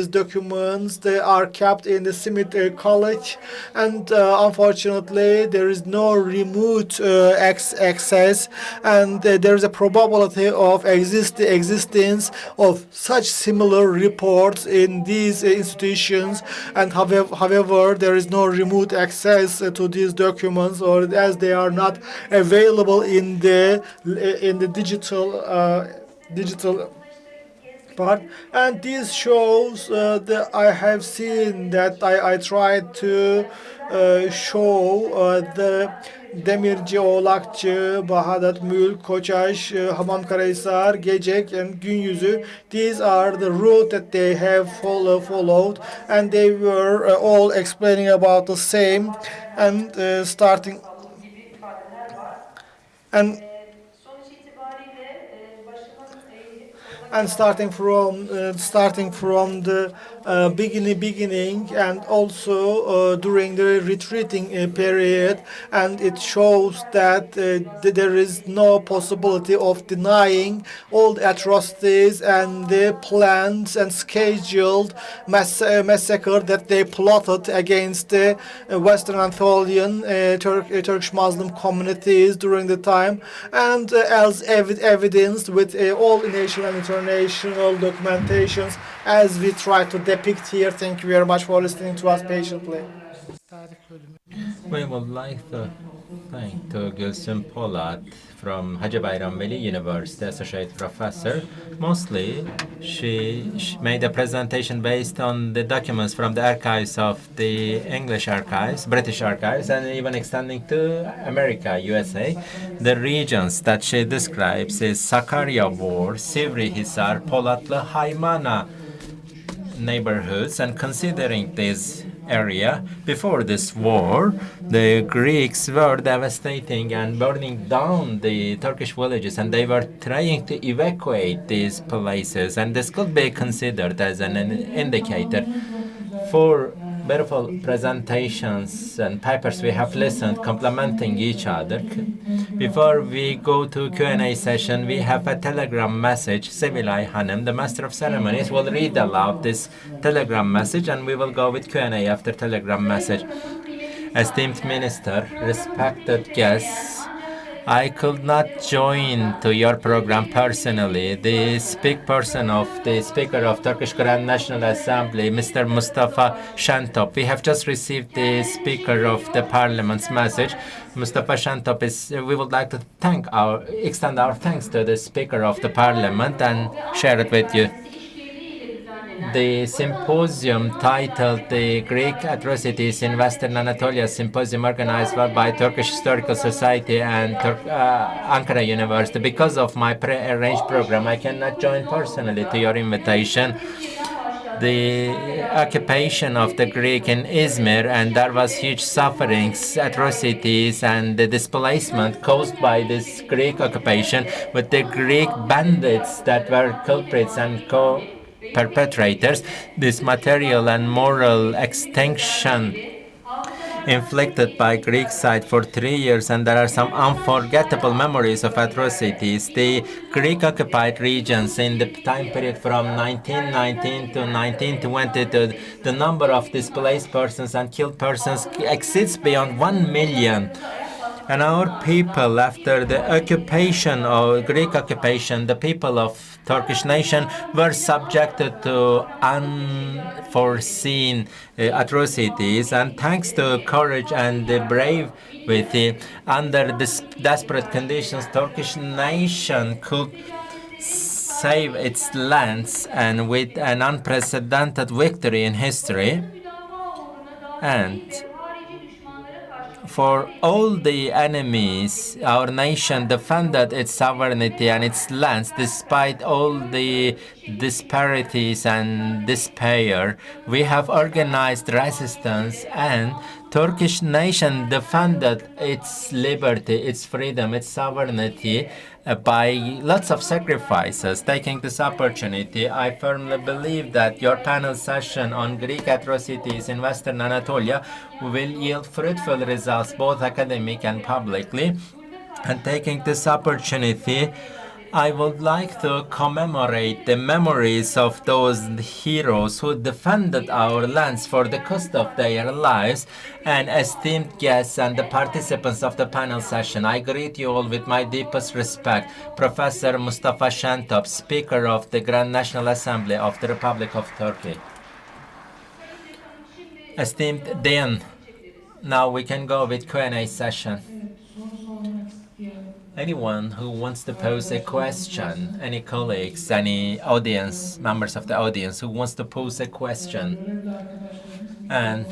documents, they are kept in the Smith College, and unfortunately there is no remote access, and there is a probability of existence of such similar reports in these institutions, and however there is no remote access to these documents, or as they are not available in the digital part. And this shows that I have seen that I tried to show the Demirci, Oğlakçı, Bahadat, Mülk, Koçaş, Hamamkarahisar, Gecek, and Günyüzü. These are the route that they have followed, and they were all explaining about the same, and starting from the beginning, and also during the retreating period, and it shows that there is no possibility of denying all the atrocities and the planned and scheduled massacre that they plotted against the Western Anatolian Turkish Muslim communities during the time, and as evidenced with all national and international documentations, as we try to depict here. Thank you very much for listening to us patiently. We would like to thank to Gülsüm POLAT from Hacı Bayram Veli University, associate professor. Mostly, she made a presentation based on the documents from the archives of the English archives, British archives, and even extending to America, USA. The regions that she describes is Sakarya War, Sivri Hisar, Polatlı, Haymana neighborhoods, and considering this area, before this war, the Greeks were devastating and burning down the Turkish villages, and they were trying to evacuate these places, and this could be considered as an indicator. For beautiful presentations and papers we have listened, complementing each other. Before we go to Q&A session, we have a telegram message. Sevilay Hanım, the Master of Ceremonies, will read aloud this telegram message, and we will go with Q&A after telegram message. Esteemed Minister, respected guests, I could not join to your program personally. The Speaker of Turkish Grand National Assembly, Mr. Mustafa Şentop. We have just received the Speaker of the Parliament's message. Mustafa Şentop we would like to extend our thanks to the Speaker of the Parliament and share it with you. The symposium titled The Greek Atrocities in Western Anatolia, symposium organized by Turkish Historical Society and Ankara University. Because of my pre-arranged program, I cannot join personally to your invitation. The occupation of the Greek in Izmir, and there was huge sufferings, atrocities, and the displacement caused by this Greek occupation with the Greek bandits that were culprits and perpetrators. This material and moral extinction inflicted by Greek side for 3 years, and there are some unforgettable memories of atrocities. The Greek-occupied regions in the time period from 1919 to 1920, the number of displaced persons and killed persons exceeds beyond 1 million. And our people, after the occupation or Greek occupation, the people of Turkish nation were subjected to unforeseen atrocities, and thanks to courage and the bravery, under this desperate conditions, Turkish nation could save its lands, and with an unprecedented victory in history. And for all the enemies, our nation defended its sovereignty and its lands despite all the disparities and despair. We have organized resistance, and Turkish nation defended its liberty, its freedom, its sovereignty by lots of sacrifices. Taking this opportunity, I firmly believe that your panel session on Greek atrocities in Western Anatolia will yield fruitful results, both academic and publicly. And taking this opportunity, I would like to commemorate the memories of those heroes who defended our lands for the cost of their lives. And esteemed guests and the participants of the panel session, I greet you all with my deepest respect. Professor Mustafa Şentop, Speaker of the Grand National Assembly of the Republic of Turkey. Esteemed Dean, now we can go with Q&A session. Anyone who wants to pose a question, any colleagues, any audience, members of the audience who wants to pose a question, and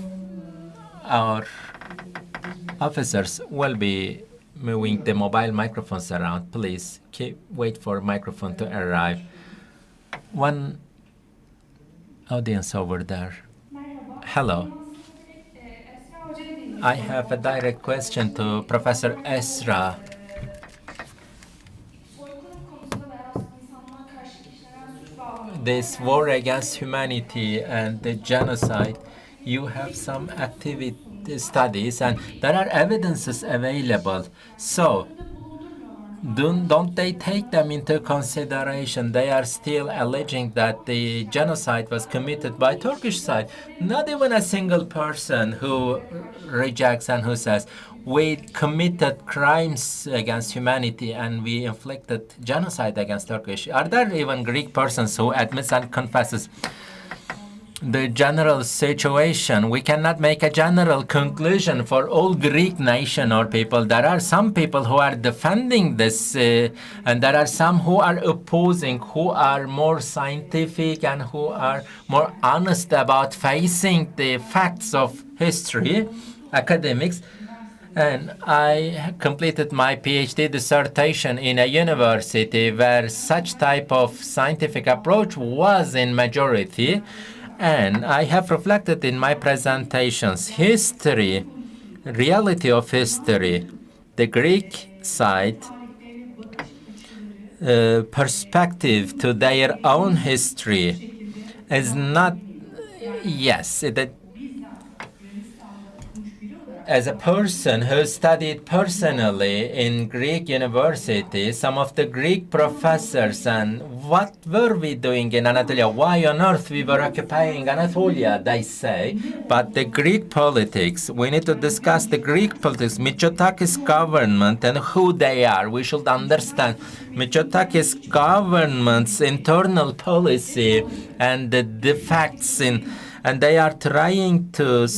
our officers will be moving the mobile microphones around. Please wait for microphone to arrive. One audience over there. Hello. I have a direct question to Professor Esra. This war against humanity and the genocide, you have some studies, and there are evidences available. So, don't they take them into consideration? They are still alleging that the genocide was committed by Turkish side. Not even a single person who rejects and who says, we committed crimes against humanity and we inflicted genocide against Turkish. Are there even Greek persons who admits and confesses? the general situation. We cannot make a general conclusion for all Greek nation or people. There are some people who are defending this, and there are some who are opposing, who are more scientific and who are more honest about facing the facts of history, academics. And I completed my PhD dissertation in a university where such type of scientific approach was in majority. And I have reflected in my presentations history, reality of history, the Greek side, perspective to their own history is not, yes, as a person who studied personally in Greek university, some of the Greek professors, and what were we doing in Anatolia? Why on earth we were occupying Anatolia, they say. But the Greek politics, we need to discuss the Greek politics, Mitsotakis government and who they are. We should understand Mitsotakis government's internal policy and the defects in, and they are trying to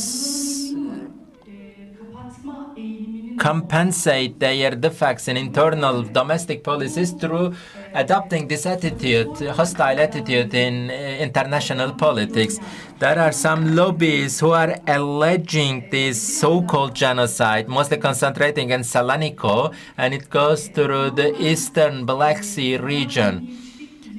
compensate their defects in internal domestic policies through adopting this attitude, hostile attitude in international politics. There are some lobbies who are alleging this so-called genocide, mostly concentrating in Salonika, and it goes through the eastern Black Sea region.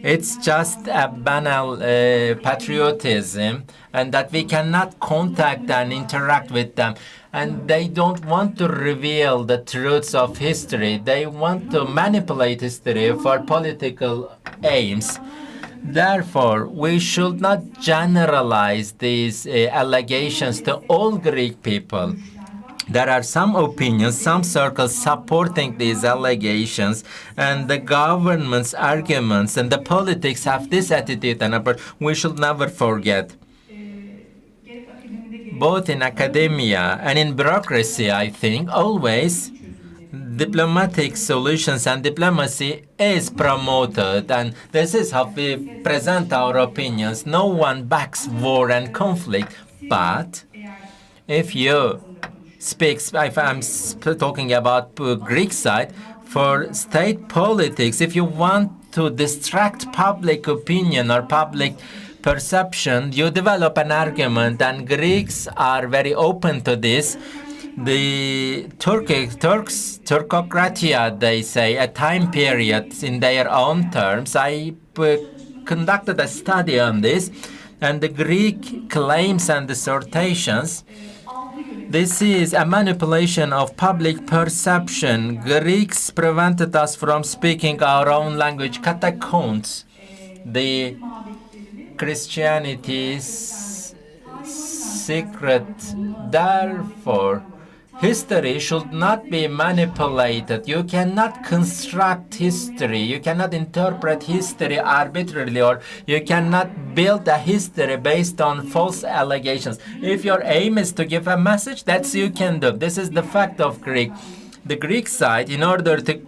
It's just a banal patriotism, and that we cannot contact and interact with them. And they don't want to reveal the truths of history. They want to manipulate history for political aims. Therefore, we should not generalize these allegations to all Greek people. There are some opinions, some circles supporting these allegations, and the government's arguments and the politics have this attitude and approach. We should never forget. Both in academia and in bureaucracy, I think, always diplomatic solutions and diplomacy is promoted, and this is how we present our opinions. No one backs war and conflict, but if you speak, if I'm talking about Greek side, for state politics, if you want to distract public opinion or public perception, you develop an argument, and Greeks are very open to this. The Turkocratia, they say, a time period in their own terms. I conducted a study on this, and the Greek claims and dissertations. This is a manipulation of public perception. Greeks prevented us from speaking our own language, katakounts. The Christianity's secret. Therefore, history should not be manipulated. You cannot construct history. You cannot interpret history arbitrarily, or you cannot build a history based on false allegations. If your aim is to give a message, that's you can do. This is the fact of Greek. The Greek side, in order to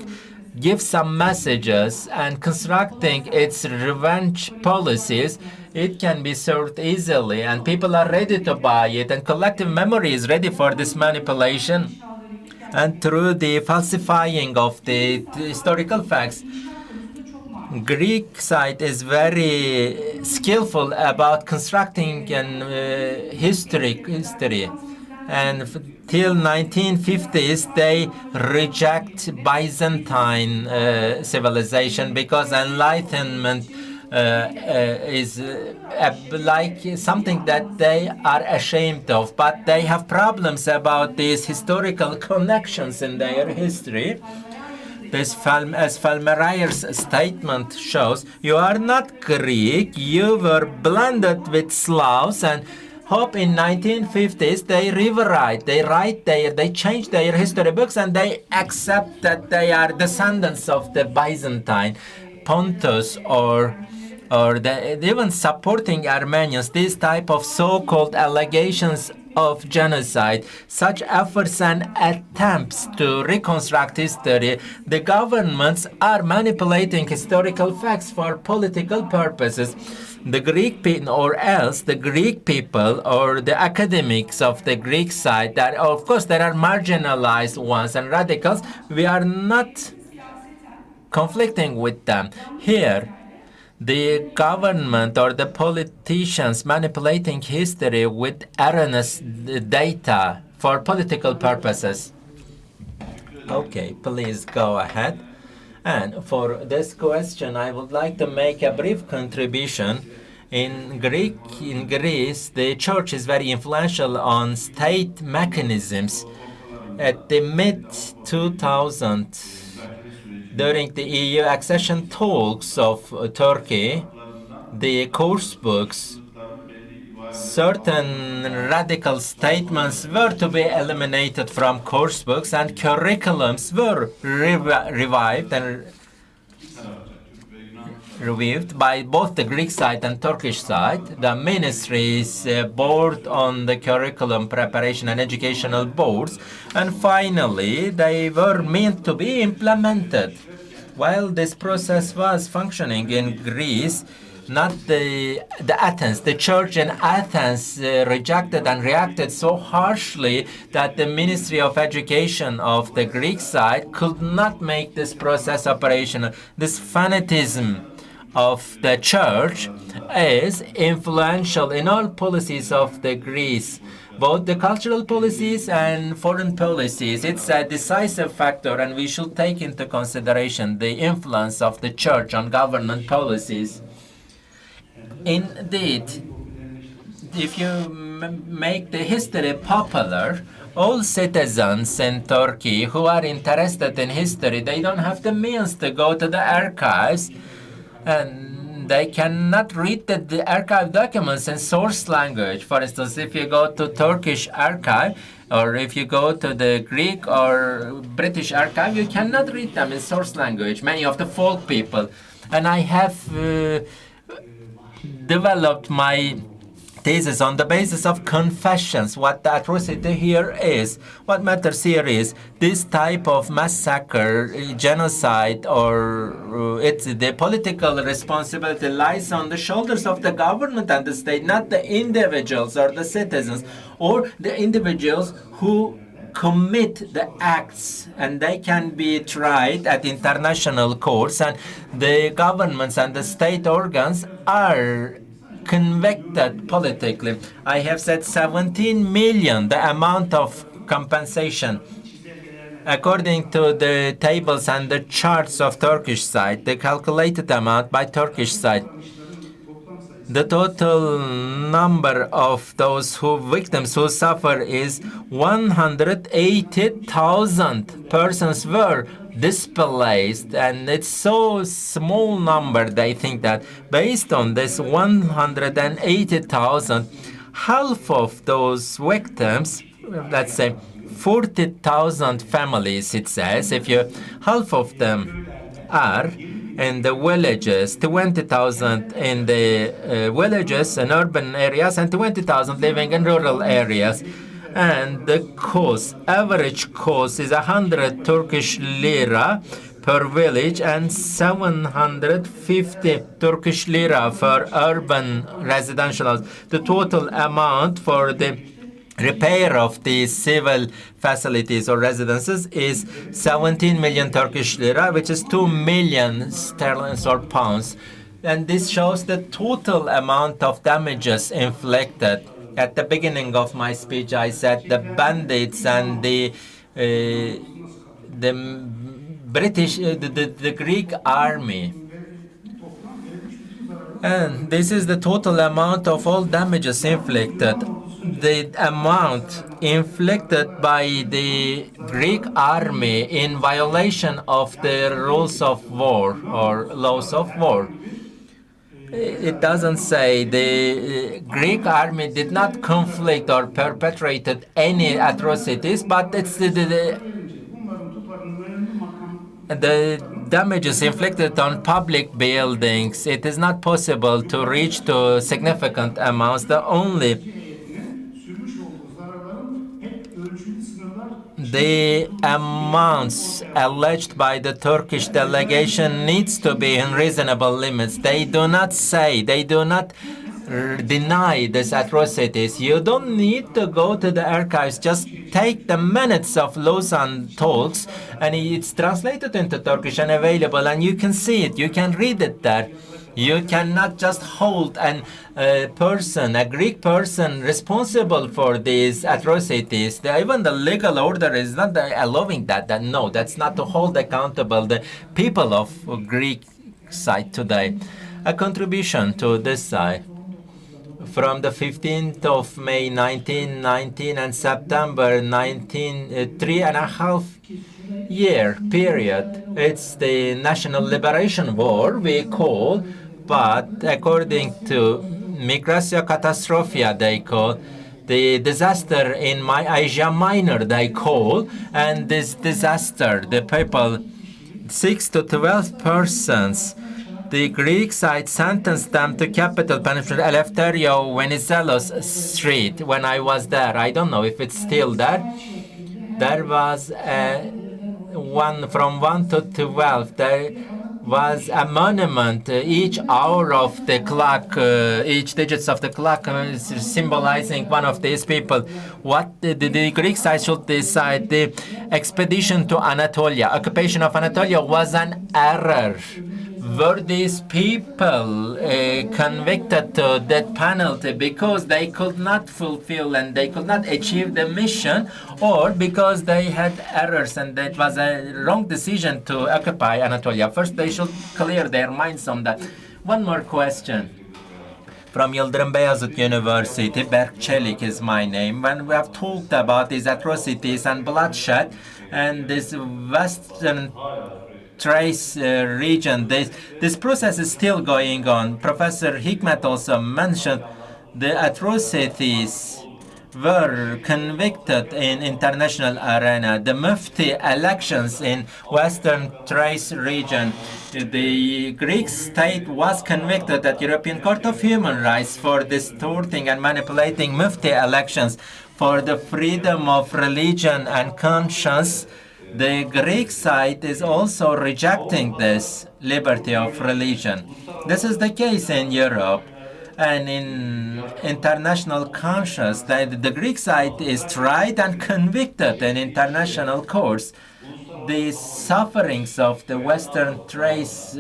give some messages and constructing its revenge policies, it can be served easily, and people are ready to buy it, and collective memory is ready for this manipulation. And through the falsifying of the historical facts, Greek side is very skillful about constructing an history. And till 1950s, they reject Byzantine civilization because Enlightenment is like something that they are ashamed of. But they have problems about these historical connections in their history. This as Falmerayer's statement shows, you are not Greek, you were blended with Slavs, and hope in 1950s they rewrite, they change their history books, and they accept that they are descendants of the Byzantine, Pontus or or even supporting Armenians, these type of so-called allegations of genocide, such efforts and attempts to reconstruct history, the governments are manipulating historical facts for political purposes. The Greek people, or else the Greek people or the academics of the Greek side, that of course there are marginalized ones and radicals, we are not conflicting with them. Here, the government or the politicians manipulating history with erroneous data for political purposes. Okay, please go ahead. And for this question, I would like to make a brief contribution. In Greece, the church is very influential on state mechanisms. At the mid-2000s, during the EU accession talks of Turkey, the course books, certain radical statements were to be eliminated from course books, and curriculums were revived and reviewed by both the Greek side and Turkish side. The ministries, board on the curriculum preparation and educational boards, and finally they were meant to be implemented. While this process was functioning in Greece, not the church in Athens rejected and reacted so harshly that the Ministry of Education of the Greek side could not make this process operational. This fanatism of the church is influential in all policies of the Greece, both the cultural policies and foreign policies. It's a decisive factor, and we should take into consideration the influence of the church on government policies. Indeed, if you make the history popular, all citizens in Turkey who are interested in history, they don't have the means to go to the archives, and they cannot read the archive documents in source language. For instance, if you go to Turkish archive, or if you go to the Greek or British archive, you cannot read them in source language, many of the folk people. And I have developed my thesis on the basis of confessions. What the atrocity here is, what matters here is this type of massacre, genocide, or it's the political responsibility lies on the shoulders of the government and the state, not the individuals or the citizens, or the individuals who commit the acts, and they can be tried at international courts, and the governments and the state organs are convicted politically. I have said 17 million, the amount of compensation. According to the tables and the charts of Turkish side, the calculated amount by Turkish side, the total number of those victims who suffer is 180,000 persons were displaced, and it's so small number. They think that based on this 180,000, half of those victims, let's say 40,000 families, it says, if you half of them are in the villages, 20,000 in the villages and urban areas, and 20,000 living in rural areas. And the cost, average cost, is 100 Turkish lira per village and 750 Turkish lira for urban residential. The total amount for the repair of the civil facilities or residences is 17 million Turkish lira, which is 2 million sterling or pounds. And this shows the total amount of damages inflicted. At the beginning of my speech, I said the bandits and the British, the Greek army. And this is the total amount of all damages inflicted. The amount inflicted by the Greek army in violation of the rules of war or laws of war. It doesn't say the Greek army did not conflict or perpetrated any atrocities, but it's the damages inflicted on public buildings, it is not possible to reach to significant amounts. The amounts alleged by the Turkish delegation needs to be in reasonable limits. They do not deny these atrocities. You don't need to go to the archives. Just take the minutes of Lausanne talks, and it's translated into Turkish and available, and you can see it. You can read it there. You cannot just hold a Greek person, responsible for these atrocities. Even the legal order is not allowing that. No, that's not to hold accountable the people of Greek side today. A contribution to this side. From the 15th of May 1919 and September 19, 3.5-year period. It's the National Liberation War, we call, but according to Migratio Catastrophia, they call, the disaster in Asia Minor, they call, and this disaster, the people, 6 to 12 persons, the Greek side sentenced them to capital punishment, Eleftherio Venizelos Street, when I was there. I don't know if it's still there. There was from 1 to 12. There was a monument. Each hour of the clock, each digits of the clock symbolizing one of these people. What the Greek side should decide. The expedition to Anatolia, occupation of Anatolia, was an error. Were these people convicted to death penalty because they could not fulfill and they could not achieve the mission, or because they had errors and it was a wrong decision to occupy Anatolia? First, they should clear their minds on that. One more question. From Yıldırım Beyazıt University, Berk Çelik is my name. When we have talked about these atrocities and bloodshed and this Western Trace region, this process is still going on. Professor Hikmet also mentioned the atrocities were convicted in international arena. The Mufti elections in Western Thrace region, the Greek state was convicted at European Court of Human Rights for distorting and manipulating Mufti elections for the freedom of religion and conscience. The Greek side is also rejecting this liberty of religion. This is the case in Europe and in international conscience. That the Greek side is tried and convicted in international courts. The sufferings of the Western Thrace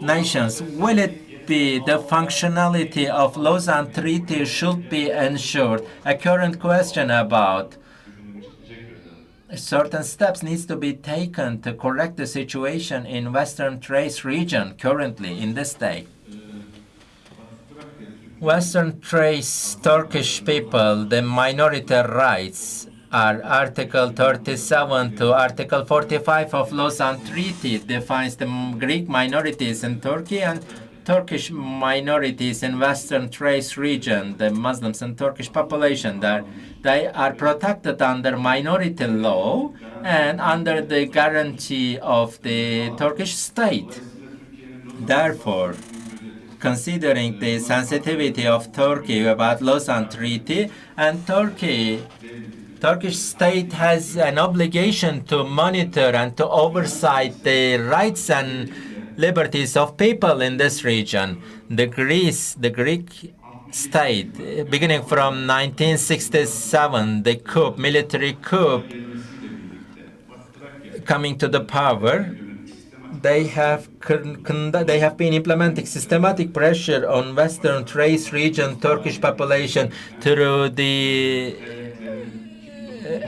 nations, will it be the functionality of Lausanne Treaty should be ensured? A current question about certain steps needs to be taken to correct the situation in Western Thrace region currently in this state. Western Thrace Turkish people, the minority rights are Article 37 to Article 45 of Lausanne Treaty defines the Greek minorities in Turkey and Turkish minorities in Western Thrace region, the Muslims and Turkish population there. They are protected under minority law and under the guarantee of the Turkish state. Therefore, considering the sensitivity of Turkey about Lausanne Treaty, and Turkish state has an obligation to monitor and to oversight the rights and liberties of people in this region. The Greek state, beginning from 1967, the coup, military coup, coming to the power, they have been implementing systematic pressure on Western Thrace region Turkish population through the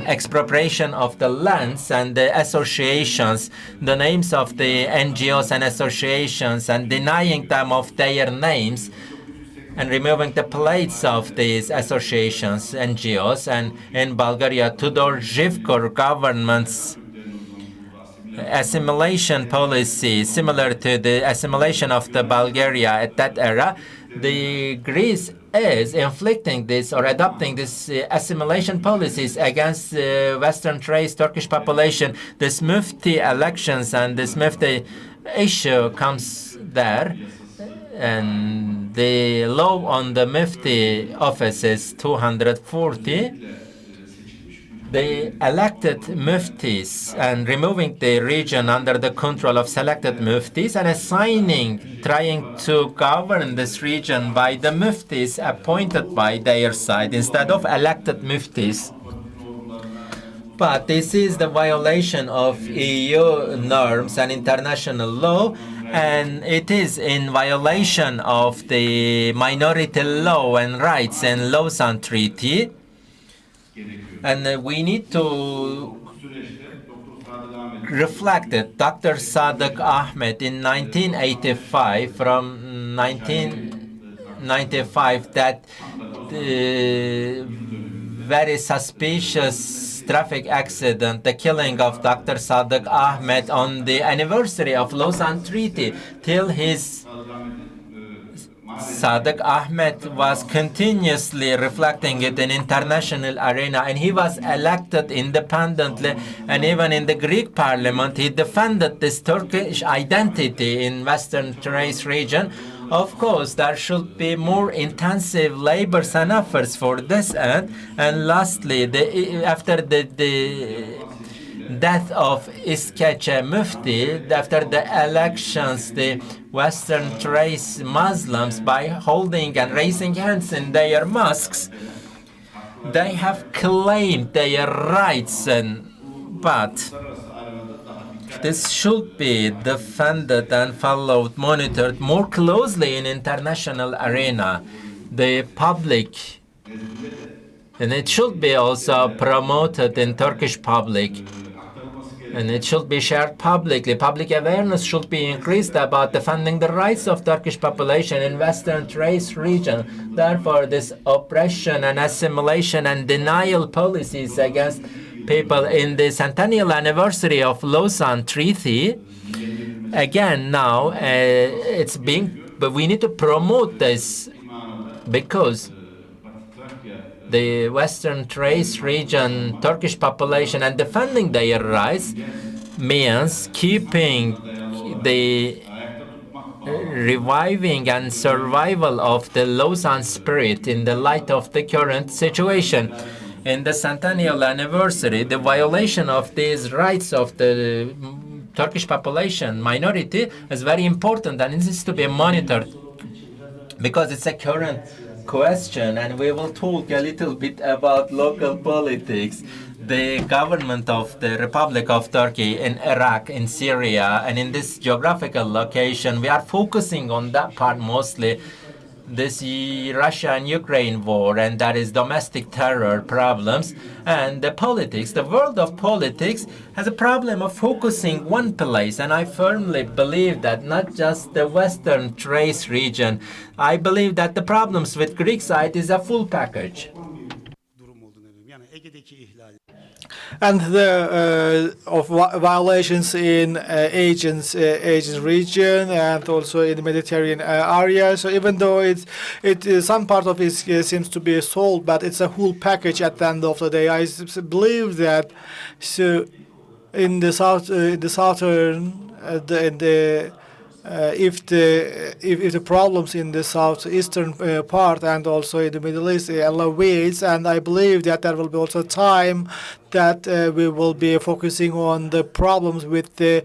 expropriation of the lands and the associations, the names of the NGOs and associations, and denying them of their names and removing the plates of these associations, NGOs, and in Bulgaria, Tudor Zhivkov government's assimilation policy, similar to the assimilation of the Bulgaria at that era, the Greece is inflicting this or adopting this assimilation policies against the Western Thrace Turkish population. This Mufti elections and this Mufti issue comes there. And the law on the Mufti office is 240. They elected muftis and removing the region under the control of selected muftis and trying to govern this region by the muftis appointed by their side instead of elected muftis. But this is the violation of EU norms and international law, and it is in violation of the minority law and rights in Lausanne Treaty. And we need to reflect it. Dr. Sadık Ahmet in 1985, from 1995, that very suspicious traffic accident, the killing of Dr. Sadık Ahmet on the anniversary of Lausanne Treaty, till his Sadık Ahmet was continuously reflecting it in international arena, and he was elected independently, and even in the Greek parliament he defended this Turkish identity in Western Thrace region. Of course, there should be more intensive labors and efforts for this end. And lastly, after the death of İskeçe Mufti, after the elections, the Western Thrace Muslims, by holding and raising hands in their mosques, they have claimed their rights, but this should be defended and followed, monitored more closely in international arena. The public, and it should be also promoted in Turkish public, and it should be shared publicly. Public awareness should be increased about defending the rights of Turkish population in Western Thrace region. Therefore, this oppression and assimilation and denial policies against people in the centennial anniversary of Lausanne Treaty, again now it's being, but we need to promote this, because the Western Thrace region Turkish population and defending their rights means keeping the reviving and survival of the Lausanne spirit in the light of the current situation. In the centennial anniversary, the violation of these rights of the Turkish population minority is very important, and it is to be monitored because it's a current question. And we will talk a little bit about local politics, the government of the Republic of Turkey in Iraq, in Syria, and in this geographical location. We are focusing on that part mostly, this Russia and Ukraine war, and that is domestic terror problems. And the politics, the world of politics has a problem of focusing one place, and I firmly believe that not just the Western Thrace region. I believe that the problems with Greek side is a full package. And the of violations in Aegean region and also in the Mediterranean area. So even though it some part of it seems to be solved, but it's a whole package at the end of the day. I believe that so in the southern if the problems in the southeastern part and also in the Middle East elevates, and I believe that there will be also time that we will be focusing on the problems with the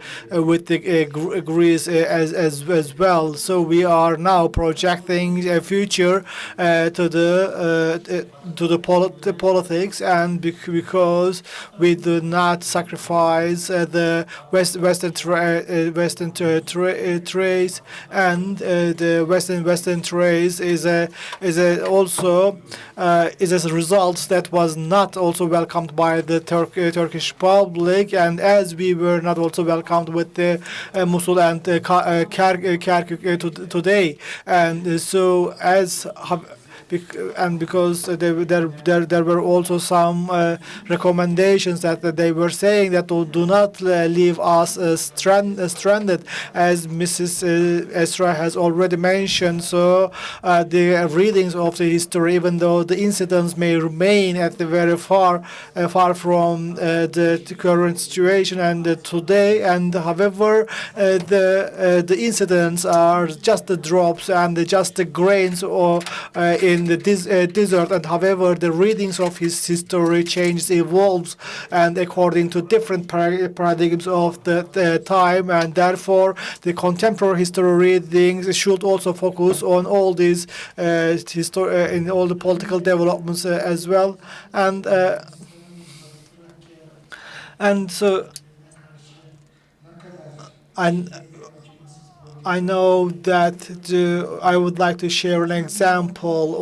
Greece as well. So we are now projecting a future to the politics, and because we do not sacrifice the Western Thrace, and the Western Thrace is a result that was not also welcomed by the Turkish public, and as we were not also welcomed with the Mosul and Kirkuk today. And so as and because there were also some recommendations that they were saying that do not leave us stranded, as Mrs. Esra has already mentioned. So the readings of the history, even though the incidents may remain at the very far from the current situation and today, and however the incidents are just the drops and just the grains or in the desert, and however the readings of his history changes, evolves, and according to different paradigms of the time, and therefore the contemporary history readings should also focus on all these in all the political developments as well, and so I know that I would like to share an example.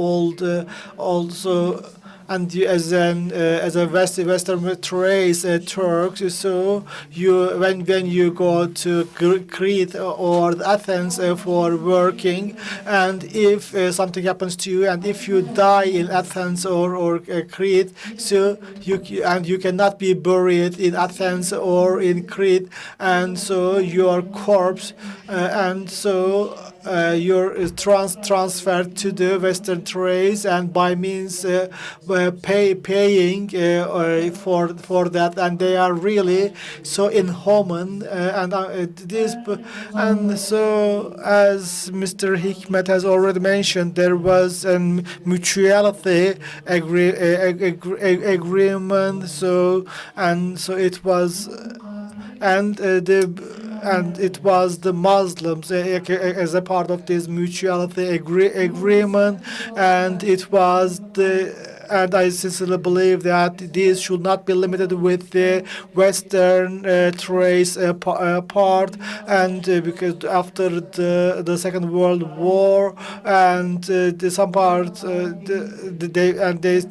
Also, and as a Western trace Turk, so when you go to Crete or Athens for working, and if something happens to you, and if you die in Athens or Crete, so you cannot be buried in Athens or in Crete, and so your corpse and so you're transferred to the Western Thrace, and by means paying for that, and they are really so inhuman, and so as Mr. Hikmet has already mentioned, there was a mutuality agreement. So it was, and it was the Muslims as a part of this mutuality agreement, and it was and I sincerely believe that this should not be limited with the Western Thrace part, and because after the Second World War, and some part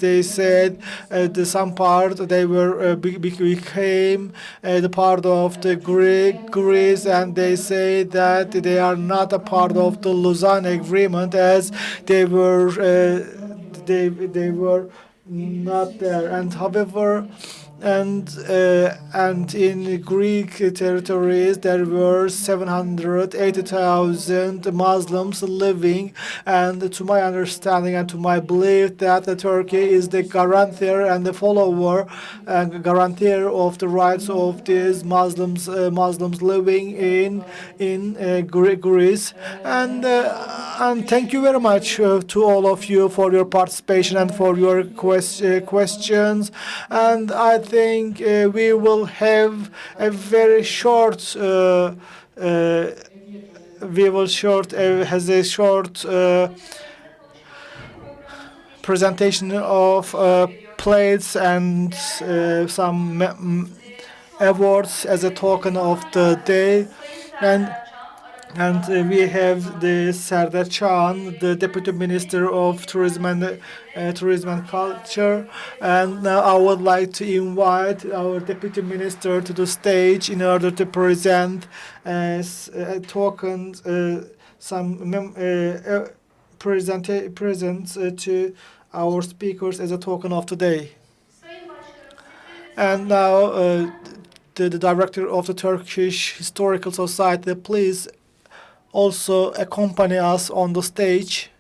they said some part they were became the part of the Greece, and they say that they are not a part of the Lausanne Agreement, as they were not there. And however, and in Greek territories there were 780,000 Muslims living, and to my understanding and to my belief that Turkey is the guarantor and the follower and guarantor of the rights of these Muslims living in Greece. And thank you very much to all of you for your participation and for your questions. And I think we will have a very short has a short presentation of plates and some awards as a token of the day, and we have the Serdar Çağan, the Deputy Minister of Tourism and Culture. And now I would like to invite our Deputy Minister to the stage in order to present tokens, some presents to our speakers as a token of today. And now the Director of the Turkish Historical Society, please also accompany us on the stage.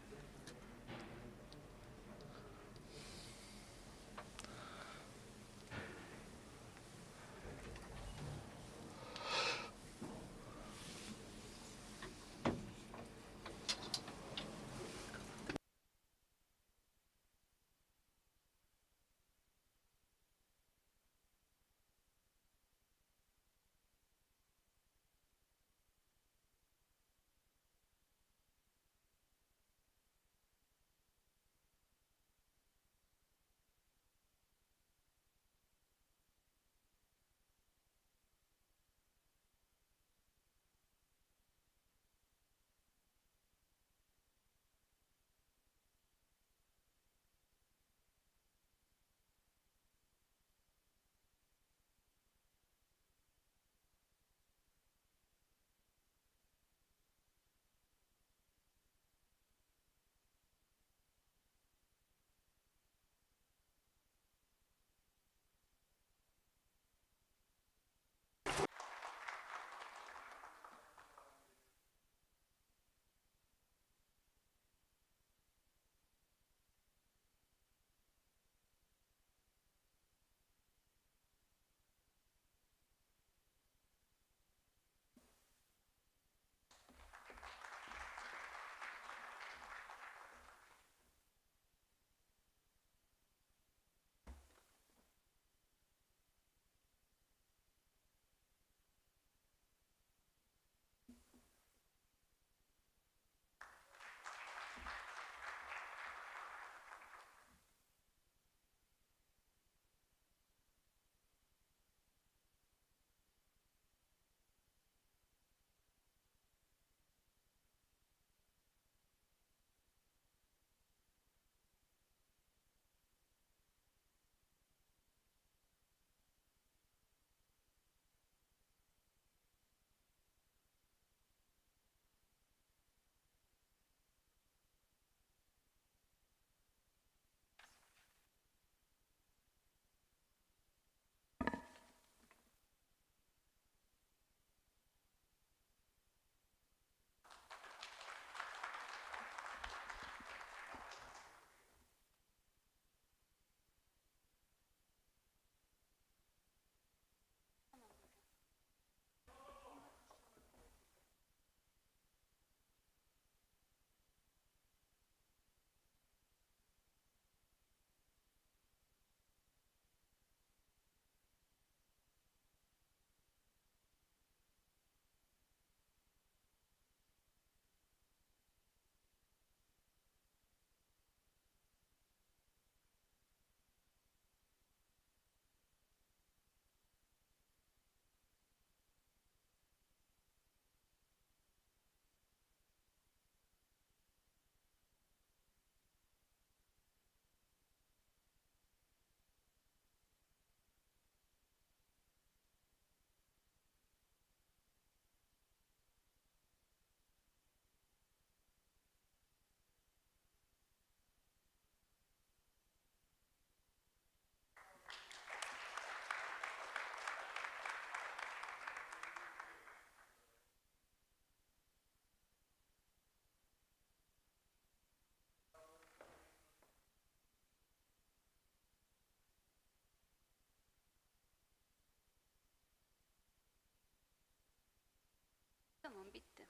bitti.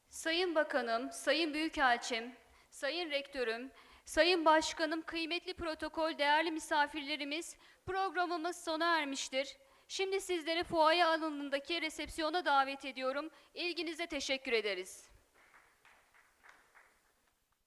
Sayın Bakanım, Sayın Büyükelçim, Sayın Rektörüm, Sayın Başkanım, kıymetli protokol, değerli misafirlerimiz, programımız sona ermiştir. Şimdi sizleri fuaye alanındaki resepsiyona davet ediyorum. İlginize teşekkür ederiz.